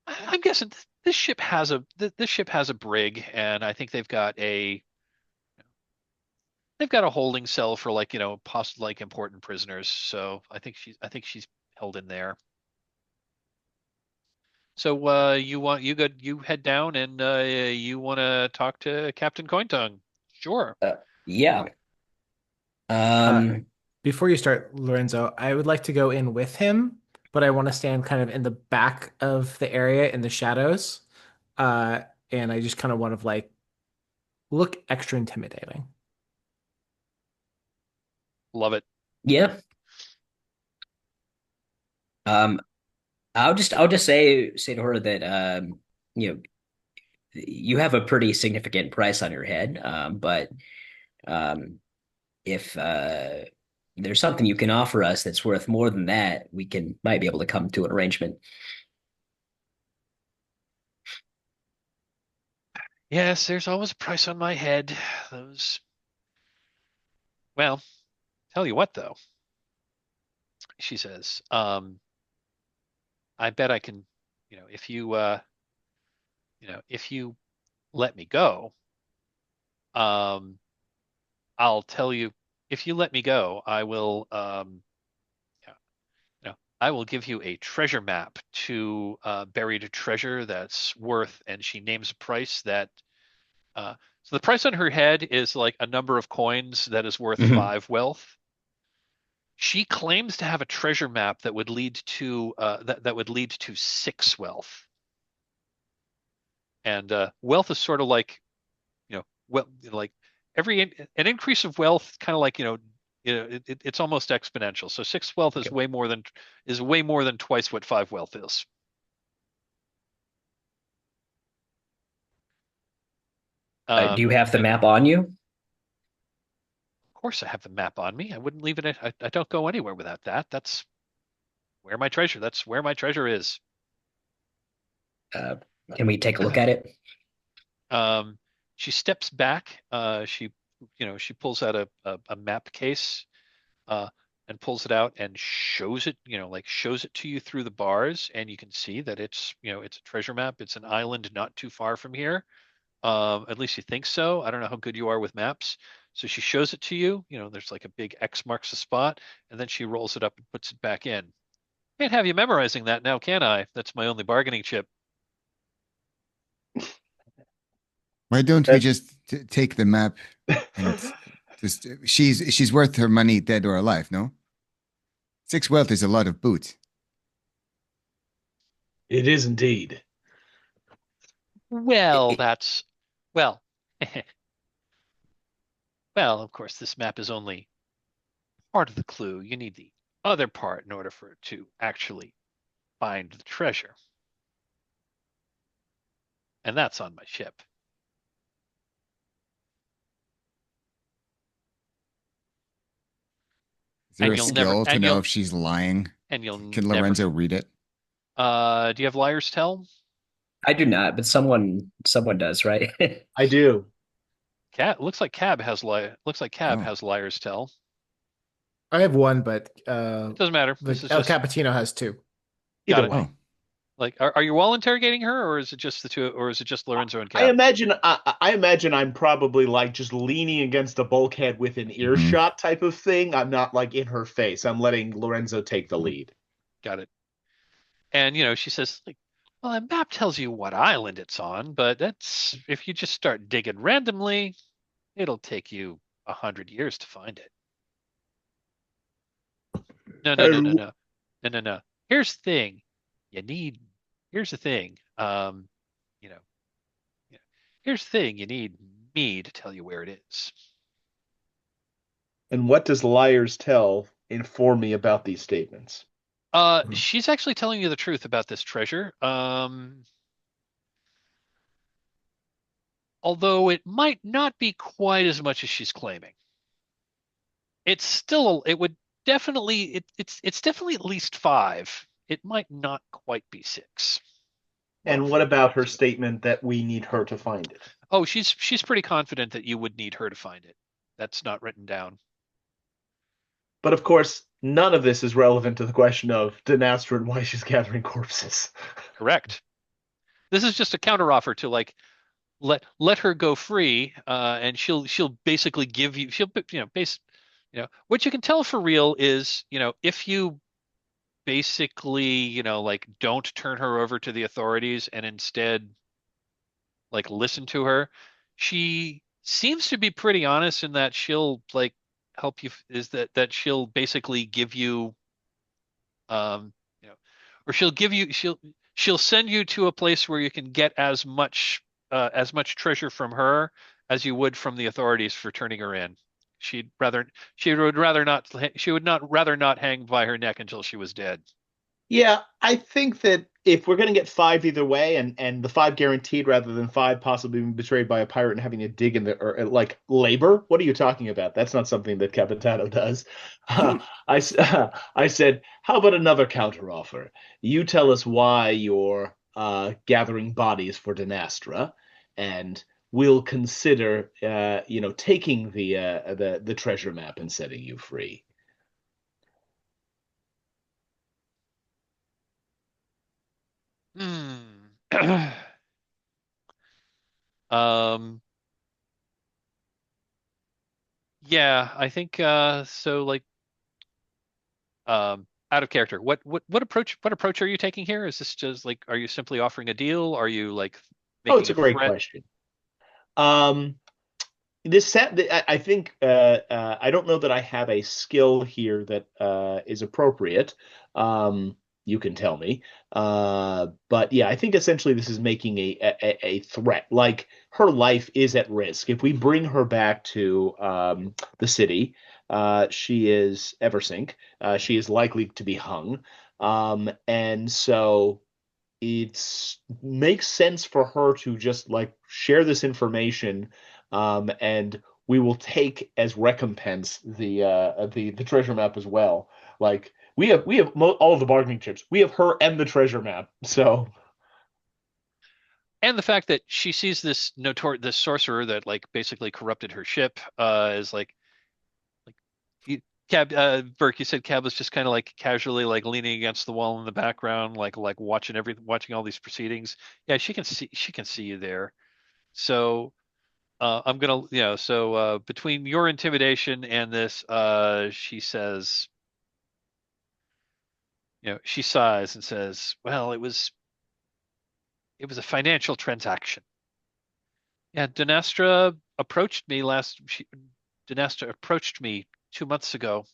I'm guessing this ship has a brig, and I think they've got a holding cell for possibly like important prisoners. So I think she's held in there. So you head down and you want to talk to Captain Cointongue. Sure. Yeah. Uh, Um. Before you start, Lorenzo, I would like to go in with him, but I want to stand kind of in the back of the area in the shadows. Uh, and I just kind of want to like look extra intimidating. Love it. Yeah. Um. I'll just say to her that you know you have a pretty significant price on your head. But um, if there's something you can offer us that's worth more than that, we can might be able to come to an arrangement. Yes, there's always a price on my head. Those, well, tell you what though, she says, I bet I can, if if you let me go, um, I'll tell you, if you let me go, I will, yeah, I will give you a treasure map to buried treasure that's worth, and she names a price that, so the price on her head is like a number of coins that is worth Mhm. 5 wealth. She claims to have a treasure map that would lead to that would lead to 6 wealth. And wealth is sort of like, well, like an increase of wealth, kind of like, it's almost exponential. So 6 wealth Okay. is way more than twice what 5 wealth is. Do you have the And map on you? of course, I have the map on me. I wouldn't leave it. I don't go anywhere without that. That's where my treasure. That's where my treasure is. Uh, can we take a look at it? Um, she steps back. She pulls out a map case, uh, and pulls it out and shows it, shows it to you through the bars, and you can see that it's a treasure map. It's an island not too far from here. At least you think so. I don't know how good you are with maps. So she shows it to you. There's like a big X marks the spot, and then she rolls it up and puts it back in. Can't have you memorizing that now, can I? That's my only bargaining chip. Why don't we That just take the map and just she's worth her money dead or alive, no? 6 wealth is a lot of boots. it is indeed. Well, well, well, of course, this map is only part of the clue. You need the other part in order for it to actually find the treasure. and that's on my ship. Is there And a you'll never skill to and know you'll if she's lying? and you'll Can never Lorenzo read it? do you have liar's tell? I do not, but someone does, right? I do. Cab looks like Cab Oh, has liar's tell. I have one, but It doesn't matter. the This is El just Cappuccino has two. got Either it. way. oh, Like, are you all interrogating her, or is it just the two, or is it just Lorenzo and I Cab? imagine I imagine I'm probably like just leaning against a bulkhead with an hmm earshot type of thing. I'm not like in her face. I'm letting Lorenzo take the lead. Got it. And she says, like, well, a map tells you what island it's on, but that's if you just start digging randomly, it'll take you 100 years to find it. No, no, no, no, And no, no, no, no. Here's the thing. You need. Here's the thing. You know, you know, here's the thing. You need me to tell you where it is. what does liars tell inform me about these statements? She's actually telling you the truth about this treasure. Although it might not be quite as much as she's claiming. It would definitely it's definitely at least five. It might not quite be six. And what about her statement that we need her to find it? Oh, she's pretty confident that you would need her to find it. That's not written down. But of course, none of this is relevant to the question of Denastra and why she's gathering corpses. Correct. This is just a counteroffer to like let her go free, and she'll basically give you she'll what you can tell for real is if you basically like don't turn her over to the authorities and instead like listen to her, she seems to be pretty honest in that she'll like help you is that she'll basically give you um you know or she'll send you to a place where you can get as much treasure from her as you would from the authorities for turning her in. She would not rather not hang by her neck until she was dead. Yeah, I think that if we're going to get five either way, and the five guaranteed rather than five possibly being betrayed by a pirate and having to dig in the or like labor, what are you talking about? That's not something that Capitano does. I said, how about another counteroffer? You tell us why you're gathering bodies for Denastra, and we'll consider, taking the treasure map and setting you free. Hmm. um yeah, I think so like out of character. What approach are you taking here? Is this just like are you simply offering a deal? Are you like Oh, it's making a a great threat? question. Um, this set, I think, I don't know that I have a skill here that is appropriate. You can tell me. But yeah, I think essentially this is making a threat. Like her life is at risk. If we bring her back to the city, she is Eversink. She is likely to be hung. And so it makes sense for her to just like share this information, and we will take as recompense the treasure map as well. Like we have all of the bargaining chips. We have her and the treasure map. So And the fact that she sees this sorcerer that like basically corrupted her ship is like you, Vyrrk, you said Cab was just kind of like casually like leaning against the wall in the background, like watching all these proceedings. Yeah, she can see you there. So I'm gonna so between your intimidation and this, she says, she sighs and says, well, it was a financial transaction. Yeah, Dinastra approached me 2 months ago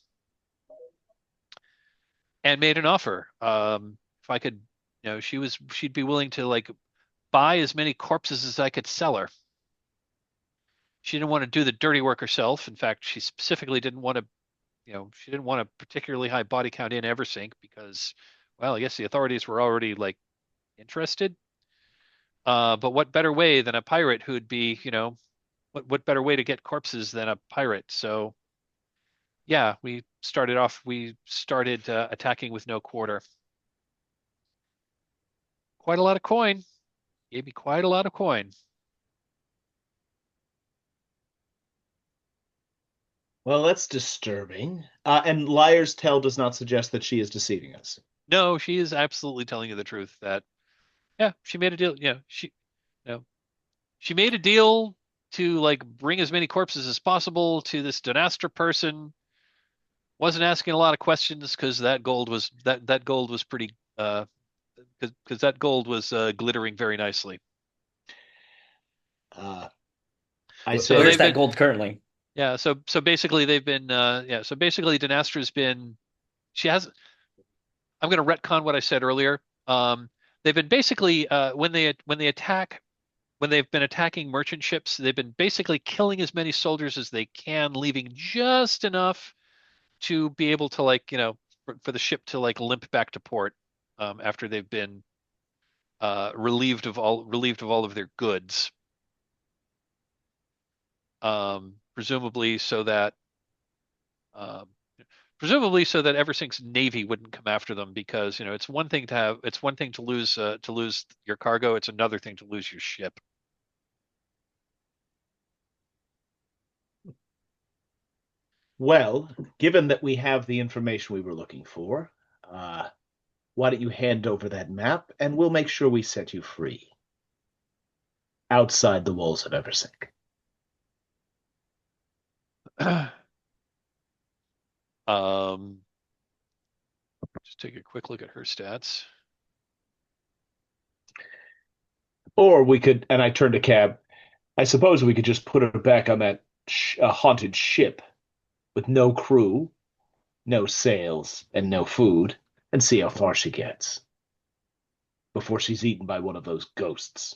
and made an offer. If I could, she'd be willing to like buy as many corpses as I could sell her. She didn't want to do the dirty work herself. In fact, she specifically didn't want to, she didn't want a particularly high body count in Eversink because, well, I guess the authorities were already like interested. But what better way than a pirate who'd be, what better way to get corpses than a pirate? So yeah, we started attacking with no quarter. Quite a lot of coin. Gave me quite a lot of coin. Well, that's disturbing. And Liar's Tale does not suggest that she is deceiving us. No, she is absolutely telling you the truth that yeah, she made a deal. Yeah, you know, she made a deal to like bring as many corpses as possible to this Dynastra person. Wasn't asking a lot of questions because that gold was pretty because that gold was glittering very nicely. Uh, I So Where's they've said, that been gold currently? yeah, so basically they've been yeah, so basically Dynastra's been she has I'm going to retcon what I said earlier. They've been basically when they've been attacking merchant ships, they've been basically killing as many soldiers as they can, leaving just enough to be able to like, for the ship to like limp back to port after they've been relieved of all of their goods. Presumably so that um, presumably so that Eversink's navy wouldn't come after them because it's one thing to lose your cargo, it's another thing to lose your ship. well, given that we have the information we were looking for, why don't you hand over that map and we'll make sure we set you free outside the walls of Eversink. um, just take a quick look at her stats. Or we could, and I turned to Cab, I suppose we could just put her back on that haunted ship with no crew, no sails, and no food, and see how far she gets before she's eaten by one of those ghosts.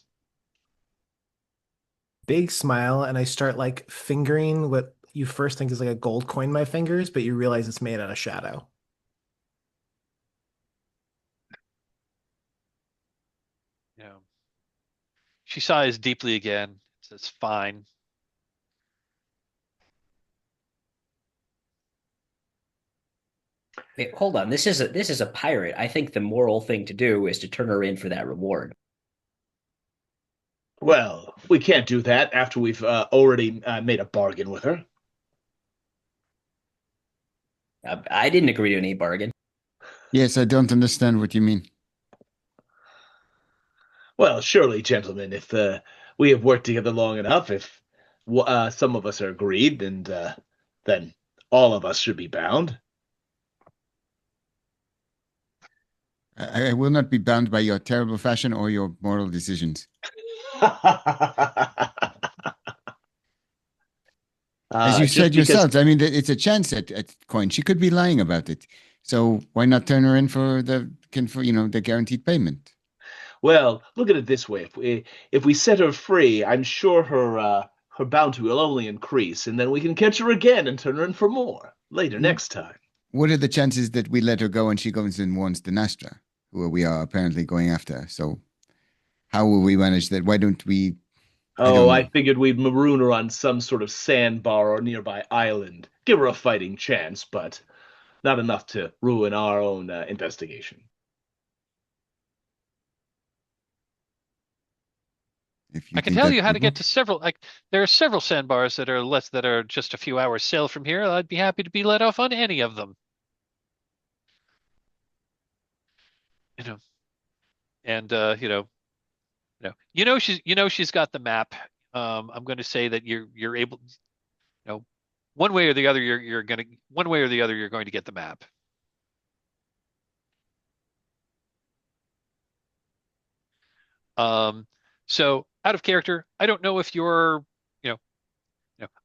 Big smile, and I start like fingering what you first think is like a gold coin in my fingers, but you realize it's made out of shadow. You know, she sighs deeply again. Says, "Fine." Wait, hold on. This is a pirate. I think the moral thing to do is to turn her in for that reward. Well, we can't do that after we've already made a bargain with her. I didn't agree to any bargain. Yes, I don't understand what you mean. Well, surely, gentlemen, if we have worked together long enough, if some of us are agreed, and then all of us should be bound. I will not be bound by your terrible fashion or your moral decisions. As you Just said because, yourselves, I mean, it's a chance at coin. She could be lying about it. So why not turn her in for the guaranteed payment? well, look at it this way: if we set her free, I'm sure her bounty will only increase, and then we can catch her again and turn her in for more later Mm. next time. What are the chances that we let her go and she goes and warns the Nastra, who we are apparently going after? So how will we manage that? Why don't we? I Oh, don't I know. figured we'd maroon her on some sort of sandbar or nearby island, give her a fighting chance, but not enough to ruin our own investigation. If you I can think tell that you how we to get will. to several. Like there are several sandbars that are just a few hours sail from here. I'd be happy to be let off on any of them. You know, and she's got the map. I'm going to say that you're able. Know, one way or the other, one way or the other, you're going to get the map. Um, so out of character, I don't know if you're,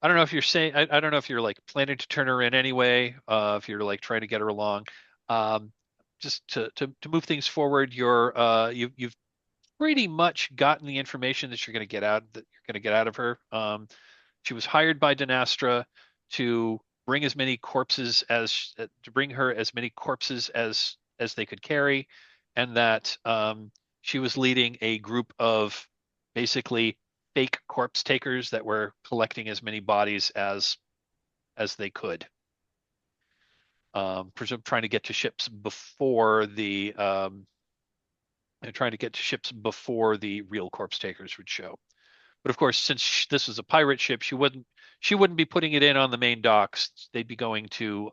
I don't know if you're saying, I don't know if you're like planning to turn her in anyway, if you're like trying to get her along. Um, just to move things forward, you've pretty much gotten the information that you're going to get out of her. She was hired by Dynastra to bring as many corpses as to bring her as many corpses as they could carry, and that she was leading a group of basically fake corpse takers that were collecting as many bodies as they could. Trying to get to ships before the real corpse takers would show. But of course, since this is a pirate ship, she wouldn't be putting it in on the main docks. They'd be going to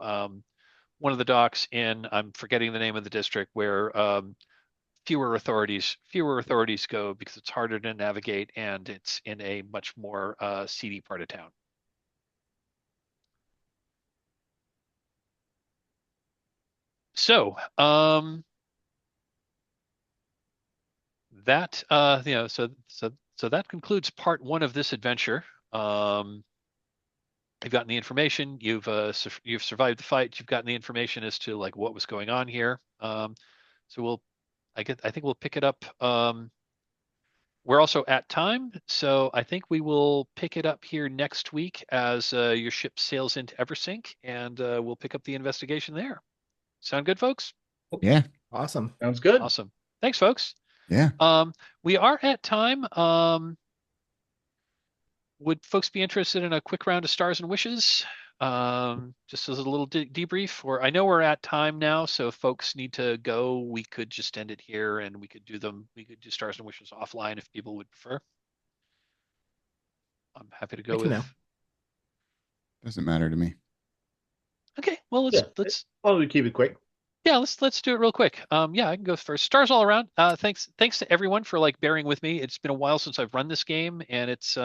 one of the docks in, I'm forgetting the name of the district, where fewer authorities go because it's harder to navigate and it's in a much more seedy part of town. So that so that concludes part one of this adventure. You've gotten the information. You've survived the fight. You've gotten the information as to like what was going on here. So I think we'll pick it up. We're also at time, so I think we will pick it up here next week as your ship sails into Eversink, and we'll pick up the investigation there. Sound good, folks? Yeah. Awesome. Sounds good. Awesome. Thanks, folks. Yeah. We are at time. Would folks be interested in a quick round of stars and wishes? Just as a little debrief, or I know we're at time now, so if folks need to go, we could just end it here and we could do stars and wishes offline if people would prefer. I'm happy to go with. Doesn't matter to me. Okay, well let's Well, we keep it quick. Yeah, let's do it real quick. Yeah, I can go first. Stars all around. Thanks to everyone for like bearing with me. It's been a while since I've run this game, and it's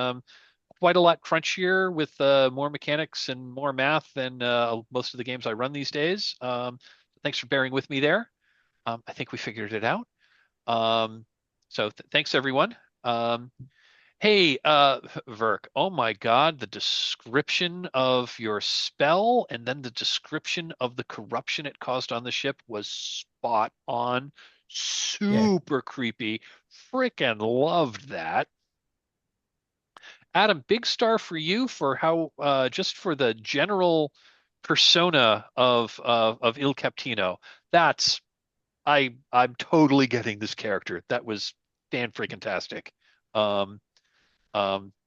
quite a lot crunchier with more mechanics and more math than most of the games I run these days. Thanks for bearing with me there. I think we figured it out. So thanks everyone. Hey, Vyrrk, oh my God, the description of your spell and then the description of the corruption it caused on the ship was spot on. Super creepy. Frickin' loved that. Adam, big star for you for how just for the general persona of Il Capitino. I'm totally getting this character. That was fan-freaking-tastic.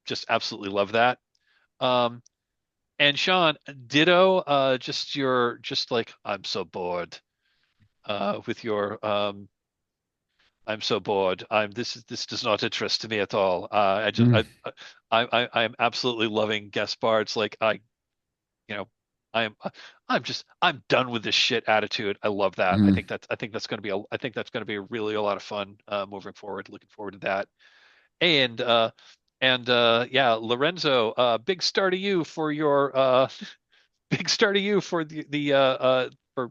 Just absolutely love that. And Sean, ditto. Just like I'm so bored. With your I'm so bored. This does not interest me at all. I'm absolutely loving Gaspard's like I'm I'm done with this shit attitude. I love that. I think that's going to be really a lot of fun moving forward. Looking forward to that. And yeah, Lorenzo, big star to you for your big star to you for the for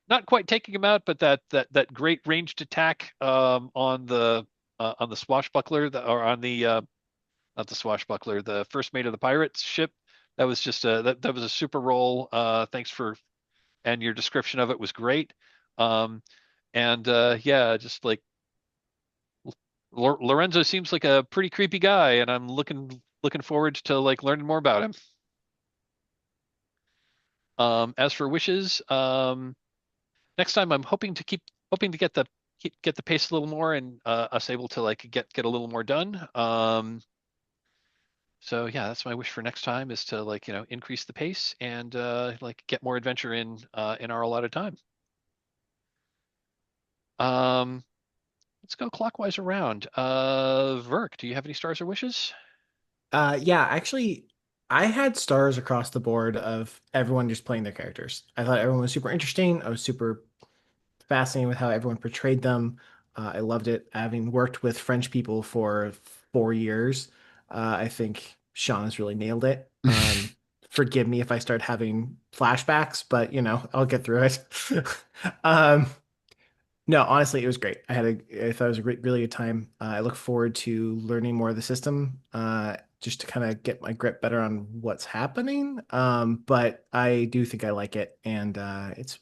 not quite taking him out, but that great ranged attack on the swashbuckler or on the not the swashbuckler, the first mate of the pirates ship. That was just that was a super roll. Thanks for and your description of it was great. And yeah, just like Lorenzo seems like a pretty creepy guy, and I'm looking forward to like learning more about him. As for wishes, next time I'm hoping to get the pace a little more and us able to like get a little more done. So yeah, that's my wish for next time is to like increase the pace and like get more adventure in our allotted time. Let's go clockwise around. Vyrrk, do you have any stars or wishes? Yeah, actually, I had stars across the board of everyone just playing their characters. I thought everyone was super interesting. I was super fascinated with how everyone portrayed them. I loved it. Having worked with French people for 4 years, I think Sean has really nailed it. Forgive me if I start having flashbacks, but I'll get through it. No, honestly, it was great. I thought it was a really good time. I look forward to learning more of the system, just to kind of get my grip better on what's happening. But I do think I like it, and it's a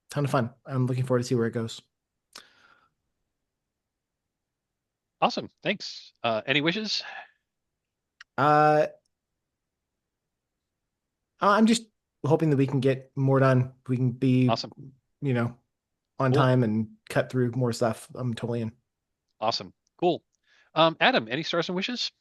ton of fun. I'm looking forward to see where it goes. Awesome, thanks. Any wishes? I'm just hoping that we can get more done. We can be awesome, on time and cut through more stuff. I'm totally in. Awesome, cool. Adam, any stars and wishes?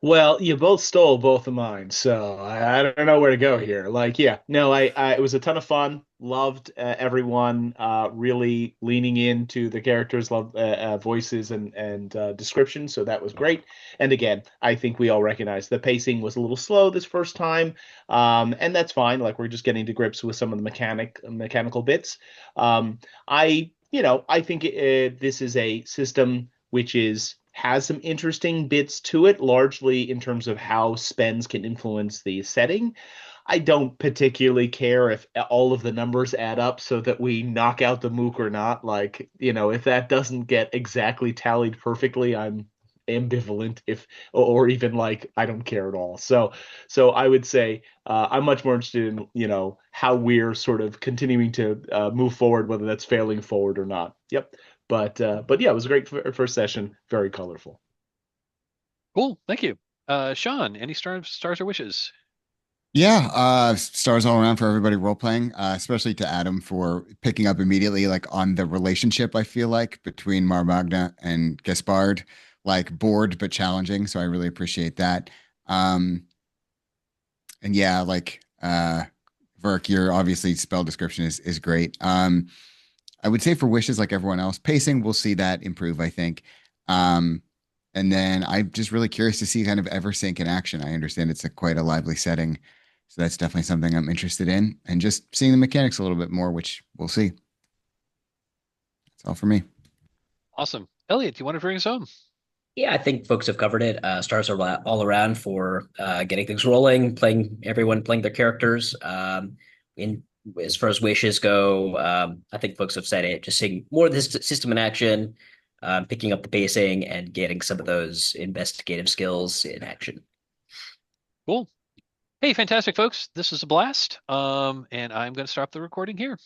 Well, you both stole both of mine, so I don't know where to go here. Like, yeah, no, it was a ton of fun. Loved everyone really leaning into the characters, love voices and description, so that was great. And again, I think we all recognize the pacing was a little slow this first time, and that's fine. Like, we're just getting to grips with some of the mechanical bits. I think this is a system which has some interesting bits to it, largely in terms of how spends can influence the setting. I don't particularly care if all of the numbers add up so that we knock out the mook or not. Like, if that doesn't get exactly tallied perfectly, I'm ambivalent if or even like I don't care at all. So I would say I'm much more interested in how we're sort of continuing to move forward, whether that's failing forward or not. Yep. But yeah, it was a great first session, very colorful. Cool, thank you. Sean, any stars or wishes? Yeah, stars all around for everybody role playing, especially to Adam for picking up immediately, like on the relationship, I feel like, between Marmagna and Gaspard, like bored but challenging. So I really appreciate that. Um, and yeah, like Vyrrk, your obviously spell description is great. I would say for wishes, like everyone else, pacing, we'll see that improve, I think. Um, and then I'm just really curious to see kind of Eversink in action. I understand it's quite a lively setting. So that's definitely something I'm interested in. And just seeing the mechanics a little bit more, which we'll see. That's all for me. Awesome. Eliot, do you want to bring us home? Yeah, I think folks have covered it. Stars are all around for getting things rolling, everyone playing their characters. In as far as wishes go, I think folks have said it. Just seeing more of this system in action, picking up the pacing, and getting some of those investigative skills in action. Cool. Hey, fantastic, folks. This is a blast. And I'm going to stop the recording here.